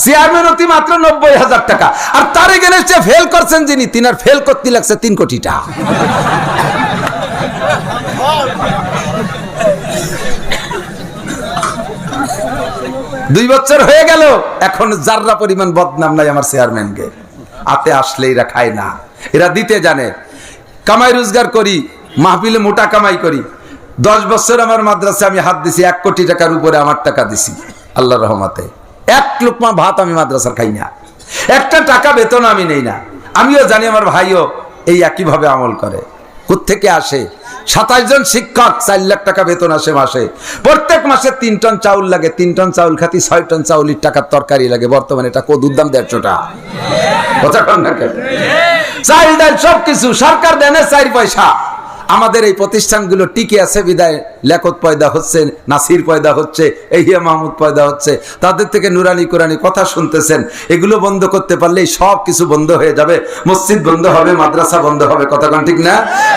চেয়ারম্যান হতে মাত্র 90,000 টাকা। আর তার এগেনস্টে ফেল করছেন যিনি, তিনার ফেল করতে লাগছে 3 কোটি টাকা। 2 বছর হয়ে গেল, এখন যাররা পরিমাণ বদনাম নাই আমার চেয়ারম্যানকে। আতে আসলে এরা খায় না, এরা দিতে জানে। কামাই রোজগার করি, মাহফিলে মোটা কামাই করি। 10 বছর আমার মাদ্রাসায় আমি হাত দিছি, 1 কোটি টাকার উপরে আমার টাকা দিছি আল্লাহর রহমতে। 1 লোকমা ভাত আমি মাদ্রাসার খাই না, 1টা টাকা বেতন আমি নেই না। আমিও জানি আমার ভাইও এই একইভাবে আমল করে। কোত্থেকে আসে? 27 জন শিক্ষক, 4 লাখ টাকা বেতন আসে মাসে। প্রত্যেক মাসে 3 টন চাউল লাগে, 3 টন চাউল খাতি 6 টন চাউলের টাকার তরকারি লাগে। বর্তমানে এটা কদুর দাম 150 টাকা। কথা কন না কেন? চাল ডাল সবকিছু সরকার দেয় না 4 পয়সা। আমাদের এই প্রতিষ্ঠানগুলো টিকে আছে বিদায় লেখত পয়দা হচ্ছে, নাসির পয়দা হচ্ছে, এহিয়া মাহমুদ পয়দা হচ্ছে, তাদের থেকে নুরানি কোরআনি কথা শুনতেছেন। এগুলো বন্ধ করতে পারলেই সব কিছু বন্ধ হয়ে যাবে। মসজিদ বন্ধ হবে, মাদ্রাসা বন্ধ হবে। কথা কোন ঠিক না?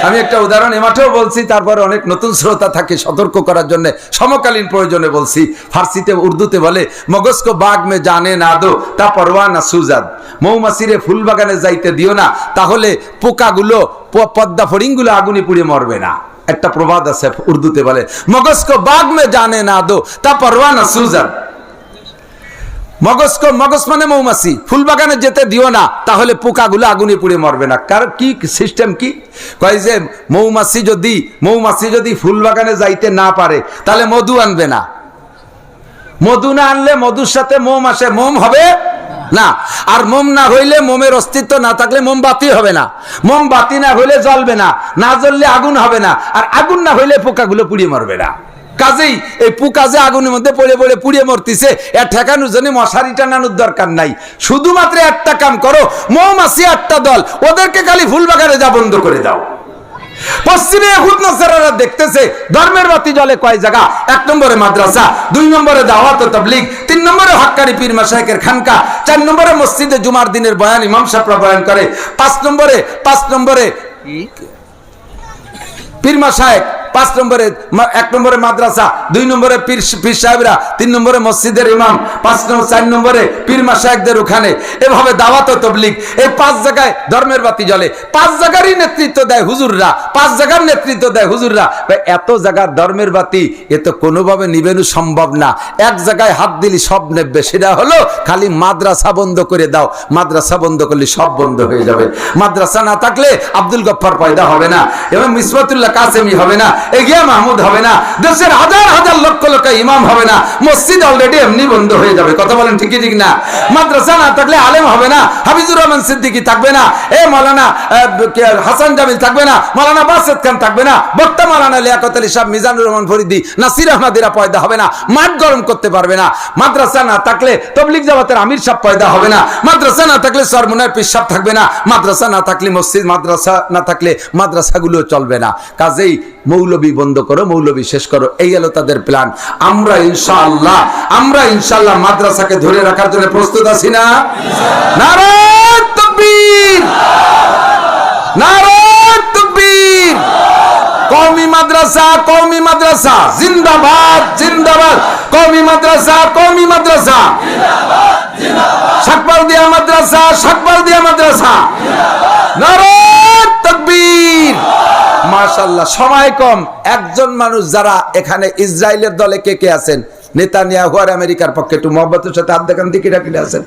আমি একটা উদাহরণ এ মাঠেও বলছি, তারপরে অনেক নতুন শ্রোতা থাকে সতর্ক করার জন্য সমকালীন প্রয়োজনে বলছি। ফার্সিতে উর্দুতে বলে, মগজ কো বাগ মে জানে না দো তা পরওয়া না সুজাদ। মৌমাছিরে ফুল বাগানে যাইতে দিও না, তাহলে পোকাগুলো পদ্মা ফড়িংগুলো আগুনে পুড়ে মরবে না। একটা প্রবাদ আছে উর্দুতে বলে, মগজ কো বাগ মে জানে না দো তা পরওয়া না সুজাদ। মগজ মানে মৌমাছি, ফুল বাগানে যেতে দিও না, তাহলে পোকাগুলো আগুনে পুড়ে মরবে না। কার কি সিস্টেম কি? কয় যে মৌমাছি যদি ফুল বাগানে যাইতে না পারে তাহলে মধু আনবে না। মধু না আনলে মধুর সাথে মোম আসে, মোম হবে না। আর মোম না হইলে, মোমের অস্তিত্ব না থাকলে মোমবাতি হবে না। মোমবাতি না হইলে জ্বলবে না, না জ্বললে আগুন হবে না। আর আগুন না হইলে পোকাগুলো পুড়িয়ে মরবে না। কাজেই এই পোকা যে আগুনের মধ্যে পড়ে পড়ে পুড়িয়ে মরতেছে, এর ঠেকানোর জন্য মশারি টানানোর দরকার নাই। শুধুমাত্র একটা কাম করো, মৌমাছি 8টা দল, ওদেরকে খালি ফুল বাগানে যা বন্ধ করে দাও। পশ্চিমে ইহুদ নাসারারা দেখতেছে ধর্মের বাতি জ্বলে কয় জায়গা, 1 নম্বরে মাদ্রাসা, 2 নম্বরে দাওয়াত ও তাবলীগ, 3 নম্বরে হক্কানি পীর মাশায়েখের খানকা, 4 নম্বরে মসজিদে জুমার দিনের বয়ান ইমাম সাহেবরা বয়ান করে, 5 নম্বরে পীর মাশায়েখ, 5 নম্বরে 1 নম্বরে মাদ্রাসা, 2 নম্বরে পীর সাহেবরা, 3 নম্বরে মসজিদের ইমাম, 4 নম্বরে পীর মাশায়েখদের ওখানে, এভাবে দাওয়াত ও তাবলীগ। এই 5 জায়গায় ধর্মের বাতি জ্বলে। 5 জায়গারই নেতৃত্ব দেয় হুজুররা, 5 জায়গার নেতৃত্ব দেয় হুজুররা। এত জায়গার ধর্মের বাতি এ তো কোনোভাবে নিবেনো সম্ভব না। এক জায়গায় হাত দিলি সব নেবে, সেটা হলো খালি মাদ্রাসা বন্ধ করে দাও। মাদ্রাসা বন্ধ করলে সব বন্ধ হয়ে যাবে। মাদ্রাসা না থাকলে আব্দুল গফফার পয়দা হবে না, এবং মিসবাতুল্লাহ কাসেমি হবে না, এগিয়া মাহমুদ হবে না, দেশের হাজার হাজার লক্ষ লক্ষ ইমাম হবে না, মসজিদ অলরেডি এমনি বন্ধ হয়ে যাবে। কথা বলেন ঠিকই ঠিক না? মাদ্রাসা না থাকলে আলেম হবে না, হাফিজুর রহমান সিদ্দিকী থাকবে না, মাওলানা হাসান জামিল থাকবে না, মাওলানা বাসেদ খান থাকবে না, বক্তা মাওলানা লিয়াকত আলী সাহেব, মিজানুর রহমান ফরিদি, নাসির আহমদিরা পয়দা হবে না, মাঠ গরম করতে পারবে না। মাদ্রাসা না থাকলে তবলিগ জামাতের আমির সাহেব পয়দা হবে না। মাদ্রাসা না থাকলে সরমুনার পীর সাহেব থাকবে না। মাদ্রাসা না থাকলে মসজিদ, মাদ্রাসা না থাকলে মাদ্রাসাগুলো চলবে না। কাজেই মৌলবী বন্ধ করো, মৌলবী শেষ করো, এই হলো তাদের প্ল্যান। আমরা ইনশাআল্লাহ মাদ্রাসাকে ধরে রাখার জন্য প্রস্তুত আছি না? নারায়ে তাকবীর, নারায়ে তাকবীর। কওমি মাদ্রাসা জিন্দাবাদ, জিন্দাবাদ। কওমি মাদ্রাসা জিন্দাবাদ, জিন্দাবাদ। শাকবালদিয়া মাদ্রাসা নারায়ে তাকবীর। মাশাআল্লাহ, সময় কম। একজন মানুষ যারা এখানে ইসরায়েলের দলে কে আছেন, নেতানিয়াহু আর আমেরিকার পক্ষে, একটু মহব্বতের সাথে হাত দেখান দিকে রাখলে আছেন,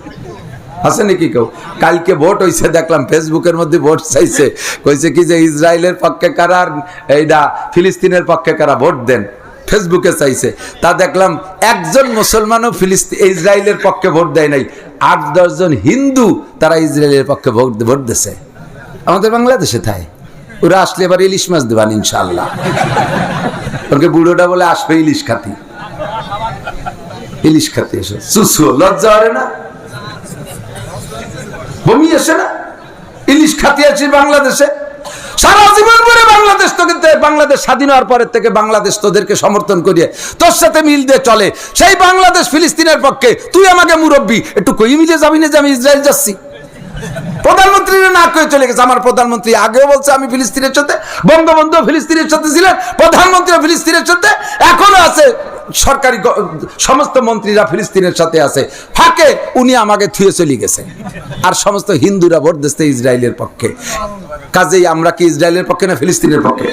আছে নাকি কেউ? কালকে ভোট হইছে, দেখলাম ফেসবুকের মধ্যে ভোট চাইছে, কইছে কি যে ইসরায়েলের পক্ষে কারা আর এইটা ফিলিস্তিনের পক্ষে কারা ভোট দেন, ফেসবুকে চাইছে। তা দেখলাম একজন মুসলমানও ইসরায়েলের পক্ষে ভোট দেয় নাই, 8-10 জন হিন্দু তারা ইসরায়েলের পক্ষে ভোট দিছে। আমাদের বাংলাদেশে তাই, ওরা আসলে এবার ইলিশ মাছ দেবান ইনশাআল্লাহ। ওকে বুড়োটা বলে আসবে ইলিশ খাতি এসে সুসু, লজ্জা হয় না? বমি আসে না? ইলিশ খাতি আছি বাংলাদেশে সারা জীবন পরে। বাংলাদেশ তো কিন্তু বাংলাদেশ স্বাধীন হওয়ার পরের থেকে বাংলাদেশ তোদেরকে সমর্থন করিয়ে তোর সাথে মিল দিয়ে চলে। সেই বাংলাদেশ ফিলিস্তিনের পক্ষে, তুই আমাকে মুরব্বী, একটু কই মিলে যাবি না যে আমি ইসরায়েল যাচ্ছি? প্রধানমন্ত্রী না কয়ে চলে গেছে। আমার প্রধানমন্ত্রী আগেও বলছে আমি ফিলিস্তিনের সাথে, বঙ্গবন্ধু ফিলিস্তিনের সাথে ছিলেন, প্রধানমন্ত্রী ফিলিস্তিনের সাথে, এখনো আছে, সরকারি সমস্ত মন্ত্রীরা ফিলিস্তিনের সাথে আছে। ফাঁকে উনি আমাকে থুয়ে চলে গেছে, আর সমস্ত হিন্দুরা ভোট দিচ্ছে ইসরায়েলের পক্ষে। কাজেই আমরা কি ইসরায়েলের পক্ষে না ফিলিস্তিনের পক্ষে?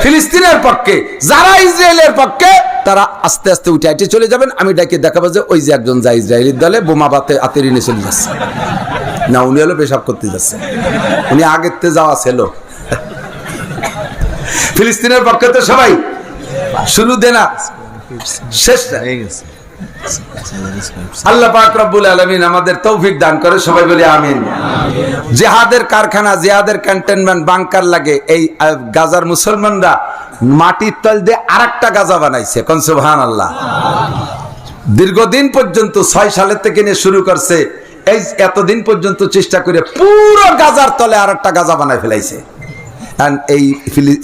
ফিলিস্তিনের পক্ষে। যারা ইসরায়েলের পক্ষে তারা আস্তে আস্তে উঠে আইটে চলে যাবেন। আমি ডাকে দেখাবো যে ওই যে একজন যায় ইসরায়েলের দলে, বোমা বাতে আতের নিয়ে চলে যাচ্ছে না, উনি হলো পেশাব করতে যাচ্ছে, উনি আগের তে যাওয়া ছিল। ফিলিস্তিনের পক্ষে তো সবাই শুরু দেনা শেষ না। আল্লাহ পাক রব্বুল আলামিন আমাদের তৌফিক দান করে, সবাই বলি আমিন। জিহাদের কারখানা, জিহাদের ক্যান্টনমেন্ট, বাংকার লাগে। এই গাজার মুসলমানরা মাটির তল দিয়ে আরেকটা গাজা বানাইছে, কোন সুবহানাল্লাহ। দীর্ঘদিন পর্যন্ত 6 সালের থেকে নিয়ে শুরু করছে, এই এতদিন পর্যন্ত চেষ্টা করে পুরো গাজার তলে আরেকটা গাজা বানায় ফেলাইছে। এই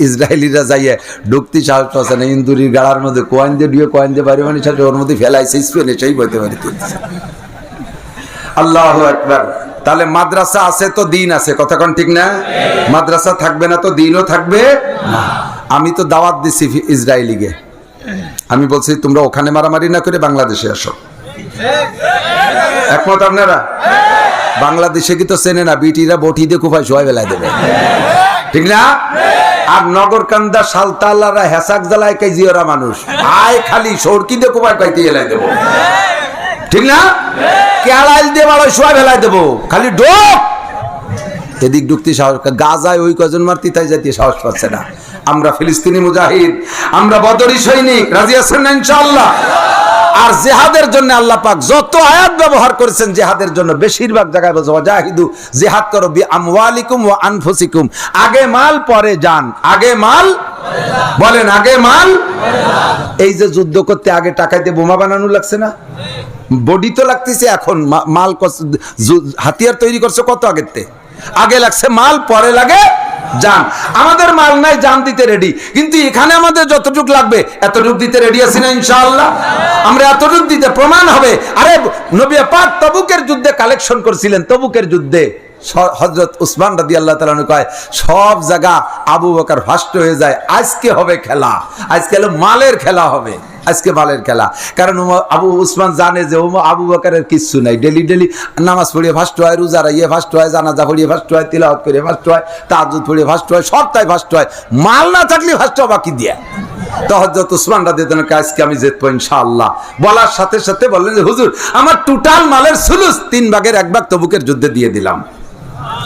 ইসরায়েলিরা যাইয়ে ঢুকতে সাহস পাচ্ছে না, ইন্দুরির গাড়ার মধ্যে কোয়েন দিয়ে বাড়ি মানে সাথে ওর মধ্যে ফেলাইছে, স্পেনে সেই বইতে পারি। আল্লাহু আকবার। তাহলে মাদ্রাসা আছে তো দিন আছে, কথা কোন ঠিক না? মাদ্রাসা থাকবে না তো দিনও থাকবে না। আমি তো দাওয়াত দিছি ইসরায়েলিকে, আমি বলছি তোমরা ওখানে মারামারি না করে বাংলাদেশে আসো। একমত আপনারা? বাংলাদেশে কি তো চেনে না, বিটিরা বটি দিয়ে কুফায় শোয়া বেলায় দেবে, ঠিক না? আর নগরকান্দা সালতালারা হেসাক জ্বালায় কেজিওরা মানুষ আয় খালি সরকি দিয়ে কুফায় পাইতে এলাই দেবো, ঠিক না? কেলাইল দিয়ে বাড়ায় শোয়া বেলায় দেবো, খালি ঢোক এদিক ঢুকতে সাহস। গাজায় ওই কজন মারতি তাই জাতীয় সাহস পাচ্ছে না। আমরা ফিলিস্তিনি মুজাহিদ, আমরা বদরি সৈনিক, রাজি আছেন না ইনশাআল্লাহ? আর জিহাদের জন্য আল্লাহ পাক যত আয়াত ব্যবহার করেছেন জিহাদের জন্য, বেশিরভাগ জায়গায় বলছে ওয়াজাহিদু, জিহাদ করো বি আমওয়ালিকুম ওয়া আনফুসিকুম। আগে মাল পরে জান, আগে মাল বলেন, আগে মাল। এই যে যুদ্ধ করতে আগে টাকাতে বোমা বানানো লাগছে না, বডি তো লাগতেছে, এখন মাল হাতিয়ার তৈরি করছে কত আগেতে? আগে লাগছে মাল, পরে লাগে জান। আমাদের মাল নাই, জান দিতে রেডি, কিন্তু এখানে আমাদের যতটুক লাগবে এতটুক দিতে রেডি আছি না ইনশাআল্লাহ? আমরা এতটুক দিতে প্রমাণ হবে। আরে নবী পাক তবুকের যুদ্ধে কালেকশন করছিলেন, তবুকের যুদ্ধে হযরত উসমান রাদিয়াল্লাহু তাআলা কয় সব জায়গা আবু বকর ফার্স্ট হয়ে যায়, আজকে হবে খেলা, আজকে হলো মালের খেলা হবে, আজকে মালের খেলা। কারণ আবু উসমান জানে যে আবু বকরের কিচ্ছু নাই, ডেলি ডেলি নামাজ পড়িয়ে ফার্স্ট হয়, রোজা রাখিয়ে ফার্স্ট হয়, জানাজা পড়িয়ে ফার্স্ট হয়, তিলাওয়াত করে ফার্স্ট হয়, তাহাজ্জুদ পড়িয়ে ফার্স্ট হয়, সবটাই ফার্স্ট হয়, মাল না থাকলে ফার্স্ট হয় বাকি দিয়ে। তো হযরত উসমান রাদিয়াল্লাহু তাআলা আজকে আমি জিতবো ইনশাআল্লাহ বলার সাথে সাথে বললেন যে হুজুর আমার টোটাল মালের সুলুস 3 ভাগের 1 ভাগ তবুকের যুদ্ধে দিয়ে দিলাম।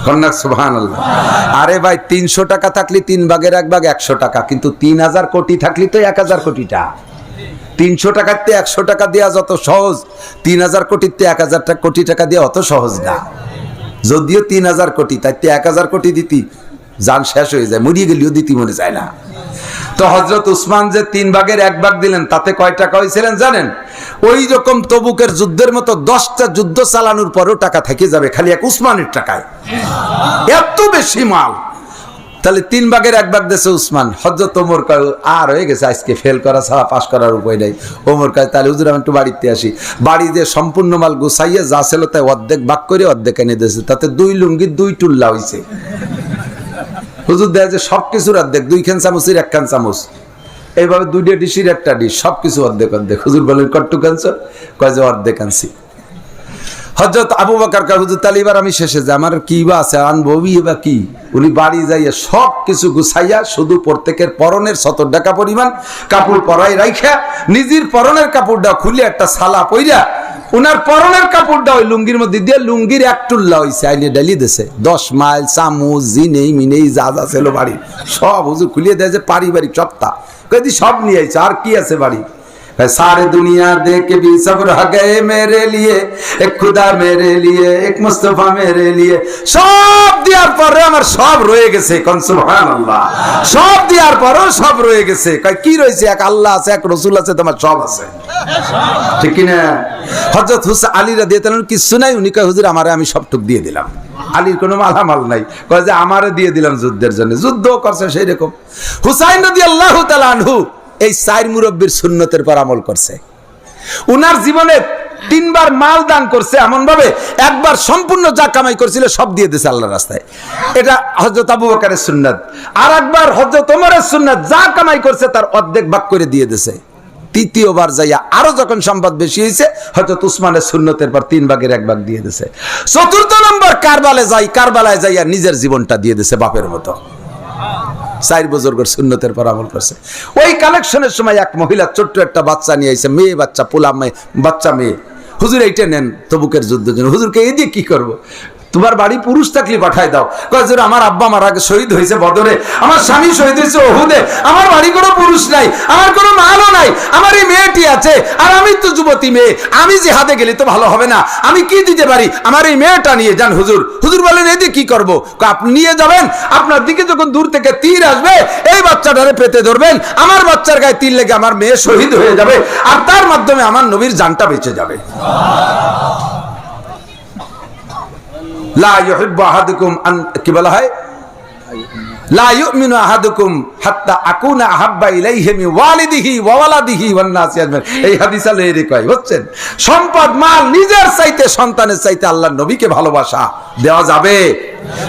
কন্যা সুবহানাল্লাহ। আরে ভাই 300 টাকা থাকলে 3 ভাগের 1 ভাগ 100 টাকা, কিন্তু 3000 কোটি থাকলে তো 1000 কোটিটা। 300 টাকাতে 100 টাকা দেওয়া যত সহজ, 3000 কোটিতে 1000 কোটি টাকা দেওয়া অত সহজ না। যদিও 3000 কোটি, তাইতে 1000 কোটি দিতি জান শেষ হয়ে যায়, মরিয়ে গেলেও দিতি মনে যায় না। তো হযরত উসমান যে 3 ভাগের 1 ভাগ দিলেন, তাতে কয় টাকা হয়েছিলেন জানেন? ওই রকম তবুকের যুদ্ধের মতো 10টা যুদ্ধ চালানোর পরেও টাকা থেকে যাবে খালি এক উসমানের টাকায়, এত বেশি মাল। তাহলে 3 ভাগের 1 ভাগ দেশে উসমান। হযরত ওমর কয় আর হয়ে গেছে, আজকে ফেল করা ছাড়া পাস করার উপায় নাই। ওমর কয় তাহলে হুজুর আমি একটু বাড়িতে আসি। বাড়ি দিয়ে সম্পূর্ণ মাল গুছাইয়ে যা ছিল তাই অর্ধেক ভাগ করে অর্ধেক এনে দিয়েছে, তাতে 2 লুঙ্গি 2 টুল্লা হয়েছে। হুজুর দেয় যে সবকিছুর অর্ধেক, 2 খান চামচের 1 খান চামচ, এইভাবে 2টা ডিশের 1টা ডিশ, সবকিছু অর্ধেক অর্ধেক। হুজুর বলেন কট্টু আনছ? কয় যে অর্ধেক আনছি। হযরত আবু বকর কয় হুজুর তাহলে এবার আমি শেষে যাই, আমার কি বা আছে আনবো বা কি। উনি বাড়ি যাইয়া সব কিছু গুছাইয়া শুধু প্রত্যেকের পরনের 70 টাকা পরিমাণ কাপড় পরাই রাইখা নিজের পরনের কাপড়টা খুলে একটা সালা পইরা উনার পরনের কাপড়টা ওই লুঙ্গির মধ্যে দিয়ে লুঙ্গির 1 টুল্লা হইছে আইলে ডালি দিছে। 10 মাইল চামচ জিনেই মিনেই যা যা ছিল বাড়ি সব হুজুর খুলিয়ে দেয় যে পারিবারিক সপ্তাহ কদি সব নিয়ে আইছে। আর কি আছে বাড়ি? सारे दुनिया देख के भी सब रह गए मेरे लिए, एक खुदा मेरे लिए, एक मुस्तफा मेरे लिए। सब दियार पर আমার সব রয়ে গেছে, কোন সুবহানাল্লাহ। সব দিয়ার পরও সব রয়ে গেছে। কয় কি রয়েছে? এক আল্লাহ আছে, এক রাসূল আছে, তোমার সব আছে, ঠিক কি না? হযরত হুসাইন আলী রাদিয়াল্লাহু আনহু কিছু নাই, উনি কয় হুজুর আমারে আমি সবটুক দিয়ে দিলাম। আলীর কোনো মালামাল নাই, কয় যে আমারে দিয়ে দিলাম যুদ্ধের জন্য। যুদ্ধ করছে সেই রকম। হুসাইন রাদিয়াল্লাহু তাআলা আনহু এই 4 মুরব্বীর সুন্নতের পর আমল করছে। উনার জীবনে 3 বার মাল দান করছে, এমন ভাবে একবার সম্পূর্ণ যা কামাই করছিল সব দিয়ে দিয়েছে আল্লাহর রাস্তায়। এটা হযরত আবু বকরের সুন্নাত। আর একবার হযরত ওমরের সুন্নাত, যা কামাই করছে তার অর্ধেক ভাগ করে দিয়ে দিয়েছে। তৃতীয়বার যাইয়া আরো যখন সম্পদ বেশি হয়েছে হযরত উসমানের সুন্নতের পর 3 ভাগের 1 ভাগ দিয়ে দিয়েছে। চতুর্থ নম্বর কারবালায় যাইয়া নিজের জীবনটা দিয়ে দিয়েছে বাপের মতো। 4 বুজুর্গের সুন্নতের পর আমল করছে। ওই কালেকশনের সময় এক মহিলা ছোট্ট একটা বাচ্চা নিয়ে আইছে, মেয়ে বাচ্চা, পোলা মেয়ে, বাচ্চা মেয়ে। হুজুর এইটা নেন তবুকের যুদ্ধের জন্য। হুজুরকে এই দিয়ে কি করবো? তোমার বাড়ি পুরুষ থাকলে পাঠায় দাও। কয় হুজুর আমার আব্বা আমার আগে শহীদ হয়েছে বদরে, আমার স্বামী শহীদ হয়েছে ওহুদে, আমার বাড়ি কোনো পুরুষ নাই, আমার কোনো মালও নাই, আমার এই মেয়েটি আছে, আর আমি তো যুবতী মেয়ে, আমি জিহাদে গেলে তো ভালো হবে না, আমি কি দিতে পারি? আমার এই মেয়েটা নিয়ে যান হুজুর। হুজুর বলেন এই দিয়ে কি করবো? আপনি নিয়ে যাবেন, আপনার দিকে যখন দূর থেকে তীর আসবে এই বাচ্চাটারে পেতে ধরবেন, আমার বাচ্চার গায়ে তীর লেগে আমার মেয়ে শহীদ হয়ে যাবে, আর তার মাধ্যমে আমার নবীর জানটা বেঁচে যাবে। লা ইউহিব্বু আহাদুকুম আন, কি বলা হয়? লা ইউমিনু আহাদুকুম হাত্তা আকুনা আহাব্বা ইলাইহি মিন ওয়ালিদিহি ওয়া ওয়ালাদিহি ওয়ান নাসি আজমাইন। এই হাদিস আলে এর কয় বুঝছেন, সম্পদ মাল নিজের চাইতে সন্তানের চাইতে আল্লাহর নবীকে ভালোবাসা দেওয়া যাবে?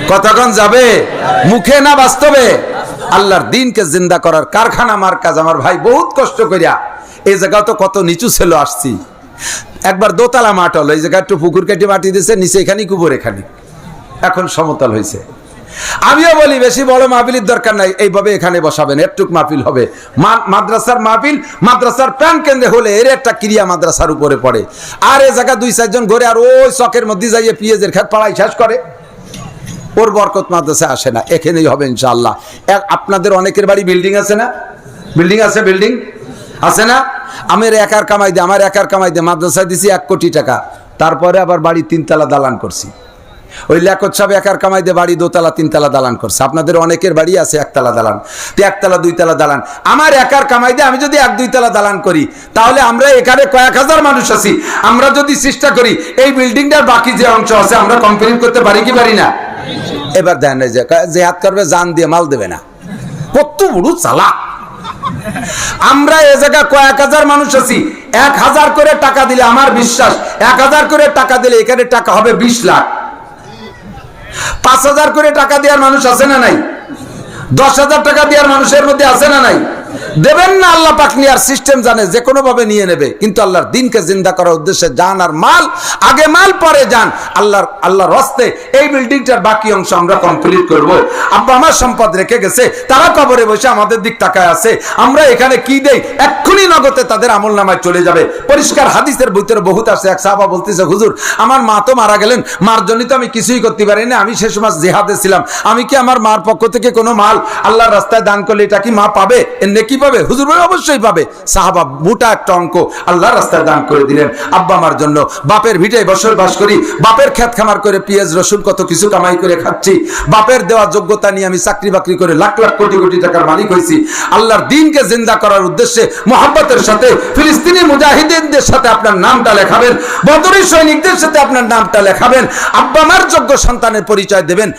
কতক্ষণ যাবে? মুখে না বাস্তবে? আল্লাহর দ্বীনকে জিন্দা করার কারখানা মার্কাজ আমার ভাই বহুত কষ্ট করিয়া এই জায়গা তো কত নিচু ছিল আসছি। একবার দোতলা মাঠ হলো, এই জায়গায় একটু পুকুর কেটে মাটি দিয়েছে, নিচে এখানে কুবর এখানে, এখন সমতল হয়েছে। আমিও বলি বেশি বড় মাহফিলের দরকার নাই, এইভাবে এখানে বসাবেন, একটুক মাহফিল হবে। মাদ্রাসার মাহফিল মাদ্রাসার প্রাণ কেন্দ্রে হলে এর একটা ক্রিয়া মাদ্রাসার উপরে পড়ে, আর এই জায়গা 2-4 জন ঘরে আর ওই চকের মধ্যে যাইয়ে পিঁয়াজের খেত পাড়াই শেষ করে, ওর বরকত মাদ্রাসায় আসে না। এখানেই হবে ইনশাআল্লাহ। আপনাদের অনেকের বাড়ি বিল্ডিং আছে না? বিল্ডিং আছে, বিল্ডিং আছে না? আমার একার কামাই দিয়ে মাদ্রাসায় দিছি 1 কোটি টাকা, তারপরে আবার বাড়ি 3 তলা দালান করছি। ওই লেখক সাহেব একার কামাই দিয়ে বাড়ি 2 তলা 3 তলা দালান করছে। আপনাদের অনেকের বাড়ি আছে 1 তলা দালান, 1 তলা 2 তলা দালান। আমার একার কামাই দিয়ে আমি যদি 1-2 তলা দালান করি, তাহলে আমরা এখানে কয়েক হাজার মানুষ আছি, আমরা যদি চেষ্টা করি এই বিল্ডিংটার বাকি যে অংশ আছে আমরা কমপ্লিট করতে পারি কি পারি না? এবার দেন এই যে জিহাদ করবে জান দিয়ে মাল দেবে না, কত বড় চালাক। আমরা এ জায়গা কয়েক হাজার মানুষ আছি, 1000 করে টাকা দিলে আমার বিশ্বাস 1000 করে টাকা দিলে এখানে টাকা হবে 20 লাখ। 5000 করে টাকা দেওয়ার মানুষ আছে না নাই? 10,000 টাকা দেওয়ার মানুষের মধ্যে আছে না নাই? দেবেন না, আল্লাহ পাক নেওয়ার সিস্টেম জানে, যে কোনো ভাবে নিয়ে নেবে, কিন্তু আল্লাহর দিনকে জিন্দা করার উদ্দেশ্যে জান আর মাল, আগে মাল পরে জান। আল্লাহর রাস্তে এই বিল্ডিংটার বাকি অংশ আমরা কমপ্লিট করব। আব্বা আমার সম্পদ রেখে গেছে, তারা কবরে বসে আমাদের দিক তাকায় আছে, আমরা এখানে কি দেই এক্ষুনি নগদে তাদের আমলনামায় চলে যাবে। পরিষ্কার হাদিসের ভিতরে বহুত আছে। এক সাহাবা বলতেছে, হুজুর আমার মা তো মারা গেলেন, মার জন্য তো আমি কিছুই করতে পারি না, আমি সে সময় জিহাদে ছিলাম, আমি কি আমার মার পক্ষ থেকে কোনো মাল আল্লাহর রাস্তায় দান করলে এটা কি মা পাবে? কি পাবে? হুজুর বলে অবশ্যই পাবে। সাহাবা মোটা একটা অঙ্ক আল্লাহর রাস্তায় দান করে দিলেন। আব্বা আমার জন্য, বাপের ভিটায় বছর বাস করি, বাপের ক্ষেত খামার করে পেঁয়াজ রসুন কত কিছু কামাই করে খাচ্ছি, বাপের দেওয়া যোগ্যতা নিয়ে আমি চাকরি বাকরি করে লাখ লাখ কোটি কোটি টাকার মালিক হয়েছি। আল্লাহর দিনকে জিন্দা করার উদ্দেশ্যে মোহাব্বতের সাথে ফিলিস্তিনি মুজাহিদিনদের সাথে আপনার নামটা লেখাবেন, বদরি সৈনিকদের সাথে আপনার নামটা লেখাবেন। আব্বা আমার যোগ্য সন্তানের পরিচয় দেবেন,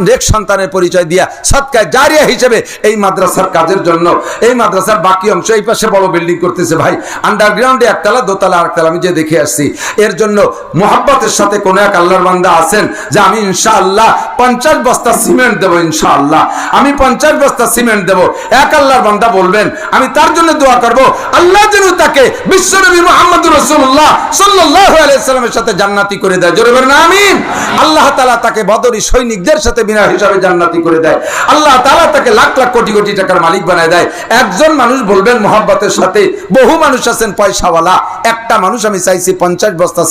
নেক সন্তানের পরিচয় দিয়া সদকায়ে জারিয়া হিসেবে এই মাদ্রাসার কাজের জন্য। এই মাদ্রাসার বাকি অংশ এই পাশে বড় বিল্ডিং করতেছে ভাই, আন্ডারগ্রাউন্ডে একতলা দোতলা আরেকতলা, আমি যে দেখে আসছি। এর জন্য মোহাব্বতের সাথে কোন এক আল্লাহর বান্দা আছেন যে আমি ইনশাআল্লাহ 50 বস্তা সিমেন্ট দেবো, ইনশাআল্লাহ আমি 50 বস্তা সিমেন্ট দেবো। এক আল্লাহর বান্দা বলবেন, আমি তার জন্য দোয়া করব, আল্লাহ যেন তাকে বিশ্বনবী মুহাম্মদুর রাসূলুল্লাহ সাল্লাল্লাহু আলাইহি সাল্লামের সাথে জান্নাতি করে দেয়। জোরে বলেন আমিন। আল্লাহ তাআলা তাকে বদরি সৈনিকদের সাথে বিনা হিসাবে জান্নাতি করে দেয়। আল্লাহ তাআলা তাকে লাখ লাখ কোটি কোটি টাকার মালিক বানায় দেয়। একজন মানুষ বলবেন মোহাব্বতের সাথে, বহু মানুষ আছেন পয়সাওয়ালা, একটা মানুষ আমি চাইছি 50 বস্তা